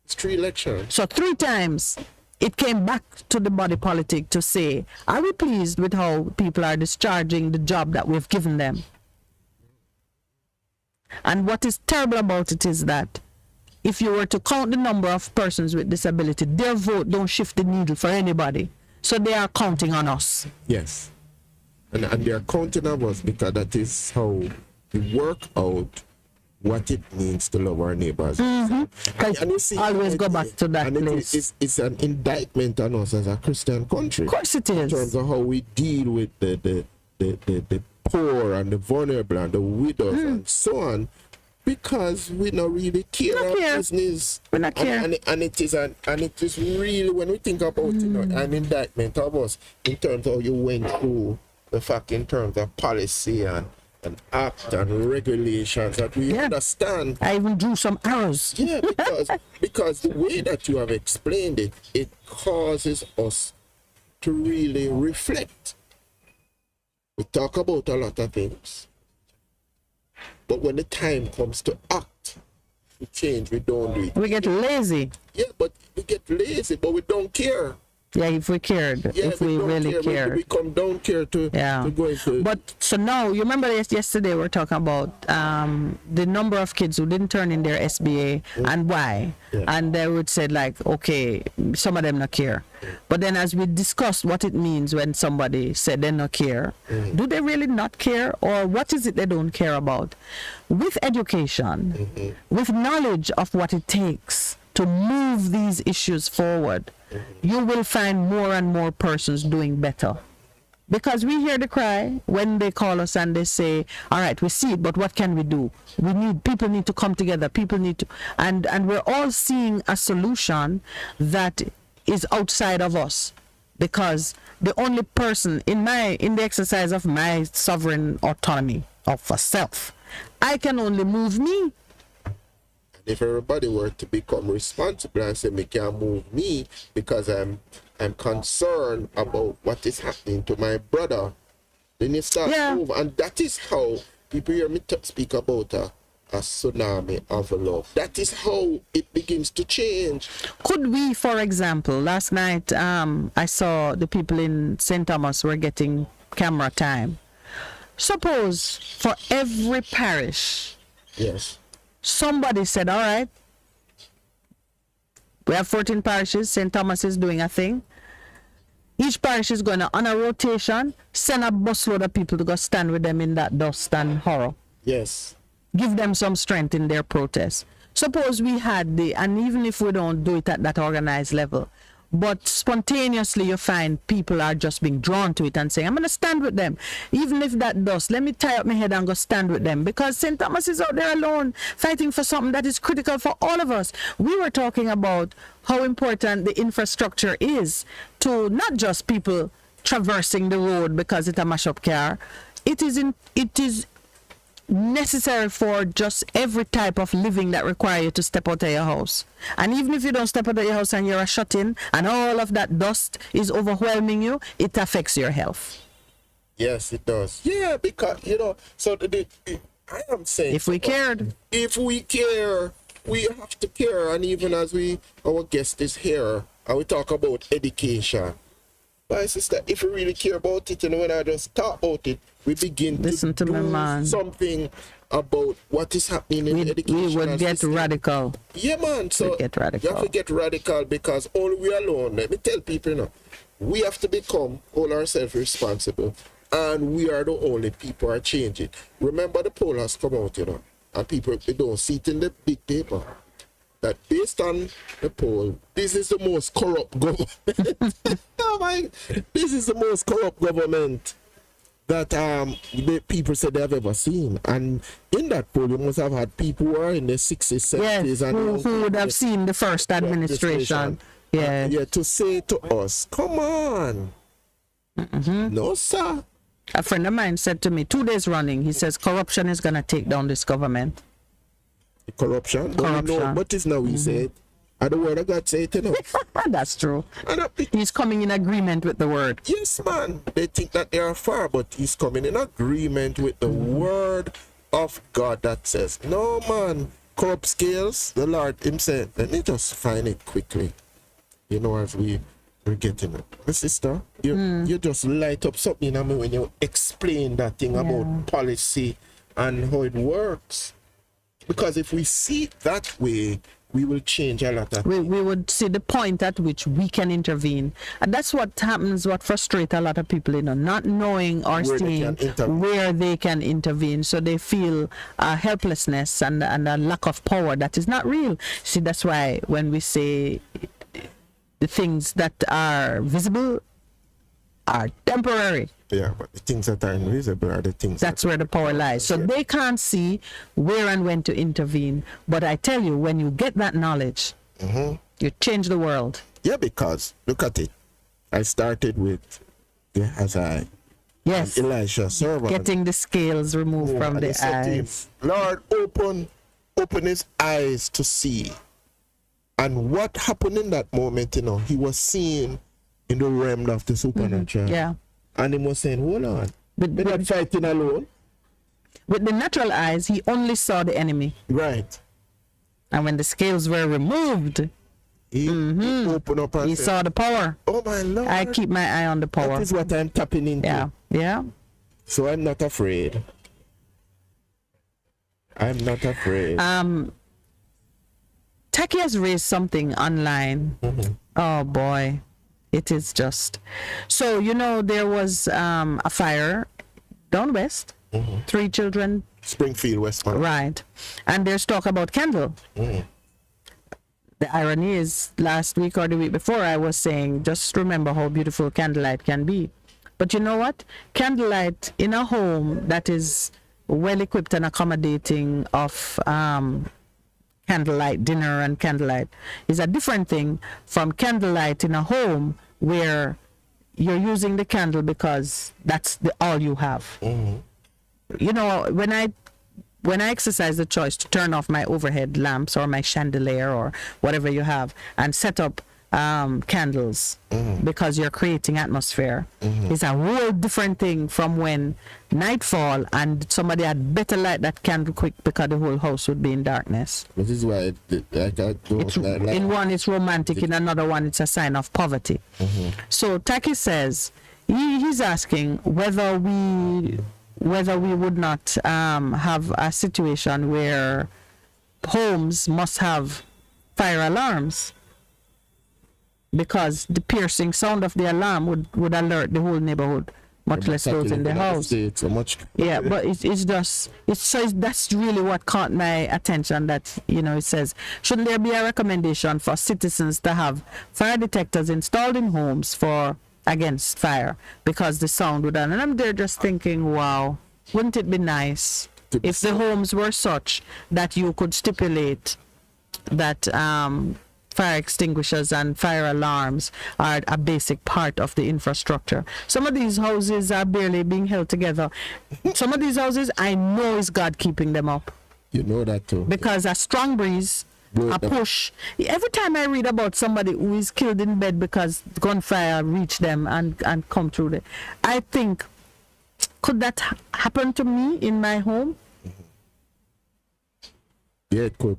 It's 3 elections. So 3 times it came back to the body politic to say, are we pleased with how people are discharging the job that we've given them? And what is terrible about it is that if you were to count the number of persons with disability, their vote don't shift the needle for anybody. So they are counting on us. Yes. And they are counting on us because that is how we work out what it means to love our neighbors. And you see, Always go back to that and place. it's an indictment on us as a Christian country. Of course it In is. terms of how we deal with the poor and the vulnerable and the widows and so on, because we don't really care Not about care. business. We not care. And it is really, when we think about an indictment of us in terms of how you went through the fact in terms of policy and act and regulations that we understand. I even drew some arrows. Yeah, because the way that you have explained it, it causes us to really reflect. We talk about a lot of things, but when the time comes to act, to change, we don't do it. We get lazy. Yeah, but we get lazy, but we don't care. Yeah, if we cared. Yeah, if we don't really care. cared. We come down care to go into. But so now, you remember yesterday we were talking about the number of kids who didn't turn in their SBA and why. Yeah. And they would say like, okay, some of them not care. But then as we discussed what it means when somebody said they not care, do they really not care, or what is it they don't care about? With education, with knowledge of what it takes to move these issues forward, you will find more and more persons doing better. Because we hear the cry when they call us and they say, all right, we see it, but what can we do? People need to come together, people need to, and we're all seeing a solution that is outside of us. Because the only person in the exercise of my sovereign autonomy of a self, I can only move me. If everybody were to become responsible and say, "Me can't move me because I'm concerned about what is happening to my brother," then you start moving, and that is how people hear me speak about a tsunami of love. That is how it begins to change. Could we, for example, last night I saw the people in St. Thomas were getting camera time. Suppose for every parish, Yes. somebody said, all right, we have 14 parishes, St. Thomas is doing a thing. Each parish is going to, on a rotation, send a busload of people to go stand with them in that dust and horror. Yes. Give them some strength in their protest. Suppose we had and even if we don't do it at that organized level, but spontaneously you find people are just being drawn to it and saying, I'm going to stand with them. Even if that dust, let me tie up my head and go stand with them, because St. Thomas is out there alone fighting for something that is critical for all of us. We were talking about how important the infrastructure is to not just people traversing the road because it's a mash-up car. It is necessary for just every type of living that require you to step out of your house. And even if you don't step out of your house and you're a shut-in and all of that dust is overwhelming you, it affects your health. Yes, it does. Yeah, because, so I am saying, If we cared. If we care, we have to care. And even as our guest is here, and we talk about education. My sister, if we really care about it, when I just talk about it, we begin Listen to do me, man. something about what is happening in education. We would get radical. Yeah, man. So get radical. you have to get radical, because all we alone, let me tell people we have to hold ourselves responsible. And we are the only people are changing. Remember, the poll has come out, and people, they don't see it in the big paper, that based on the poll, this is the most corrupt government. This is the most corrupt government that the people said they have ever seen. And in that poll, you must have had people who are in the 60s, 70s, Yes, and who would have seen the first administration. Yeah. To say to us, come on. No, sir. A friend of mine said to me 2 days running, he says corruption is going to take down this government. Corruption? But it's now we said. And the word of God say it, That's true. And He's coming in agreement with the word. yes, man. They think that they are far, but he's coming in agreement with the word of God that says, no, man, corrupt scales, the Lord himself. Let me just find it quickly. As we're getting it. My sister, you just light up something in me when you explain that thing about policy and how it works. Because if we see it that way, we will change a lot of we would see the point at which we can intervene. And that's what happens, what frustrates a lot of people, not knowing or seeing where they can intervene. So they feel helplessness and a lack of power that is not real. See, that's why when we say the things that are visible are temporary. Yeah, but the things that are invisible are the things. That's where the power lies. So they can't see where and when to intervene. But I tell you, when you get that knowledge, you change the world. Yeah, because look at it. I started with Gehazi. Yes. Elisha servant. Getting the scales removed from the eyes. Lord, open his eyes to see. And what happened in that moment, he was seeing in the realm of the supernatural. Yeah. And he was saying, hold on. We're not fighting alone. With the natural eyes, he only saw the enemy. Right. And when the scales were removed, he opened up and he saw the power. Oh my Lord. I keep my eye on the power. That is what I'm tapping into. Yeah. Yeah. So I'm not afraid. I'm not afraid. Taki has raised something online. Oh boy. It is just. So, there was a fire down west. 3 children. Springfield, West. Right. And there's talk about candle. The irony is, last week or the week before, I was saying, just remember how beautiful candlelight can be. But you know what? Candlelight in a home that is well equipped and accommodating of candlelight dinner and candlelight is a different thing from candlelight in a home where you're using the candle because that's all you have. When I exercise the choice to turn off my overhead lamps or my chandelier or whatever you have and set up candles because you're creating atmosphere, it's a whole different thing from when nightfall and somebody had better light that candle quick because the whole house would be in darkness. This is why in one it's romantic, in another one it's a sign of poverty. So Taki says he's asking whether we would not have a situation where homes must have fire alarms, because the piercing sound of the alarm would alert the whole neighborhood much less those in the house. So much. Yeah, but it's just that's really what caught my attention. That it says, shouldn't there be a recommendation for citizens to have fire detectors installed in homes for against fire because the sound would, and I'm there just thinking, wow, wouldn't it be nice if the homes were such that you could stipulate that fire extinguishers and fire alarms are a basic part of the infrastructure. Some of these houses are barely being held together. Some of these houses, I know is God keeping them up. You know that too. Because a strong breeze, a push. Every time I read about somebody who is killed in bed because gunfire reached them and come through there, I think, could that happen to me in my home? Yeah, it could.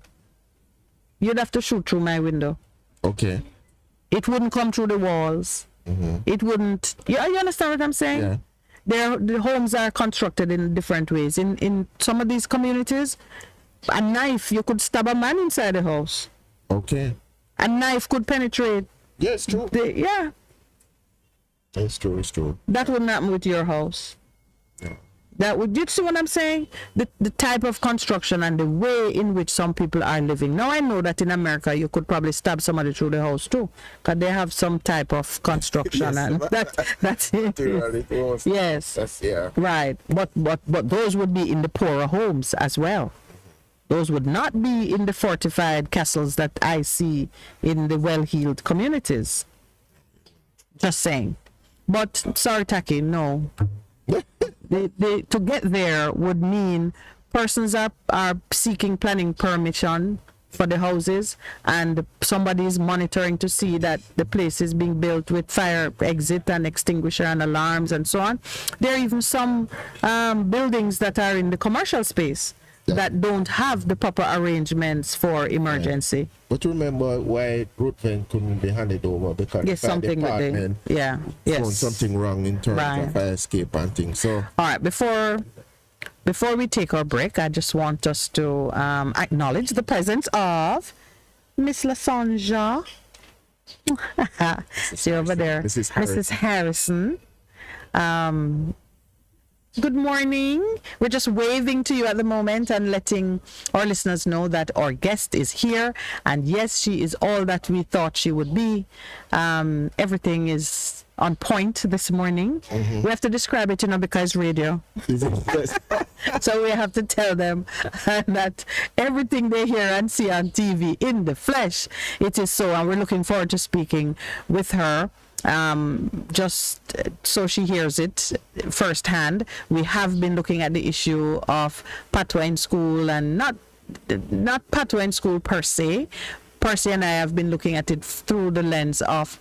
You'd have to shoot through my window. Okay. It wouldn't come through the walls. It wouldn't. You understand what I'm saying? Yeah. The homes are constructed in different ways. In some of these communities, a knife, you could stab a man inside the house. Okay. A knife could penetrate. Yeah, it's true. Yeah. It's true, it's true. That wouldn't happen with your house. Yeah. You see what I'm saying? The type of construction and the way in which some people are living. Now I know that in America you could probably stab somebody through the house too, because they have some type of construction. Yes, and that's it. Yes. That's, yeah. Right. But those would be in the poorer homes as well. Those would not be in the fortified castles that I see in the well-heeled communities. Just saying. But sorry, Taki, no. To get there would mean persons are seeking planning permission for the houses, and somebody is monitoring to see that the place is being built with fire exit and extinguisher and alarms and so on. There are even some buildings that are in the commercial space that don't have the proper arrangements for emergency. But remember why Ruthven couldn't be handed over, because the something department found something wrong in terms of fire escape and things. So all right, before we take our break, I just want us to acknowledge the presence of Miss Lasanja. See over there, Mrs. Harrison. Good morning. We're just waving to you at the moment and letting our listeners know that our guest is here. And yes, she is all that we thought she would be. Everything is on point this morning. We have to describe it, because radio. So we have to tell them that everything they hear and see on TV in the flesh, it is so. And we're looking forward to speaking with her. Just so she hears it firsthand. We have been looking at the issue of patois in school, and not patois in school per se. Percy and I have been looking at it through the lens of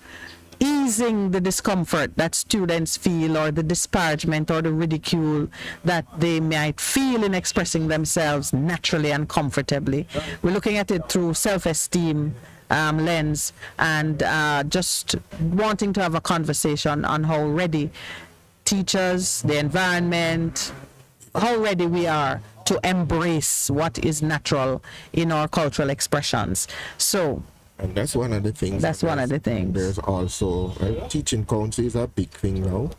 easing the discomfort that students feel, or the disparagement or the ridicule that they might feel in expressing themselves naturally and comfortably. We're looking at it through self-esteem lens, and just wanting to have a conversation on how ready teachers, the environment, how ready we are to embrace what is natural in our cultural expressions. So, and that's one of the things. That's one of the things. There's also teaching council is a big thing now.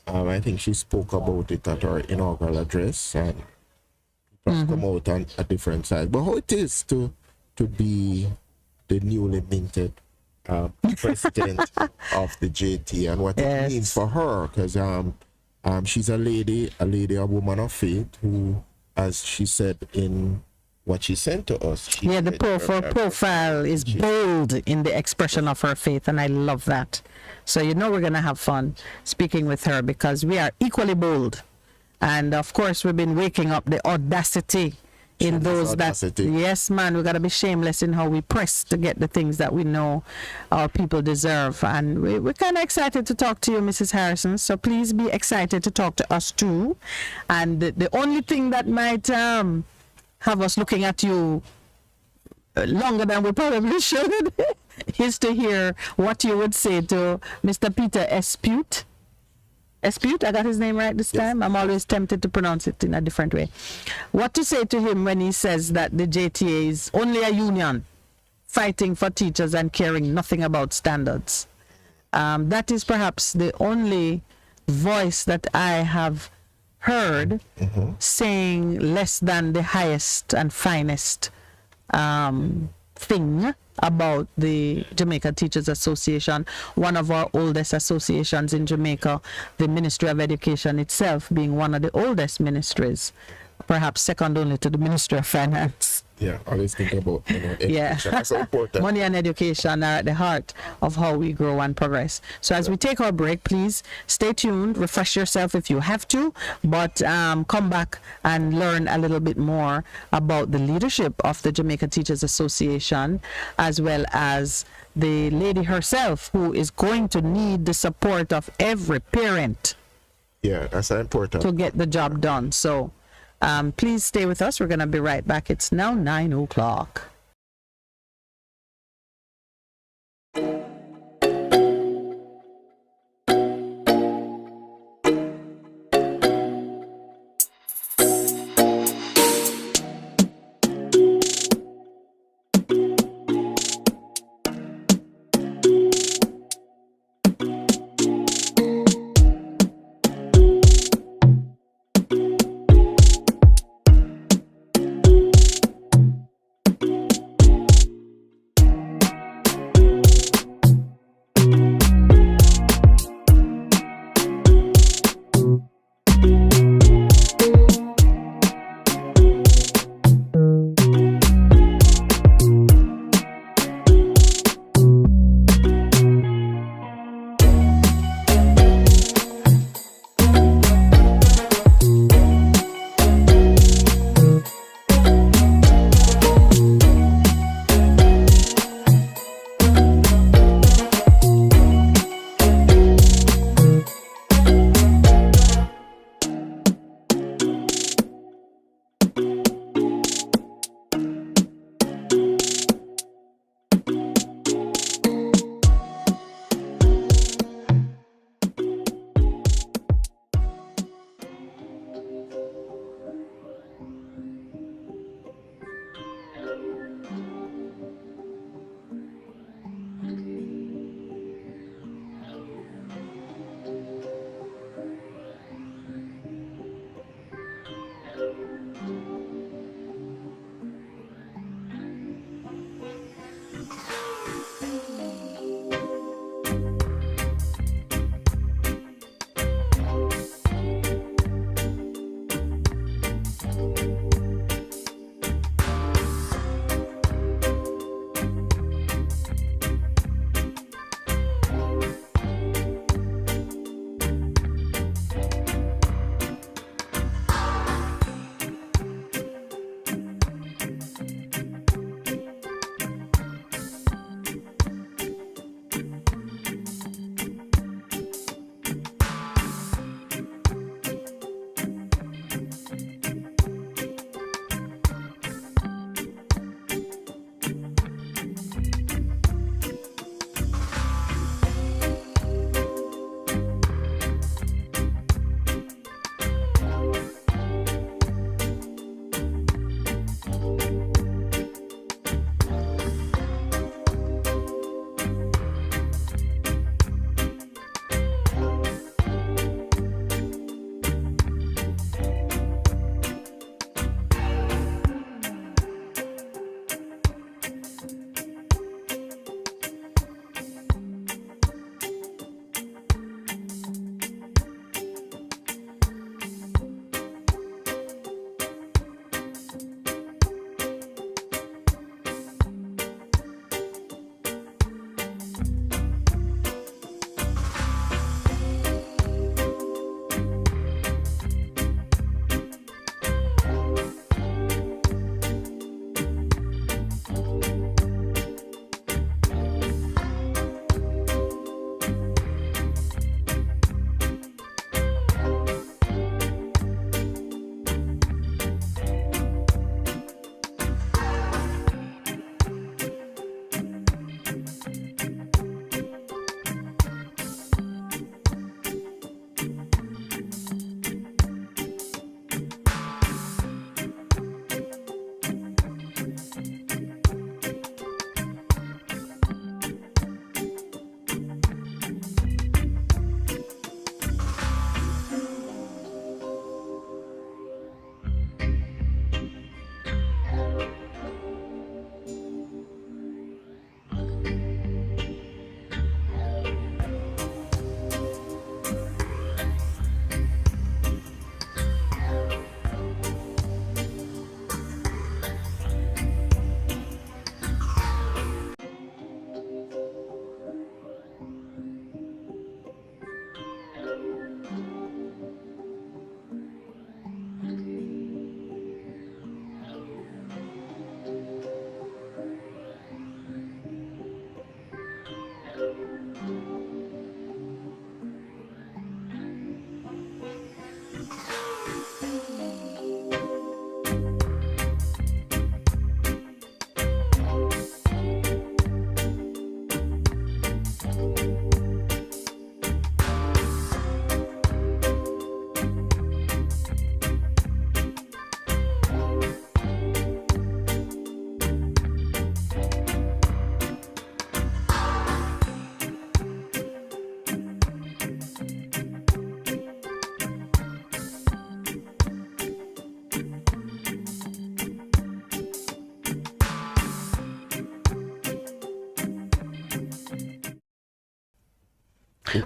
I think she spoke about it at her inaugural address, and come out on a different side. But how it is to be the newly minted president of the JT, and what it means for her, because she's a woman of faith who, as she said in what she sent to us, the profile is bold in the expression of her faith, and I love that. So we're gonna have fun speaking with her, because we are equally bold, and of course we've been waking up the audacity in those that, yes, man, we got to be shameless in how we press to get the things that we know our people deserve. And we're kind of excited to talk to you, Mrs. Harrison, so please be excited to talk to us too. And the only thing that might have us looking at you longer than we probably should is to hear what you would say to Mr. Peter Espute. Espute, I got his name right this time. I'm always tempted to pronounce it in a different way. What to say to him when he says that the JTA is only a union fighting for teachers and caring nothing about standards. That is perhaps the only voice that I have heard saying less than the highest and finest thing about the Jamaica Teachers Association, one of our oldest associations in Jamaica, the Ministry of Education itself being one of the oldest ministries, perhaps second only to the Ministry of Finance. Yeah, always thinking about education. Yeah. That's so important. Money and education are at the heart of how we grow and progress. So as we take our break, please stay tuned, refresh yourself if you have to, but come back and learn a little bit more about the leadership of the Jamaica Teachers Association, as well as the lady herself, who is going to need the support of every parent Yeah, that's important. to get the job done. So please stay with us. We're going to be right back. It's now 9 o'clock.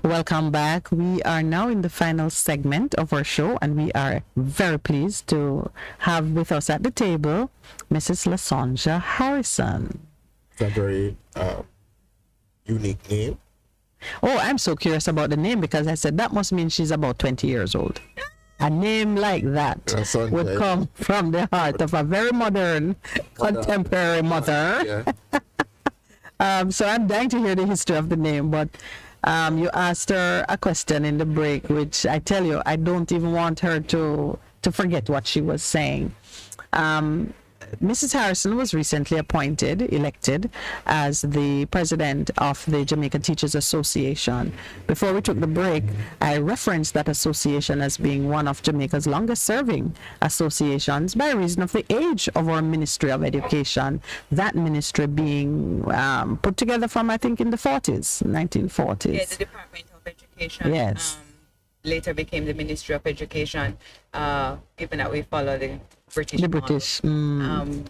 Welcome back. We are now in the final segment of our show, and we are very pleased to have with us at the table Mrs. LaSonja Harrison. It's a very unique name. Oh, I'm so curious about the name because I said that must mean she's about 20 years old. A name like that LaSonja would come from the heart of a very modern, contemporary mother. Yeah. So I'm dying to hear the history of the name, but you asked her a question in the break, which I tell you, I don't even want her to forget what she was saying. Mrs. Harrison was recently elected as the president of the Jamaica Teachers Association. Before we took the break, I referenced that association as being one of Jamaica's longest serving associations by reason of the age of our Ministry of Education, that ministry being put together from, I think, in the 1940s. Yeah, the Department of Education. Yes. Later became the Ministry of Education, given that we follow the British The model.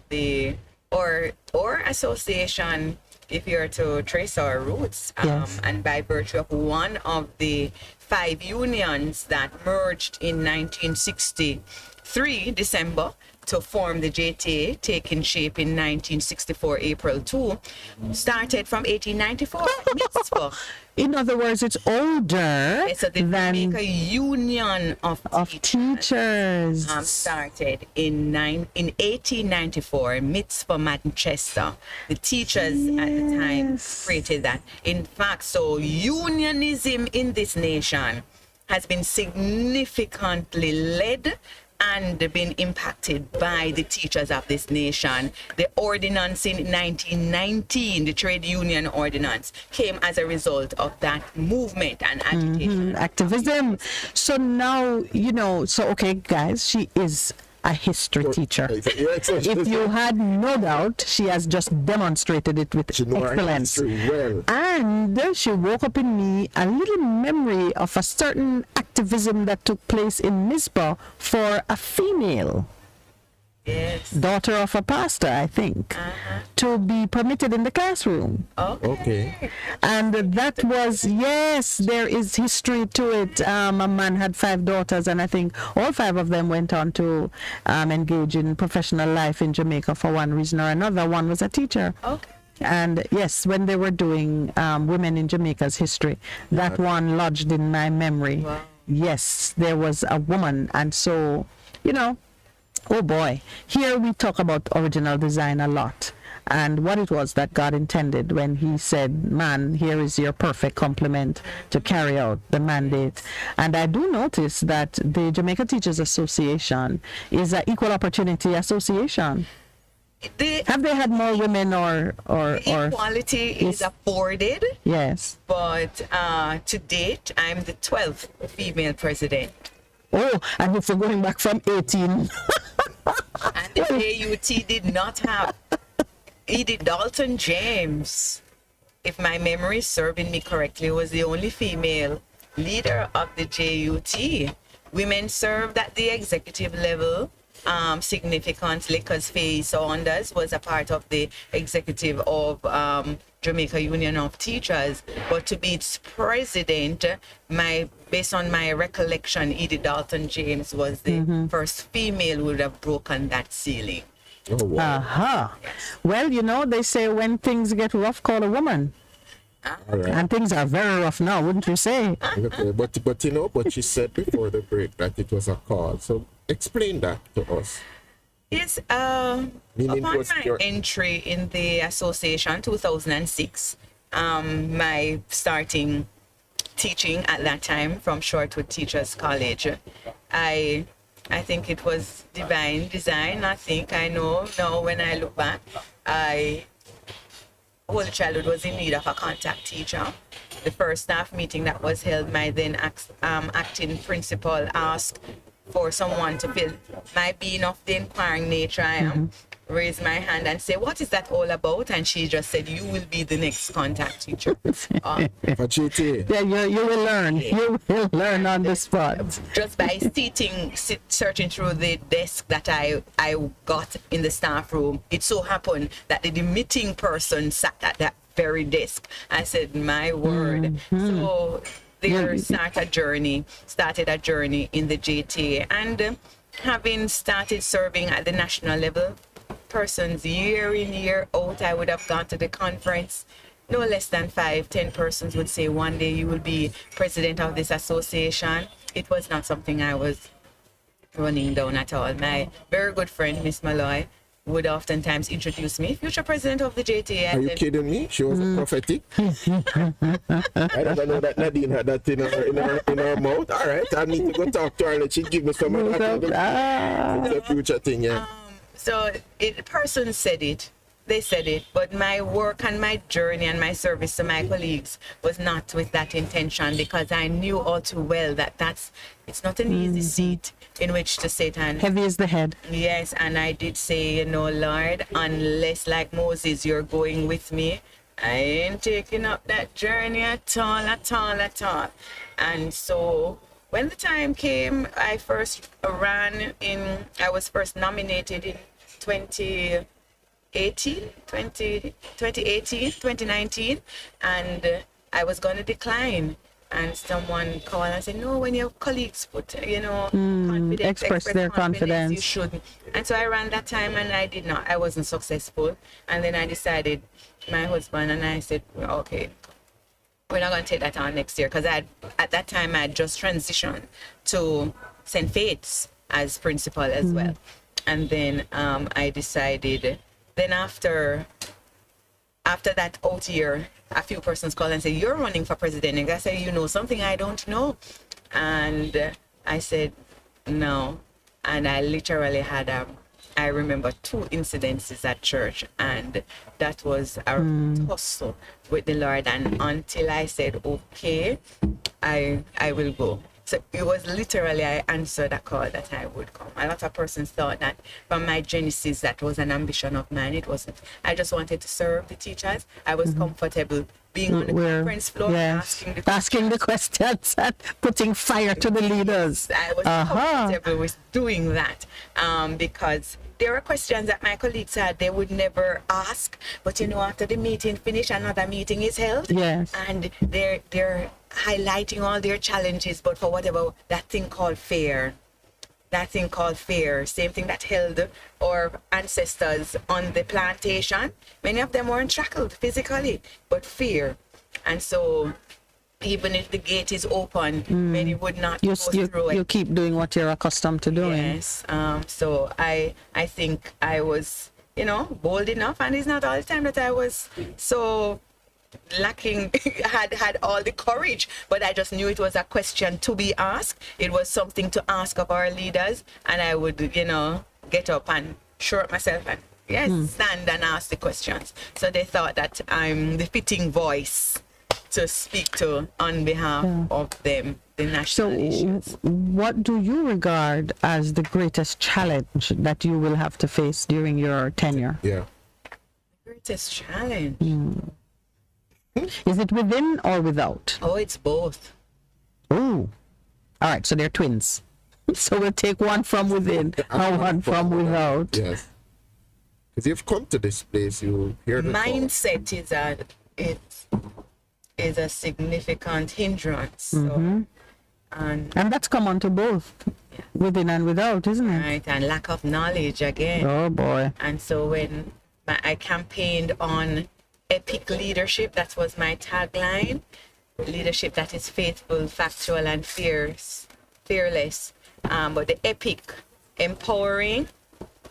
British. Or association, if you are to trace our roots, Yes. and by virtue of one of the 5 unions that merged in 1963 December to form the JTA, taking shape in 1964 April 2, started from 1894. Mitzvah. In other words, it's older So the than Jamaica Union of teachers. started in 1894 in Mitzvah, Manchester. The teachers at the time Yes. created that. In fact, so unionism in this nation has been significantly led and been impacted by the teachers of this nation. The ordinance in 1919, the trade union ordinance, came as a result of that movement and agitation. Activism. So now, okay, guys, she is a history teacher. If you had no doubt, she has just demonstrated it with She knows her excellence. history well. And she woke up in me a little memory of a certain activism that took place in Mizpah for a female Yes. daughter of a pastor, I think, to be permitted in the classroom. Okay. And that was, yes, there is history to it. A man had 5 daughters, and I think all 5 of them went on to engage in professional life in Jamaica for one reason or another. One was a teacher. Okay. And yes, when they were doing Women in Jamaica's History, that one lodged in my memory. Wow. Yes, there was a woman. And so, oh boy, here we talk about original design a lot. And what it was that God intended when he said, man, here is your perfect complement to carry out the mandate. And I do notice that the Jamaica Teachers Association is an equal opportunity association. Have they had more women or Equality is afforded, yes? but to date, I'm the 12th female president. Oh, and if we're going back from 18. And the JUT did not have Edith Dalton James, if my memory is serving me correctly, was the only female leader of the JUT. Women served at the executive level significantly because Faye Saunders was a part of the executive of Jamaica Union of Teachers. But to be its president, based on my recollection, Edith Dalton James was the first female who would have broken that ceiling. Oh, wow. Well, they say when things get rough, call a woman. All right. And things are very rough now, wouldn't you say? Okay. But she said before the break that it was a call. So explain that to us. Yes, Meaning upon was my your- entry in the association, 2006, my starting teaching at that time from Shortwood Teachers College, I think it was divine design. I know now when I look back, whole childhood was in need of a contact teacher. The first staff meeting that was held, my then acting principal asked for someone to fill my being of the inquiring nature I am, raise my hand and say, what is that all about? And she just said, you will be the next contact teacher. For GTA. Yeah, you will learn. You will learn on the spot. Just by searching through the desk that I got in the staff room, it so happened that the meeting person sat at that very desk. I said, my word. So there started a journey in the JTA, and having started serving at the national level, persons year in, year out, I would have gone to the conference. No less than 5-10 persons would say, one day you will be president of this association. It was not something I was running down at all. My very good friend, Miss Malloy, would oftentimes introduce me, future president of the JTA. Are you kidding me? She was prophetic. I never know that Nadine had that in her mouth. All right, I need to go talk to her and she give me some of that. It's a future thing, yeah. So the person said it. They said it, but my work and my journey and my service to my colleagues was not with that intention, because I knew all too well that it's not an easy seat in which to sit. And Heavy is the head. yes, and I did say, Lord, unless like Moses, you're going with me, I ain't taking up that journey at all. And so when the time came, I was first nominated in 2019, and I was going to decline. And someone called and said, no, when your colleagues put, express their confidence, you shouldn't. And so I ran that time and I did not. I wasn't successful. And then I decided, my husband and I said, okay, we're not going to take that on next year, because at that time I had just transitioned to St. Faith's as principal as well. And then I decided, then after that out year, a few persons called and said, you're running for president. And I said, you know something I don't know? And I said, no. And I literally had, I remember 2 incidences at church, and that was a tussle with the Lord. And until I said, okay, I will go. So it was literally, I answered a call that I would come. A lot of persons thought that from my genesis, that was an ambition of mine. It wasn't. I just wanted to serve the teachers. I was comfortable being on the conference floor, asking the questions and putting fire to the leaders. I was comfortable with doing that, because there were questions that my colleagues had they would never ask, but after the meeting finished, another meeting is held. Yes. And they're highlighting all their challenges, but for whatever, that thing called fear, same thing that held our ancestors on the plantation. Many of them weren't shackled physically, but fear. And so even if the gate is open, many would not go through it. You keep doing what you're accustomed to doing. Yes. So I think I was, bold enough, and it's not all the time that I was so lacking, had all the courage, but I just knew it was a question to be asked. It was something to ask of our leaders, and I would, get up and show up myself and stand and ask the questions. So they thought that I'm the fitting voice to speak to on behalf of them, the national issues. What do you regard as the greatest challenge that you will have to face during your tenure? Yeah. Greatest challenge? Is it within or without? Oh, it's both. Oh, all right. So they're twins. So we'll take one from within and one from without. Yes. Because you've come to this place, you hear the mindset is a significant hindrance. So, and that's common to both, within and without, isn't it? Right, and lack of knowledge again. Oh boy. And so when I campaigned on epic leadership, that was my tagline. Leadership that is faithful, factual, and fearless. But the epic, empowering,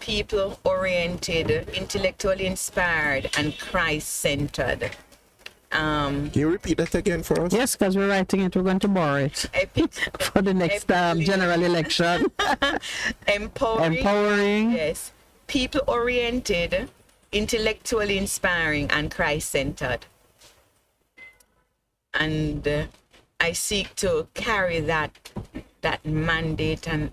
people-oriented, intellectually inspired, and Christ-centered. Can you repeat that again for us? Yes, because we're writing it. We're going to borrow it for the next general election. Empowering. Yes. People-oriented, intellectually inspiring, and Christ-centered. And I seek to carry that mandate and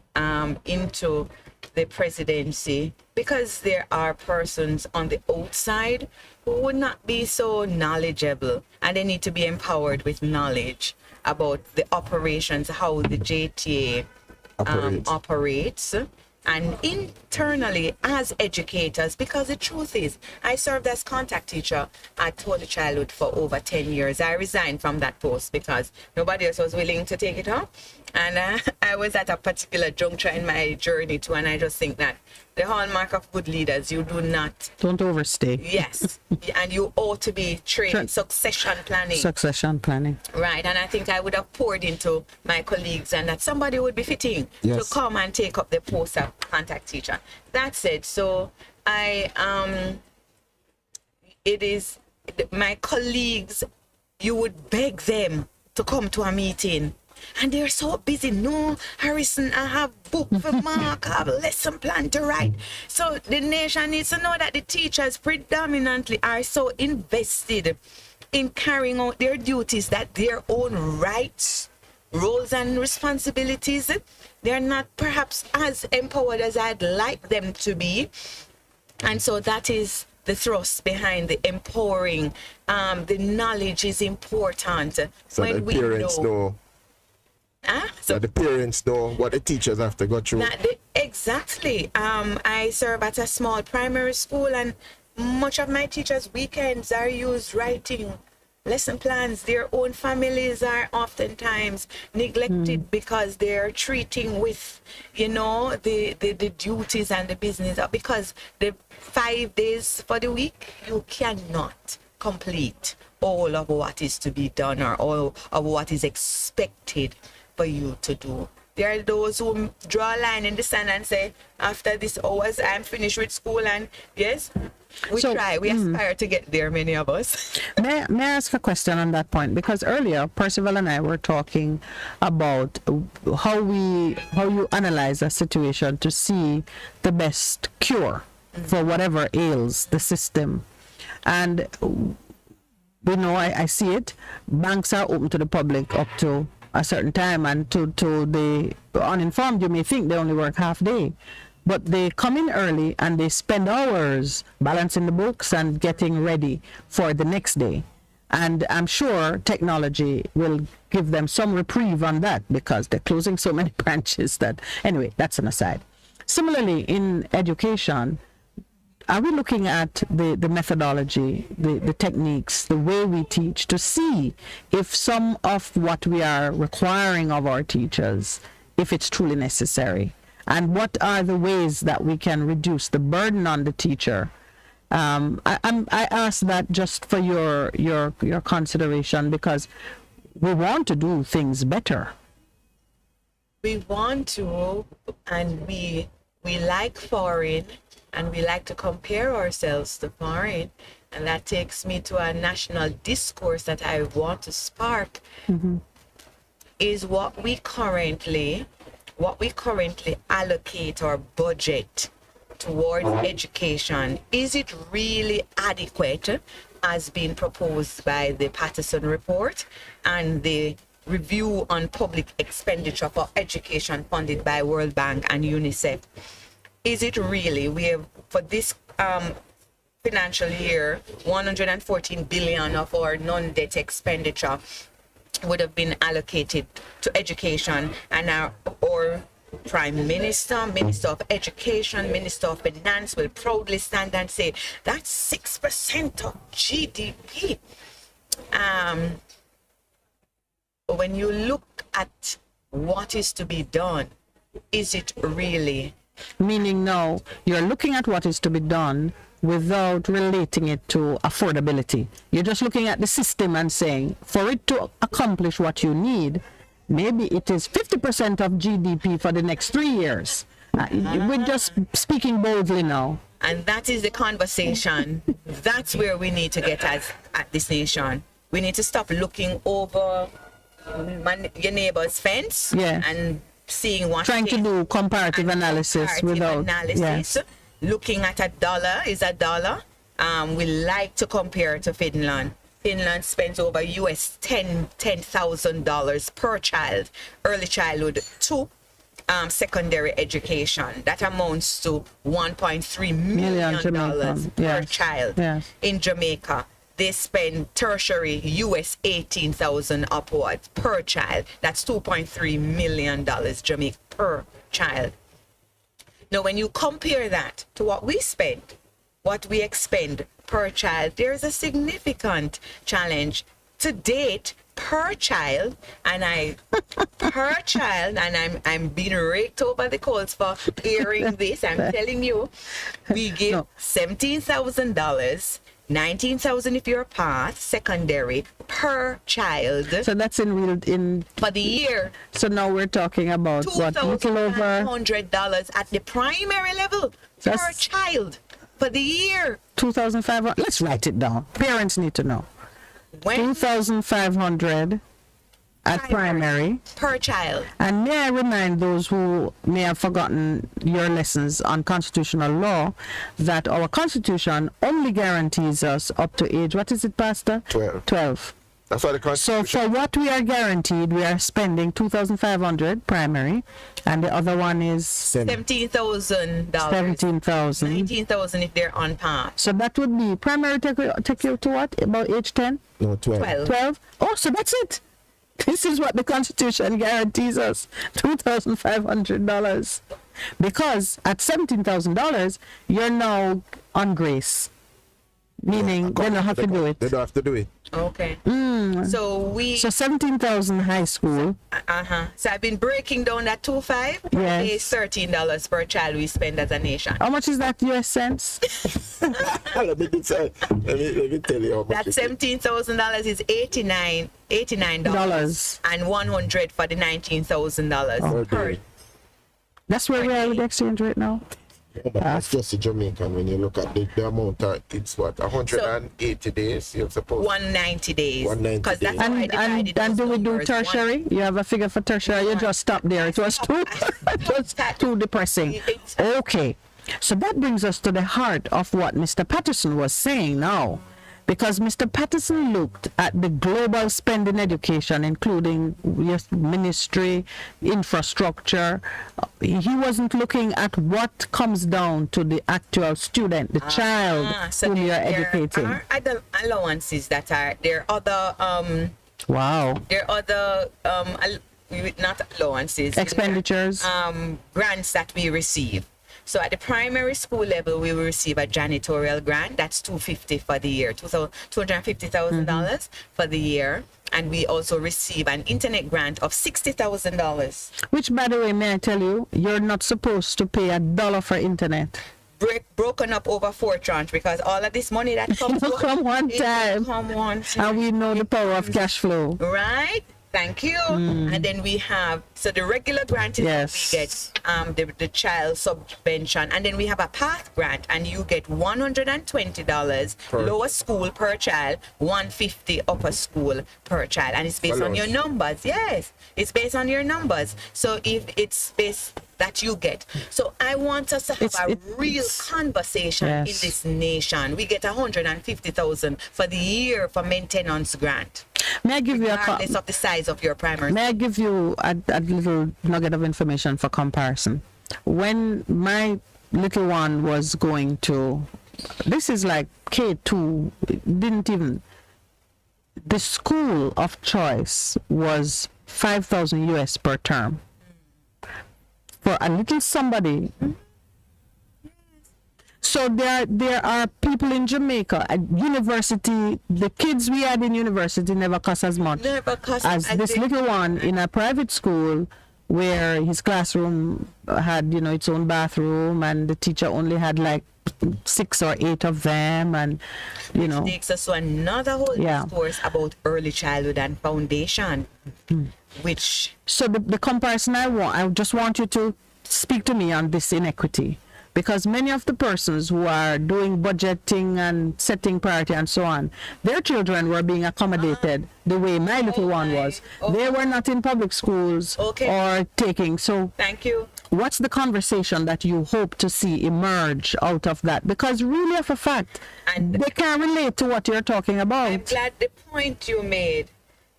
into the presidency, because there are persons on the outside who would not be so knowledgeable, and they need to be empowered with knowledge about the operations, how the JTA operates, and internally as educators, because the truth is, I served as contact teacher at early childhood for over 10 years. I resigned from that post because nobody else was willing to take it on. And I was at a particular juncture in my journey too, and I just think that the hallmark of good leaders, you do not... Don't overstay. Yes, and you ought to be trained, succession planning. Succession planning. Right, and I think I would have poured into my colleagues and that somebody would be fitting to come and take up the post of contact teacher. That's it. So it is my colleagues, you would beg them to come to a meeting. And they're so busy. No, Harrison, I have book for Mark, I have lesson plan to write. So the nation needs to know that the teachers predominantly are so invested in carrying out their duties that their own rights, roles and responsibilities, they're not perhaps as empowered as I'd like them to be. And so that is the thrust behind the empowering. The knowledge is important. So when the parents know. So the parents know what the teachers have to go through. Exactly. I serve at a small primary school, and much of my teachers' weekends are used writing lesson plans. Their own families are oftentimes neglected because they're treating with, the duties and the business. Because the 5 days for the week, you cannot complete all of what is to be done or all of what is expected for you to do. There are those who draw a line in the sand and say, after this hours, I'm finished with school. And yes, we aspire to get there, many of us. May I ask a question on that point? Because earlier, Percival and I were talking about how you analyze a situation to see the best cure for whatever ails the system. And we know, I see it, banks are open to the public up to a certain time, and to the uninformed, you may think they only work half day, but they come in early and they spend hours balancing the books and getting ready for the next day. And I'm sure technology will give them some reprieve on that, because they're closing so many branches that, anyway, that's an aside. Similarly, in education, are we looking at the methodology, the techniques, the way we teach, to see if some of what we are requiring of our teachers, if it's truly necessary? And what are the ways that we can reduce the burden on the teacher? I ask that just for your consideration, because we want to do things better. We want to, and we like foreign, and we like to compare ourselves to foreign, and that takes me to a national discourse that I want to spark. Is what we currently allocate our budget towards education, is it really adequate as being proposed by the Patterson report and the review on public expenditure for education funded by World Bank and UNICEF? Is it really? We have, for this financial year, 114 billion of our non-debt expenditure would have been allocated to education, and our Prime Minister, Minister of Education, Minister of Finance will proudly stand and say that's 6% of GDP. When you look at what is to be done, is it really? Meaning now, you're looking at what is to be done without relating it to affordability. You're just looking at the system and saying, for it to accomplish what you need, maybe it is 50% of GDP for the next 3 years. We're just speaking boldly now. And that is the conversation. That's where we need to get at this nation. We need to stop looking over your neighbor's fence and seeing what... Trying to do comparative analysis without... Yes. Looking at a dollar is a dollar. We like to compare to Finland. Finland spends over US $10,000 per child, early childhood to secondary education. That amounts to $1.3 million per child. Yes. In Jamaica, they spend tertiary US $18,000 upwards per child. That's $2.3 million Jamaica per child. Now, when you compare that to what we spend, what we expend per child, there's a significant challenge to date per child, and I'm being raked over the coals for hearing this. I'm telling you, we give $17,000, $19,000 if you're past secondary per child. So that's in for the year. So now we're talking about what, little over $2,500 at the primary level per child for the year. 2,500. Let's write it down. Parents need to know. 2,500 at primary per child. And may I remind those who may have forgotten your lessons on constitutional law that our constitution only guarantees us up to age, what is it, Pastor? 12. That's why the constitution. So for what we are guaranteed, we are spending 2,500 primary, and the other one is $17,000. 17,000. 19,000 if they're on par. So that would be primary take you to what? About age 10? No, 12. 12? Oh, so that's it. This is what the Constitution guarantees us, $2,500. Because at $17,000, you're now on grace. Meaning they don't have to do it. They don't have to do it. Okay. So 17,000 high school. So I've been breaking down that 2.5. Yes. It's $13 per child we spend as a nation. How much is that US cents? let me tell you how much. That $17,000 is $89 and $100 for the $19,000 per. That's where we are with the exchange rate now. Yeah, but that's just a Jamaican. When you look at the amount, it's what, 180 days. You're supposed 190 days. 190 Because that's how I And divided do we those do numbers. tertiary? You have a figure for tertiary? You just stop there. It was too depressing. Okay. So that brings us to the heart of what Mr. Patterson was saying now. Because Mr. Patterson looked at the global spend in education, including ministry, infrastructure. He wasn't looking at what comes down to the actual student, the child whom you're educating. There are other allowances that are there. Other Wow. there are other not allowances, Expenditures. grants that we receive. So at the primary school level, we will receive a janitorial grant. That's $250 for the year, $250,000 for the year. And we also receive an internet grant of $60,000. Which, by the way, may I tell you, you're not supposed to pay $1 for internet. Broken up over 4 tranches, because all of this money that comes It'll come one time. And we know the power of cash flow. Right? Thank you. And then we have, so the regular grant is what we get, the child subvention, and then we have a path grant, and you get $120 lower school per child, $150 upper school per child, and it's based on your numbers. Yes, it's based on your numbers. So if it's based that you get. So I want us to have a real conversation in this nation. We get $150,000 for the year for maintenance grant. May I give you regardless of the size of your primary. May I give you a little nugget of information for comparison? When my little one was going to, this is like K2, didn't even, the school of choice was 5,000 US per term. For a little somebody. So there are people in Jamaica at university. The kids we had in university never cost as much as this little one in a private school, where his classroom had its own bathroom, and the teacher only had like 6 or 8 of them, and Which takes us to another whole discourse about early childhood and foundation. So the comparison I just want you to speak to me on this inequity, because many of the persons who are doing budgeting and setting priority and so on, their children were being accommodated the way my little one was. They were not in public schools or taking. So thank you. What's the conversation that you hope to see emerge out of that? Because really, of a fact, they can't relate to what you're talking about. I'm glad the point you made,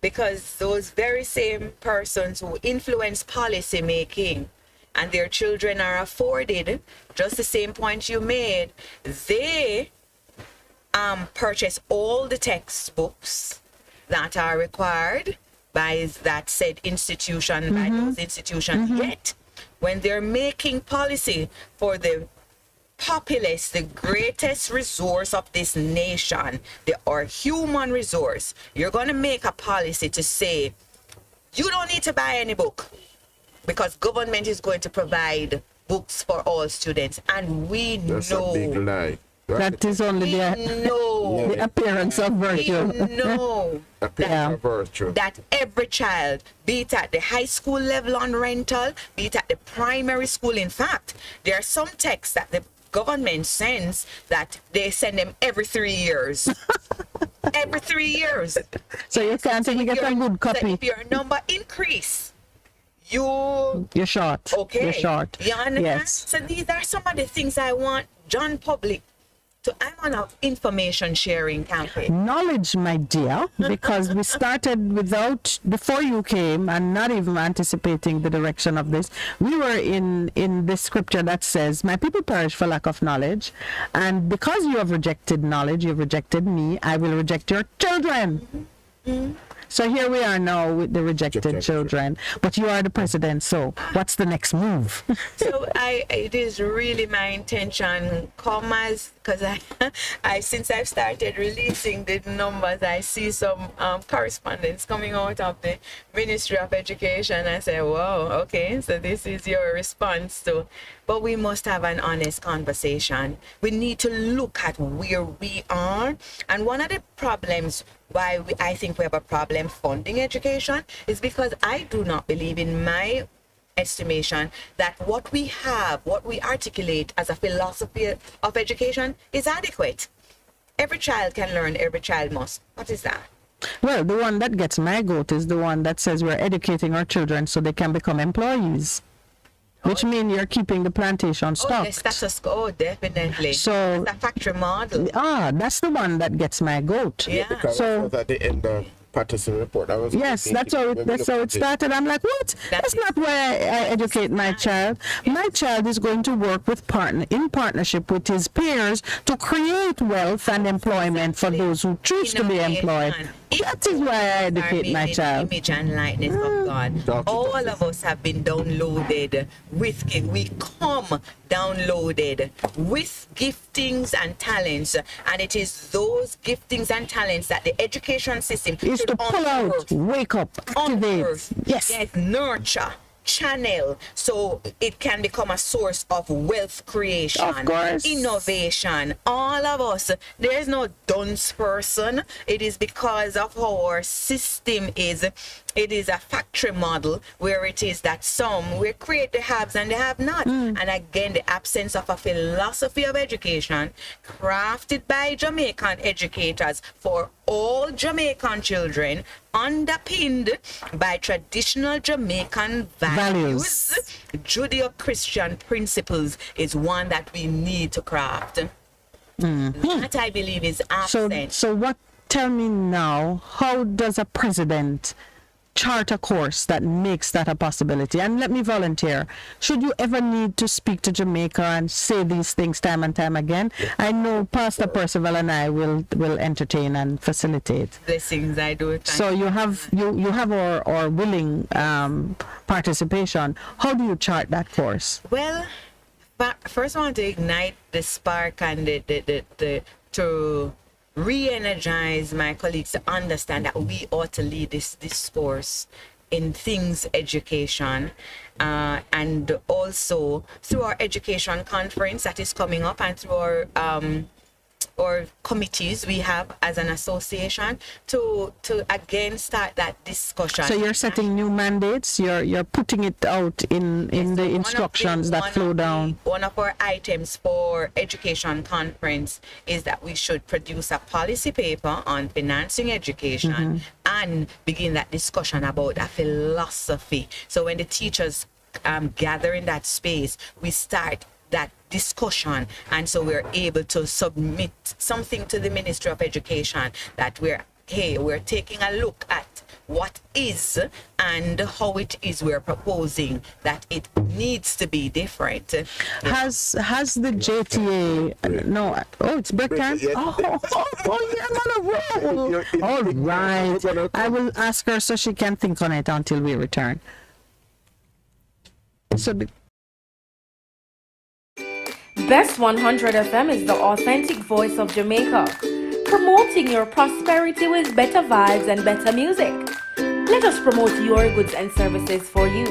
because those very same persons who influence policy making and their children are afforded just the same point you made, they purchase all the textbooks that are required by that said institution, by those institutions, yet when they're making policy for the populace, the greatest resource of this nation, our human resource, you're going to make a policy to say, you don't need to buy any book because government is going to provide books for all students. And we That's know a big lie. That is only we the, know the appearance of we virtue. know A picture Yeah. of virtue. that every child, be it at the high school level on rental, be it at the primary school, in fact, there are some texts that the government sends that they send them every 3 years. Every 3 years. So you can't even get a good So copy. if your number increase, you You're short. okay. You're short. You understand? Yes. So these are some of the things I want John Public to. I'm on an information sharing campaign. Knowledge, my dear, because we started before you came and not even anticipating the direction of this. We were in the scripture that says, my people perish for lack of knowledge. And because you have rejected knowledge, you've rejected me, I will reject your children. So here we are now with the rejected children. But you are the president, so what's the next move? So it is really my intention, because I since I've started releasing the numbers, I see some correspondence coming out of the Ministry of Education. I say, wow, okay, so this is your response to. But we must have an honest conversation. We need to look at where we are. And one of the problems why I think we have a problem funding education is because I do not believe, in my estimation, that what we have, what we articulate as a philosophy of education is adequate. Every child can learn, every child must. What is that? Well, the one that gets my goat is the one that says we're educating our children so they can become employees. Which means you're keeping the plantation Oh, stocked. the status quo, definitely. So- It's a factory model. That's the one that gets my goat. Yeah. Because So- that was at the end of Patterson report. That was Yes, that's how it started. I'm like, what? That's is- not where I educate my child. My child is going to work in partnership with his peers to create wealth and employment for those who choose to be employed. Innovation. That is why I educate my Are made in the child. image and likeness of God. Talk All to of us have been downloaded with we come downloaded with giftings and talents, and it is those giftings and talents that the education system Is should to pull out, unearth, wake up, activate. unearth, Yes. nurture, channel, so it can become a source of wealth creation, Of course. innovation. All of us, there is no dunce person. It is because of how our system is. It is a factory model where it is that we create the haves and the have not. And again, the absence of a philosophy of education crafted by Jamaican educators for all Jamaican children, underpinned by traditional Jamaican values. Judeo-Christian principles is one that we need to craft. That I believe is absent. So what? Tell me now, how does a president chart a course that makes that a possibility? And let me volunteer. Should you ever need to speak to Jamaica and say these things time and time again, I know Pastor Percival and I will entertain and facilitate. Blessings, I do. So you have our willing participation. How do you chart that course? Well, but first I want to ignite the spark and to re-energize my colleagues to understand that we ought to lead this discourse in things education, and also through our education conference that is coming up, and through our committees we have as an association to again start that discussion. So you're setting new mandates. You're putting it out in the instructions that flow down. One of our items for education conference is that we should produce a policy paper on financing education and begin that discussion about a philosophy. So when the teachers gather in that space, we start that discussion, and so we're able to submit something to the Ministry of Education that we're taking a look at what is and how it is. We're proposing that it needs to be different. Has the JTA no? Oh, it's break time. Yes. Oh, yeah, I'm on a roll. All right, I will ask her so she can think on it until we return. So Best 100 FM is the authentic voice of Jamaica, promoting your prosperity with better vibes and better music. Let us promote your goods and services for you.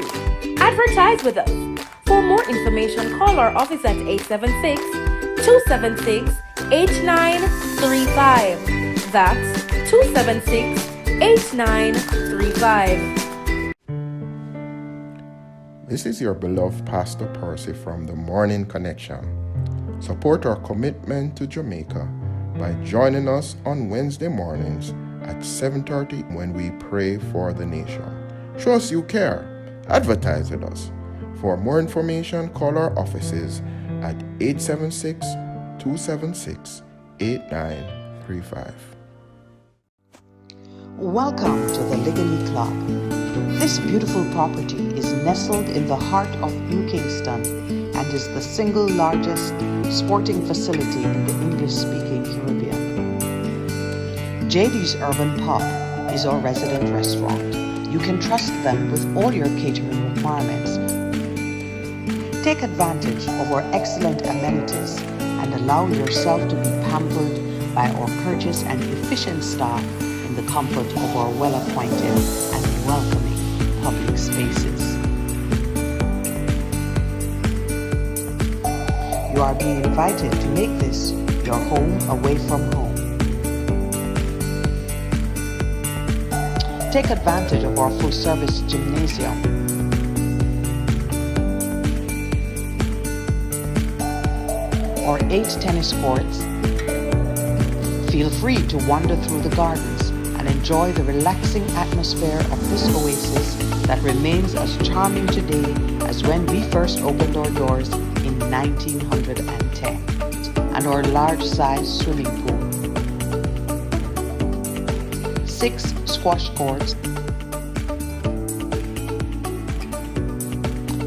Advertise with us. For more information, call our office at 876-276-8935. That's 276-8935. This is your beloved Pastor Percy from the Morning Connection. Support our commitment to Jamaica by joining us on Wednesday mornings at 7:30 when we pray for the nation. Show us you care. Advertise with us. For more information, call our offices at 876-276-8935. Welcome to the Ligony Club. This beautiful property is nestled in the heart of New Kingston and is the single largest sporting facility in the English-speaking Caribbean. JD's Urban Pub is our resident restaurant. You can trust them with all your catering requirements. Take advantage of our excellent amenities and allow yourself to be pampered by our courteous and efficient staff in the comfort of our well-appointed and welcoming public spaces. You are being invited to make this your home away from home. Take advantage of our full-service gymnasium. Our 8 tennis courts. Feel free to wander through the gardens and enjoy the relaxing atmosphere of this oasis that remains as charming today as when we first opened our doors in 1910, and our large-sized swimming pool. 6 squash courts.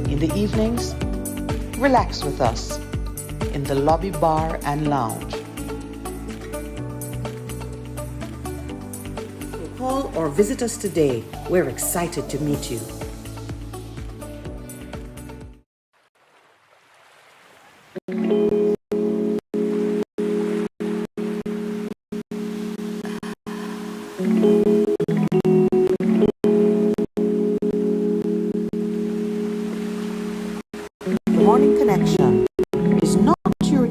In the evenings, relax with us in the lobby bar and lounge. Call or visit us today. We're excited to meet you. The Morning Connection is not your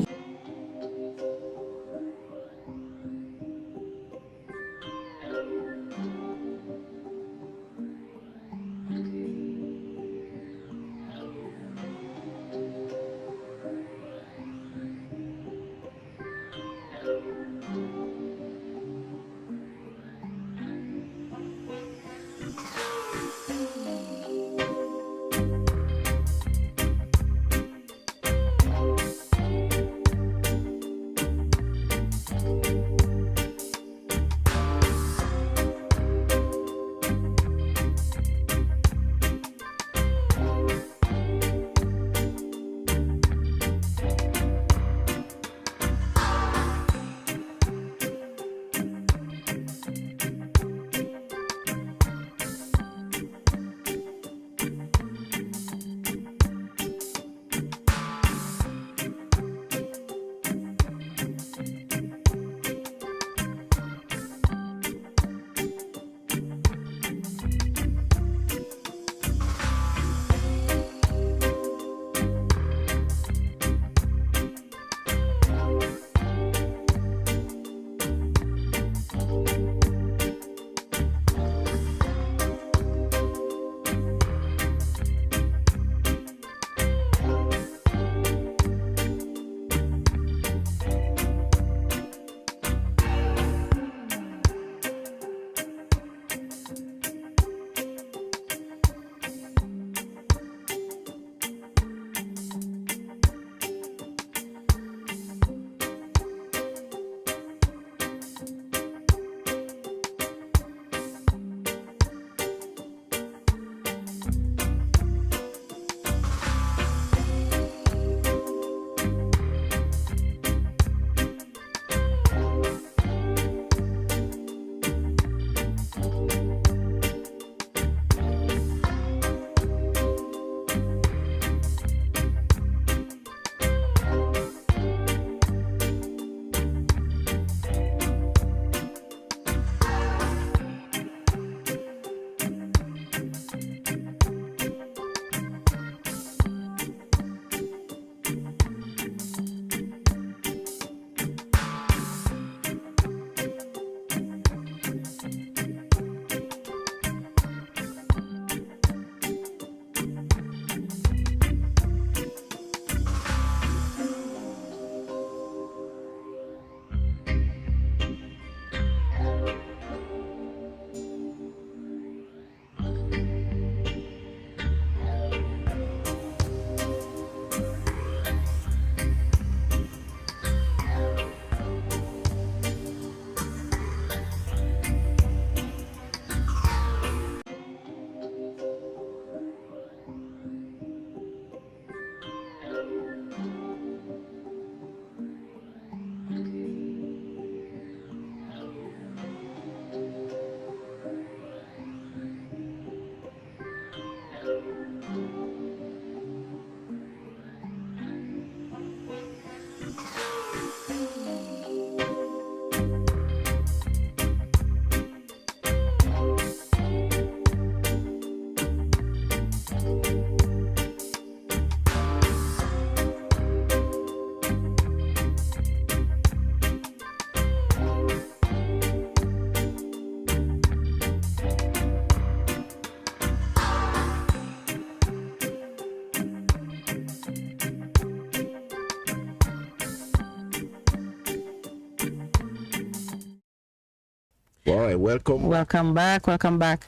Boy, welcome. Welcome back. Welcome back.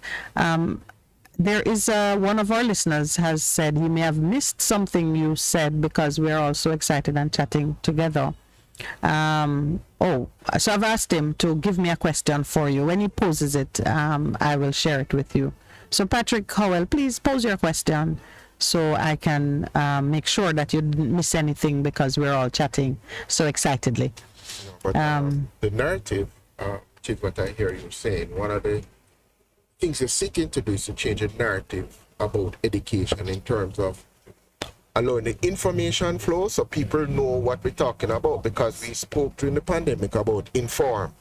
There is one of our listeners has said he may have missed something you said because we're all so excited and chatting together. So I've asked him to give me a question for you. When he poses it, I will share it with you. So Patrick Howell, please pose your question so I can make sure that you didn't miss anything because we're all chatting so excitedly. But the narrative, which is what I hear you saying, one of the things you're seeking to do is to change the narrative about education in terms of allowing the information flow so people know what we're talking about, because we spoke during the pandemic about informed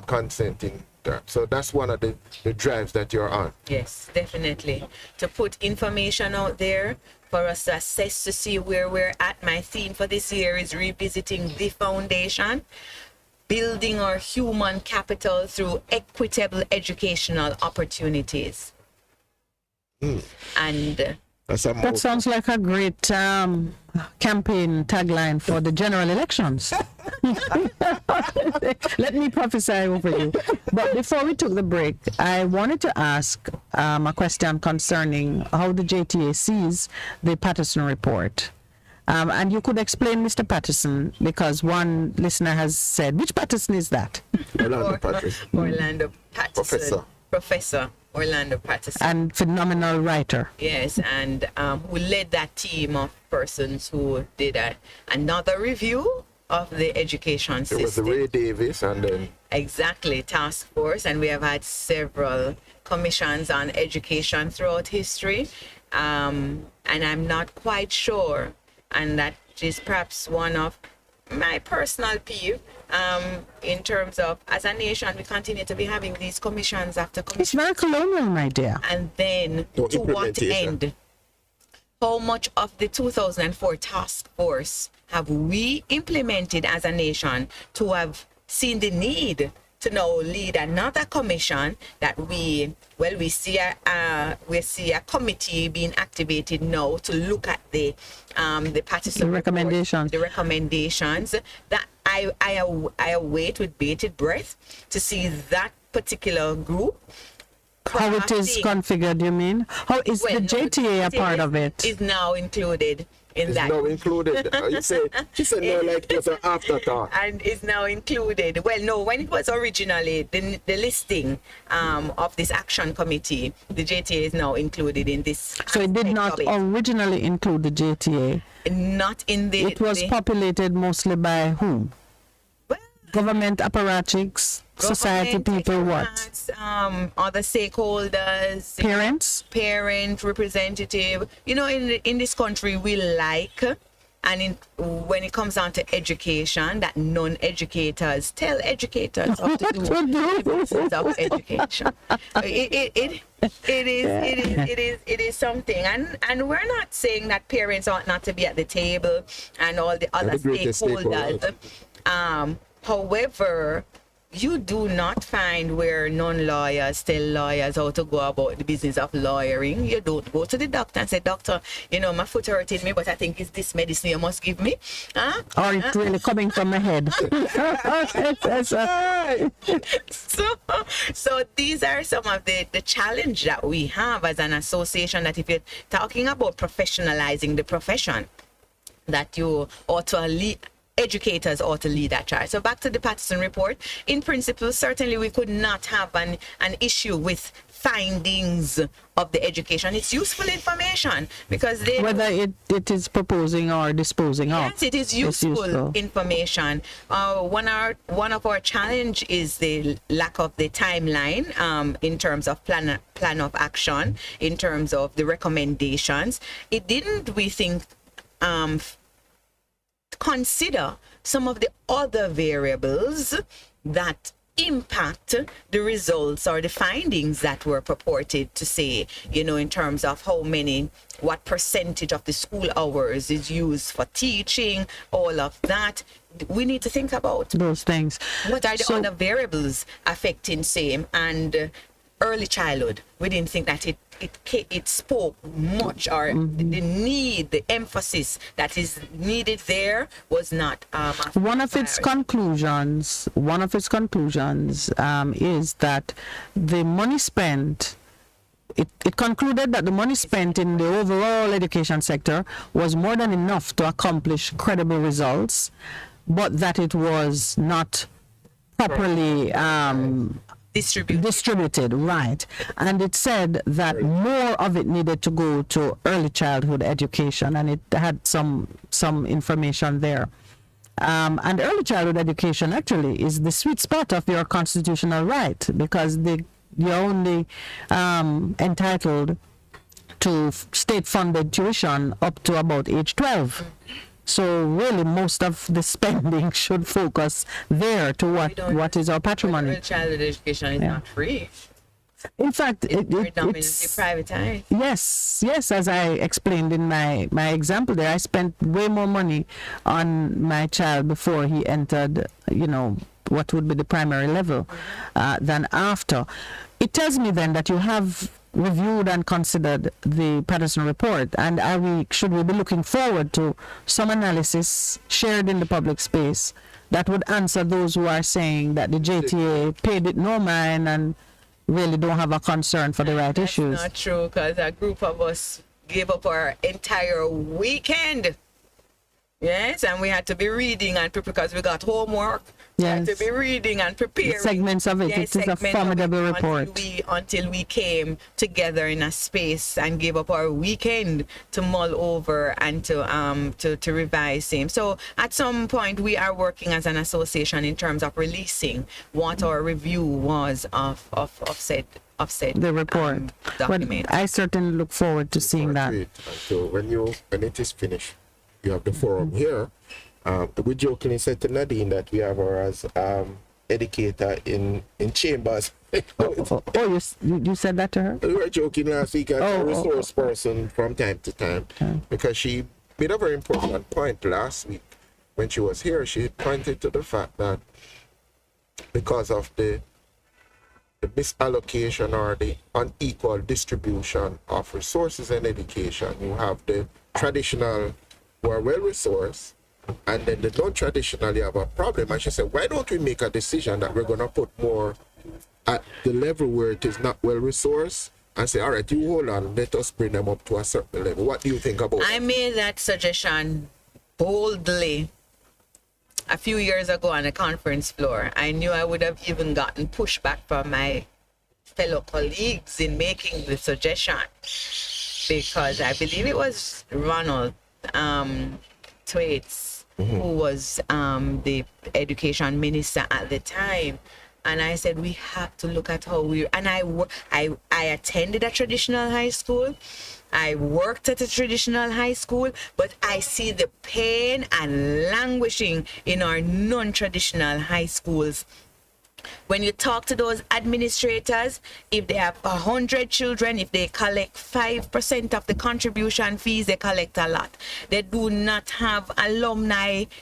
consent in that. So that's one of the drives that you're on. Yes, definitely. To put information out there for us to assess to see where we're at. My theme for this year is revisiting the foundation, building our human capital through equitable educational opportunities. And that sounds like a great campaign tagline for the general elections. Let me prophesy over you. But before we took the break, I wanted to ask a question concerning how the JTA sees the Patterson report. And you could explain, Mr. Patterson, because one listener has said, which Patterson is that? Orlando Patterson. Orlando Patterson. Professor Orlando Patterson. And phenomenal writer. Yes, and who led that team of persons who did another review of the education system. It was Ray Davis and then... Exactly, task force, and we have had several commissions on education throughout history. And I'm not quite sure, and that is perhaps one of my personal peeve, in terms of, as a nation, we continue to be having these commissions after commissions. It's very colonial, my dear. And then, to what end? How much of the 2004 task force have we implemented as a nation to have seen the need to now lead another commission that we see a committee being activated now to look at the Patterson recommendations. The recommendations that I await with bated breath to see that particular group. How it is configured, you mean? How is the JTA a part of it? Is now included in it's that. Now included. She said no, like it was an afterthought. And is now included. Well, no, when it was originally the listing of this action committee, the JTA is now included in this. So it did not originally include the JTA. Not in the. It was populated mostly by whom? Well, government apparatchiks, society people, what? Other stakeholders, parent representative. You know, in this country, we like, and when it comes down to education, that non-educators tell educators how to do the business of education. It is something, and we're not saying that parents ought not to be at the table and all the other stakeholders. However, you do not find where non-lawyers tell lawyers how to go about the business of lawyering. You don't go to the doctor and say, doctor, you know, my foot hurting me, but I think it's this medicine you must give me. Or it's really coming from my head. So these are some of the challenge that we have as an association, that if you're talking about professionalizing the profession, that you ought to lead. Educators ought to lead that charge. So back to the Patterson report. In principle, certainly we could not have an issue with findings of the education. It's useful information because they... Whether it is proposing or disposing of. Yes, it is useful information. One of our challenge is the lack of the timeline in terms of plan of action, in terms of the recommendations. It didn't, we think, consider some of the other variables that impact the results or the findings that were purported to say, you know, in terms of what percentage of the school hours is used for teaching, all of that. We need to think about those things. What are the other variables affecting same? And early childhood, we didn't think that it spoke much, or the need, the emphasis that is needed there was not. One of its conclusions is that the money spent. It concluded that the money spent in the overall education sector was more than enough to accomplish credible results, but that it was not properly distributed, right. And it said that more of it needed to go to early childhood education, and it had some information there. And early childhood education actually is the sweet spot of your constitutional right, because you're only entitled to state-funded tuition up to about age 12. So really, most of the spending should focus there to what is our patrimony. Early childhood education is not free. In fact, It's predominantly it's privatized. yes. As I explained in my example there, I spent way more money on my child before he entered, what would be the primary level, than after. It tells me then that you have reviewed and considered the Patterson report, and should we be looking forward to some analysis shared in the public space that would answer those who are saying that the JTA paid it no mind and really don't have a concern for the right issues? That's not true, because a group of us gave up our entire weekend. Yes, and we had to be reading and prepare because we got homework. We had to be reading and preparing. Segments of it. It is a formidable report. Until we came together in a space and gave up our weekend to mull over and to revise same. So at some point we are working as an association in terms of releasing what our review was of said the report. Document. But I certainly look forward to seeing that. So when it is finished, you have the forum here. We jokingly said to Nadine that we have her as educator in chambers. You said that to her? We were joking last week as a resource person from time to time, because she made a very important point last week when she was here. She pointed to the fact that because of the misallocation or the unequal distribution of resources in education, you have the traditional who are well resourced, and then the non-traditionally have a problem. And she said, why don't we make a decision that we're going to put more at the level where it is not well resourced, and say, all right, you hold on, let us bring them up to a certain level. What do you think about I made that suggestion boldly a few years ago on a conference floor. I knew I would have even gotten pushback from my fellow colleagues in making the suggestion, because I believe it was Ronald Thwaites, who was the education minister at the time, and I said we have to look at how I attended a traditional high school. I worked at a traditional high school, but I see the pain and languishing in our non-traditional high schools. When you talk to those administrators, if they have 100 children, if they collect 5% of the contribution fees, they collect a lot. They do not have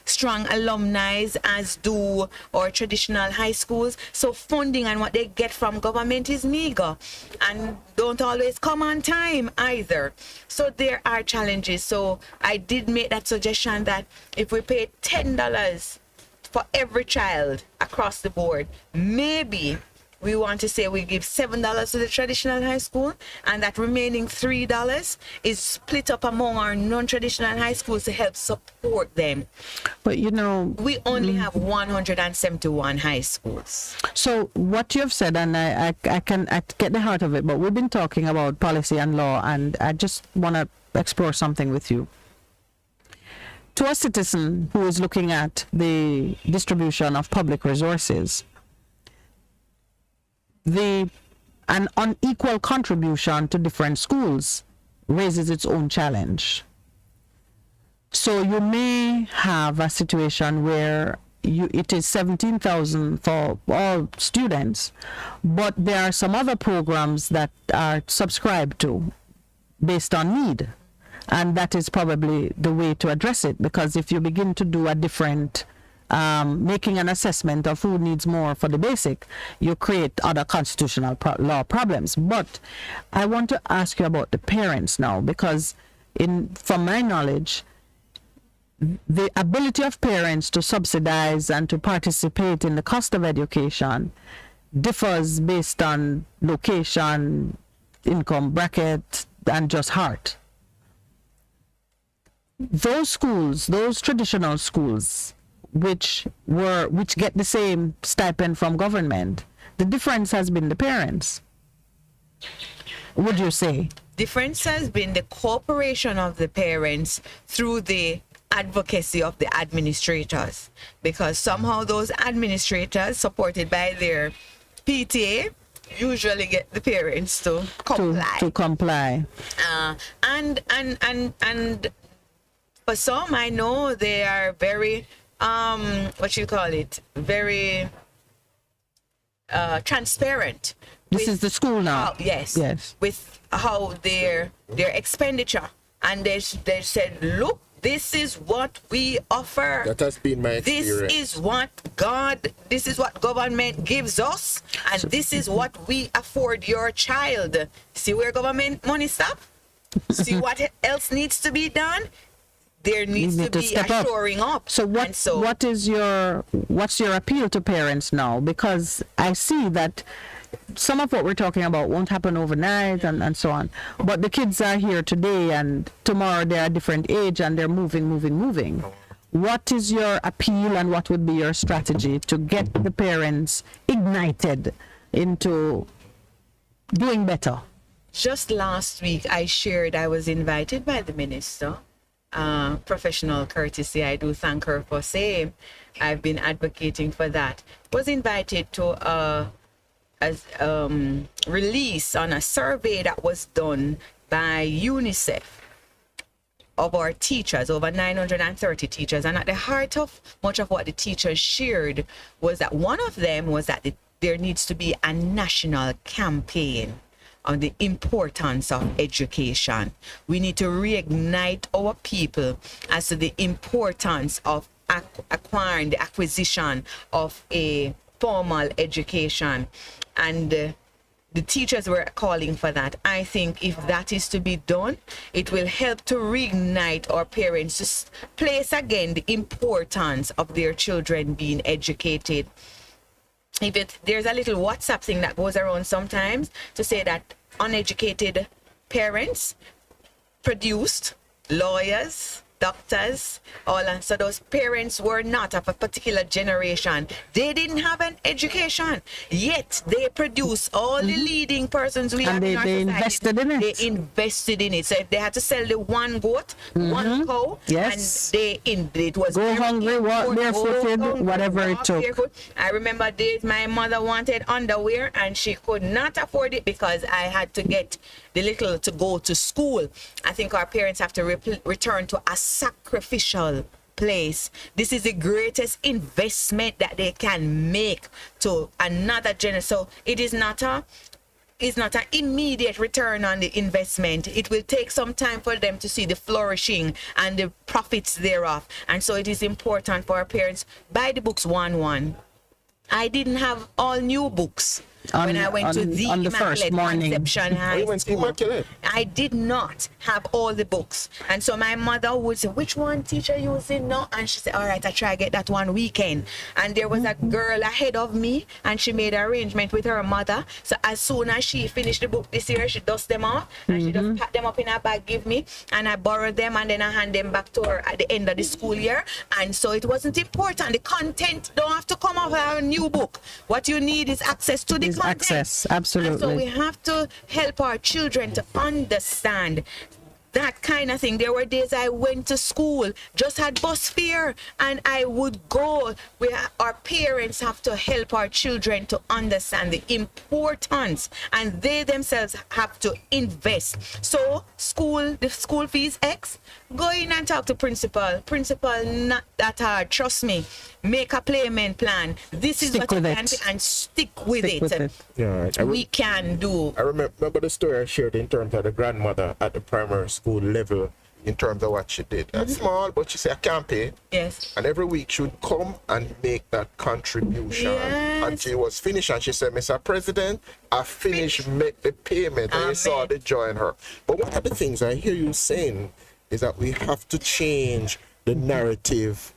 strong alumni as do our traditional high schools. So funding and what they get from government is meager and don't always come on time either. So there are challenges. So I did make that suggestion that if we pay $10 for every child across the board, maybe we want to say we give $7 to the traditional high school, and that remaining $3 is split up among our non-traditional high schools to help support them. But we only have 171 high schools. So what you've said, and I get the heart of it, but we've been talking about policy and law, and I just want to explore something with you. To a citizen who is looking at the distribution of public resources, an unequal contribution to different schools raises its own challenge. So you may have a situation where it is $17,000 for all students, but there are some other programs that are subscribed to based on need. And that is probably the way to address it, because if you begin to do a different making an assessment of who needs more for the basic, you create other constitutional law problems. But I want to ask you about the parents now, because from my knowledge, the ability of parents to subsidize and to participate in the cost of education differs based on location, income bracket, and just heart. Those schools, those traditional schools, which get the same stipend from government, the difference has been the parents. Would you say? Difference has been the cooperation of the parents through the advocacy of the administrators, because somehow those administrators, supported by their PTA, usually get the parents to comply. To comply. And for some, I know they are very very transparent. This is the school now. Yes. Yes. With how their expenditure, and they said, look, this is what we offer. That has been my experience. This is what government gives us, and this is what we afford your child. See where government money stop? See what else needs to be done? There needs to be a shoring up. So what's your appeal to parents now? Because I see that some of what we're talking about won't happen overnight and so on. But the kids are here today, and tomorrow they're a different age and they're moving. What is your appeal, and what would be your strategy to get the parents ignited into doing better? Just last week, I was invited by the minister. Professional courtesy, I do thank her for saying. I've been advocating for that. Was invited to release on a survey that was done by UNICEF of our teachers, over 930 teachers. And at the heart of much of what the teachers shared was that one of them was that there needs to be a national campaign on the importance of education. We need to reignite our people as to the importance of acquiring the acquisition of a formal education. And the teachers were calling for that. I think if that is to be done, it will help to reignite our parents to place again the importance of their children being educated. There's a little WhatsApp thing that goes around sometimes to say that uneducated parents produced lawyers, doctors, so those parents were not of a particular generation. They didn't have an education, yet they produce all the leading persons we have in our society. Invested in it. They invested in it. So if they had to sell the one goat, one cow, yes, and it was go hungry, walk barefooted, whatever it took. Barefoot. I remember days my mother wanted underwear and she could not afford it because I had to get the little to go to school. I think our parents have to return to a sacrificial place. This is the greatest investment that they can make to another generation. So it is not an immediate return on the investment. It will take some time for them to see the flourishing and the profits thereof. And so it is important for our parents, buy the books 1-1. I didn't have all new books when I went to the Immaculate Conception High School. I did not have all the books. And so my mother would say, which one teacher using now? And she said, all right, I try get that one weekend. And there was a girl ahead of me and she made an arrangement with her mother. So as soon as she finished the book this year, she dust them off and she just packed them up in her bag, give me, and I borrowed them and then I hand them back to her at the end of the school year. And so it wasn't important. The content don't have to come off a new book. What you need is access to the content. Access, absolutely. And so we have to help our children to understand that kind of thing. There were days I went to school, just had bus fare, and I would go. Our parents have to help our children to understand the importance, and they themselves have to invest. So the school fees X, go in and talk to principal. Principal, not that hard, trust me. Make a payment plan. This is what you can do, and stick with it. Yeah, we can do. I remember the story I shared in terms of the grandmother at the primary school level in terms of what she did. That's small, but she said, I can't pay. Yes. And every week she would come and make that contribution Yes. until it was finished. And she said, Mr. President, I finished make the payment. And you saw Amen. the joy in her. But one of the things I hear you saying is that we have to change the narrative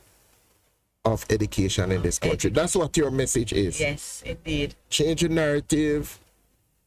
of education in this country. That's what your message is. Yes, indeed. Change the narrative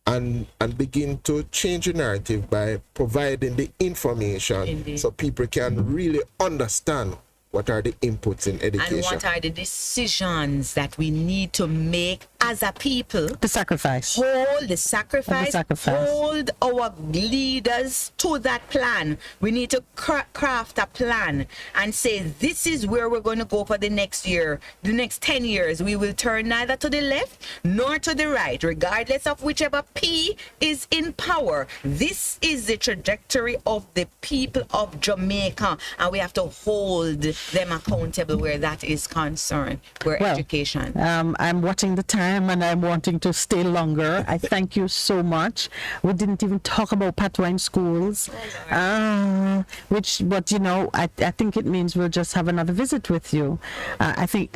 and begin to change the narrative by providing the information Indeed. so people can really understand what are the inputs in education. And what are the decisions that we need to make as a people? The sacrifice. Hold the sacrifice, sacrifice. hold our leaders to that plan. We need to craft a plan and say, this is where we're going to go for the next year, the next 10 years. We will turn neither to the left nor to the right, regardless of whichever P is in power. This is the trajectory of the people of Jamaica, and we have to hold them accountable where that is concerned, where education. I'm watching the time and I'm wanting to stay longer. I thank you so much. We didn't even talk about patois in schools, but you know, I think it means we'll just have another visit with you. I think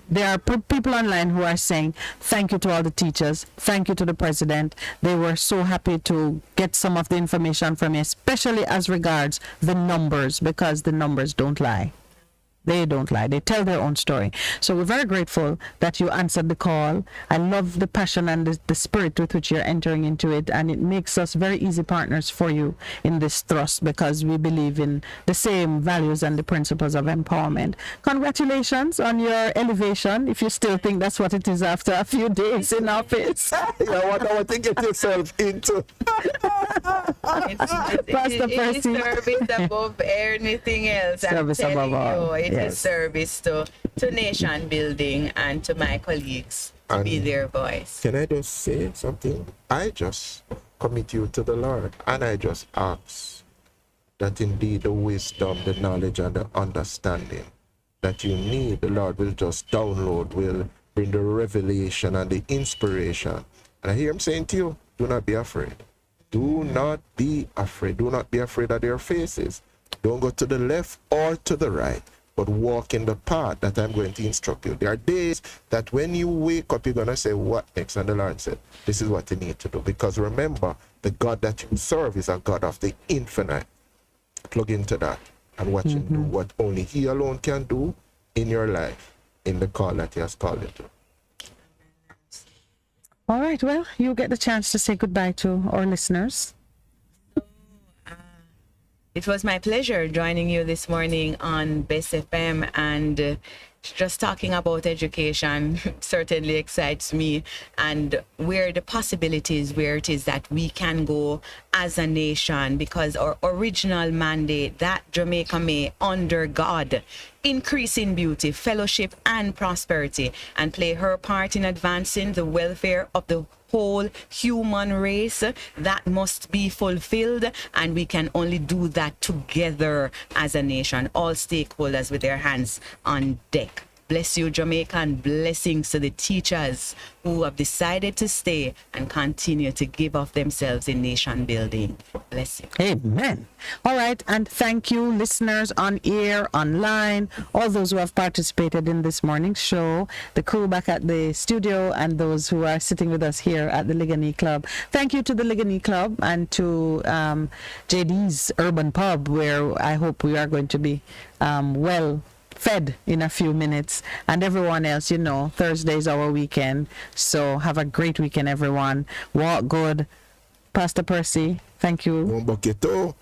there are people online who are saying thank you to all the teachers, thank you to the president. They were so happy to get some of the information from me, especially as regards the numbers, because the numbers don't lie. They don't lie. They tell their own story. So we're very grateful that you answered the call. I love the passion and the spirit with which you're entering into it. And it makes us very easy partners for you in this thrust because we believe in the same values and the principles of empowerment. Congratulations on your elevation, if you still think that's what it is after a few days in office. What to get yourself into. Pastor It is Percy. service above anything else. Service I'm telling above all. you, it Yes. is service to nation building and to my colleagues to be And their voice. Can I just say something? I just commit you to the Lord and I just ask that indeed the wisdom, the knowledge, and the understanding that you need, the Lord will just download, will bring the revelation and the inspiration. And I hear him saying to you, do not be afraid. Do not be afraid. Do not be afraid of their faces. Don't go to the left or to the right, but walk in the path that I'm going to instruct you. There are days that when you wake up, you're going to say, what next? And the Lord said, this is what you need to do. Because remember, the God that you serve is a God of the infinite. Plug into that and watch him do what only he alone can do in your life, in the call that he has called you to. All right, well, you get the chance to say goodbye to our listeners. It was my pleasure joining you this morning on Best FM, and just talking about education certainly excites me, and where the possibilities, where it is that we can go as a nation, because our original mandate that Jamaica may, under God, increase in beauty, fellowship, and prosperity, and play her part in advancing the welfare of the whole human race, that must be fulfilled, and we can only do that together as a nation, all stakeholders with their hands on deck. Bless you, Jamaica, and blessings to the teachers who have decided to stay and continue to give of themselves in nation building. Bless you. Amen. All right. And thank you, listeners on air, online, all those who have participated in this morning's show, the crew back at the studio, and those who are sitting with us here at the Ligani Club. Thank you to the Ligani Club and to JD's Urban Pub, where I hope we are going to be well fed in a few minutes, and everyone else, you know, Thursday is our weekend, so have a great weekend, everyone. Walk good. Pastor Percy, thank you. One bucket, oh.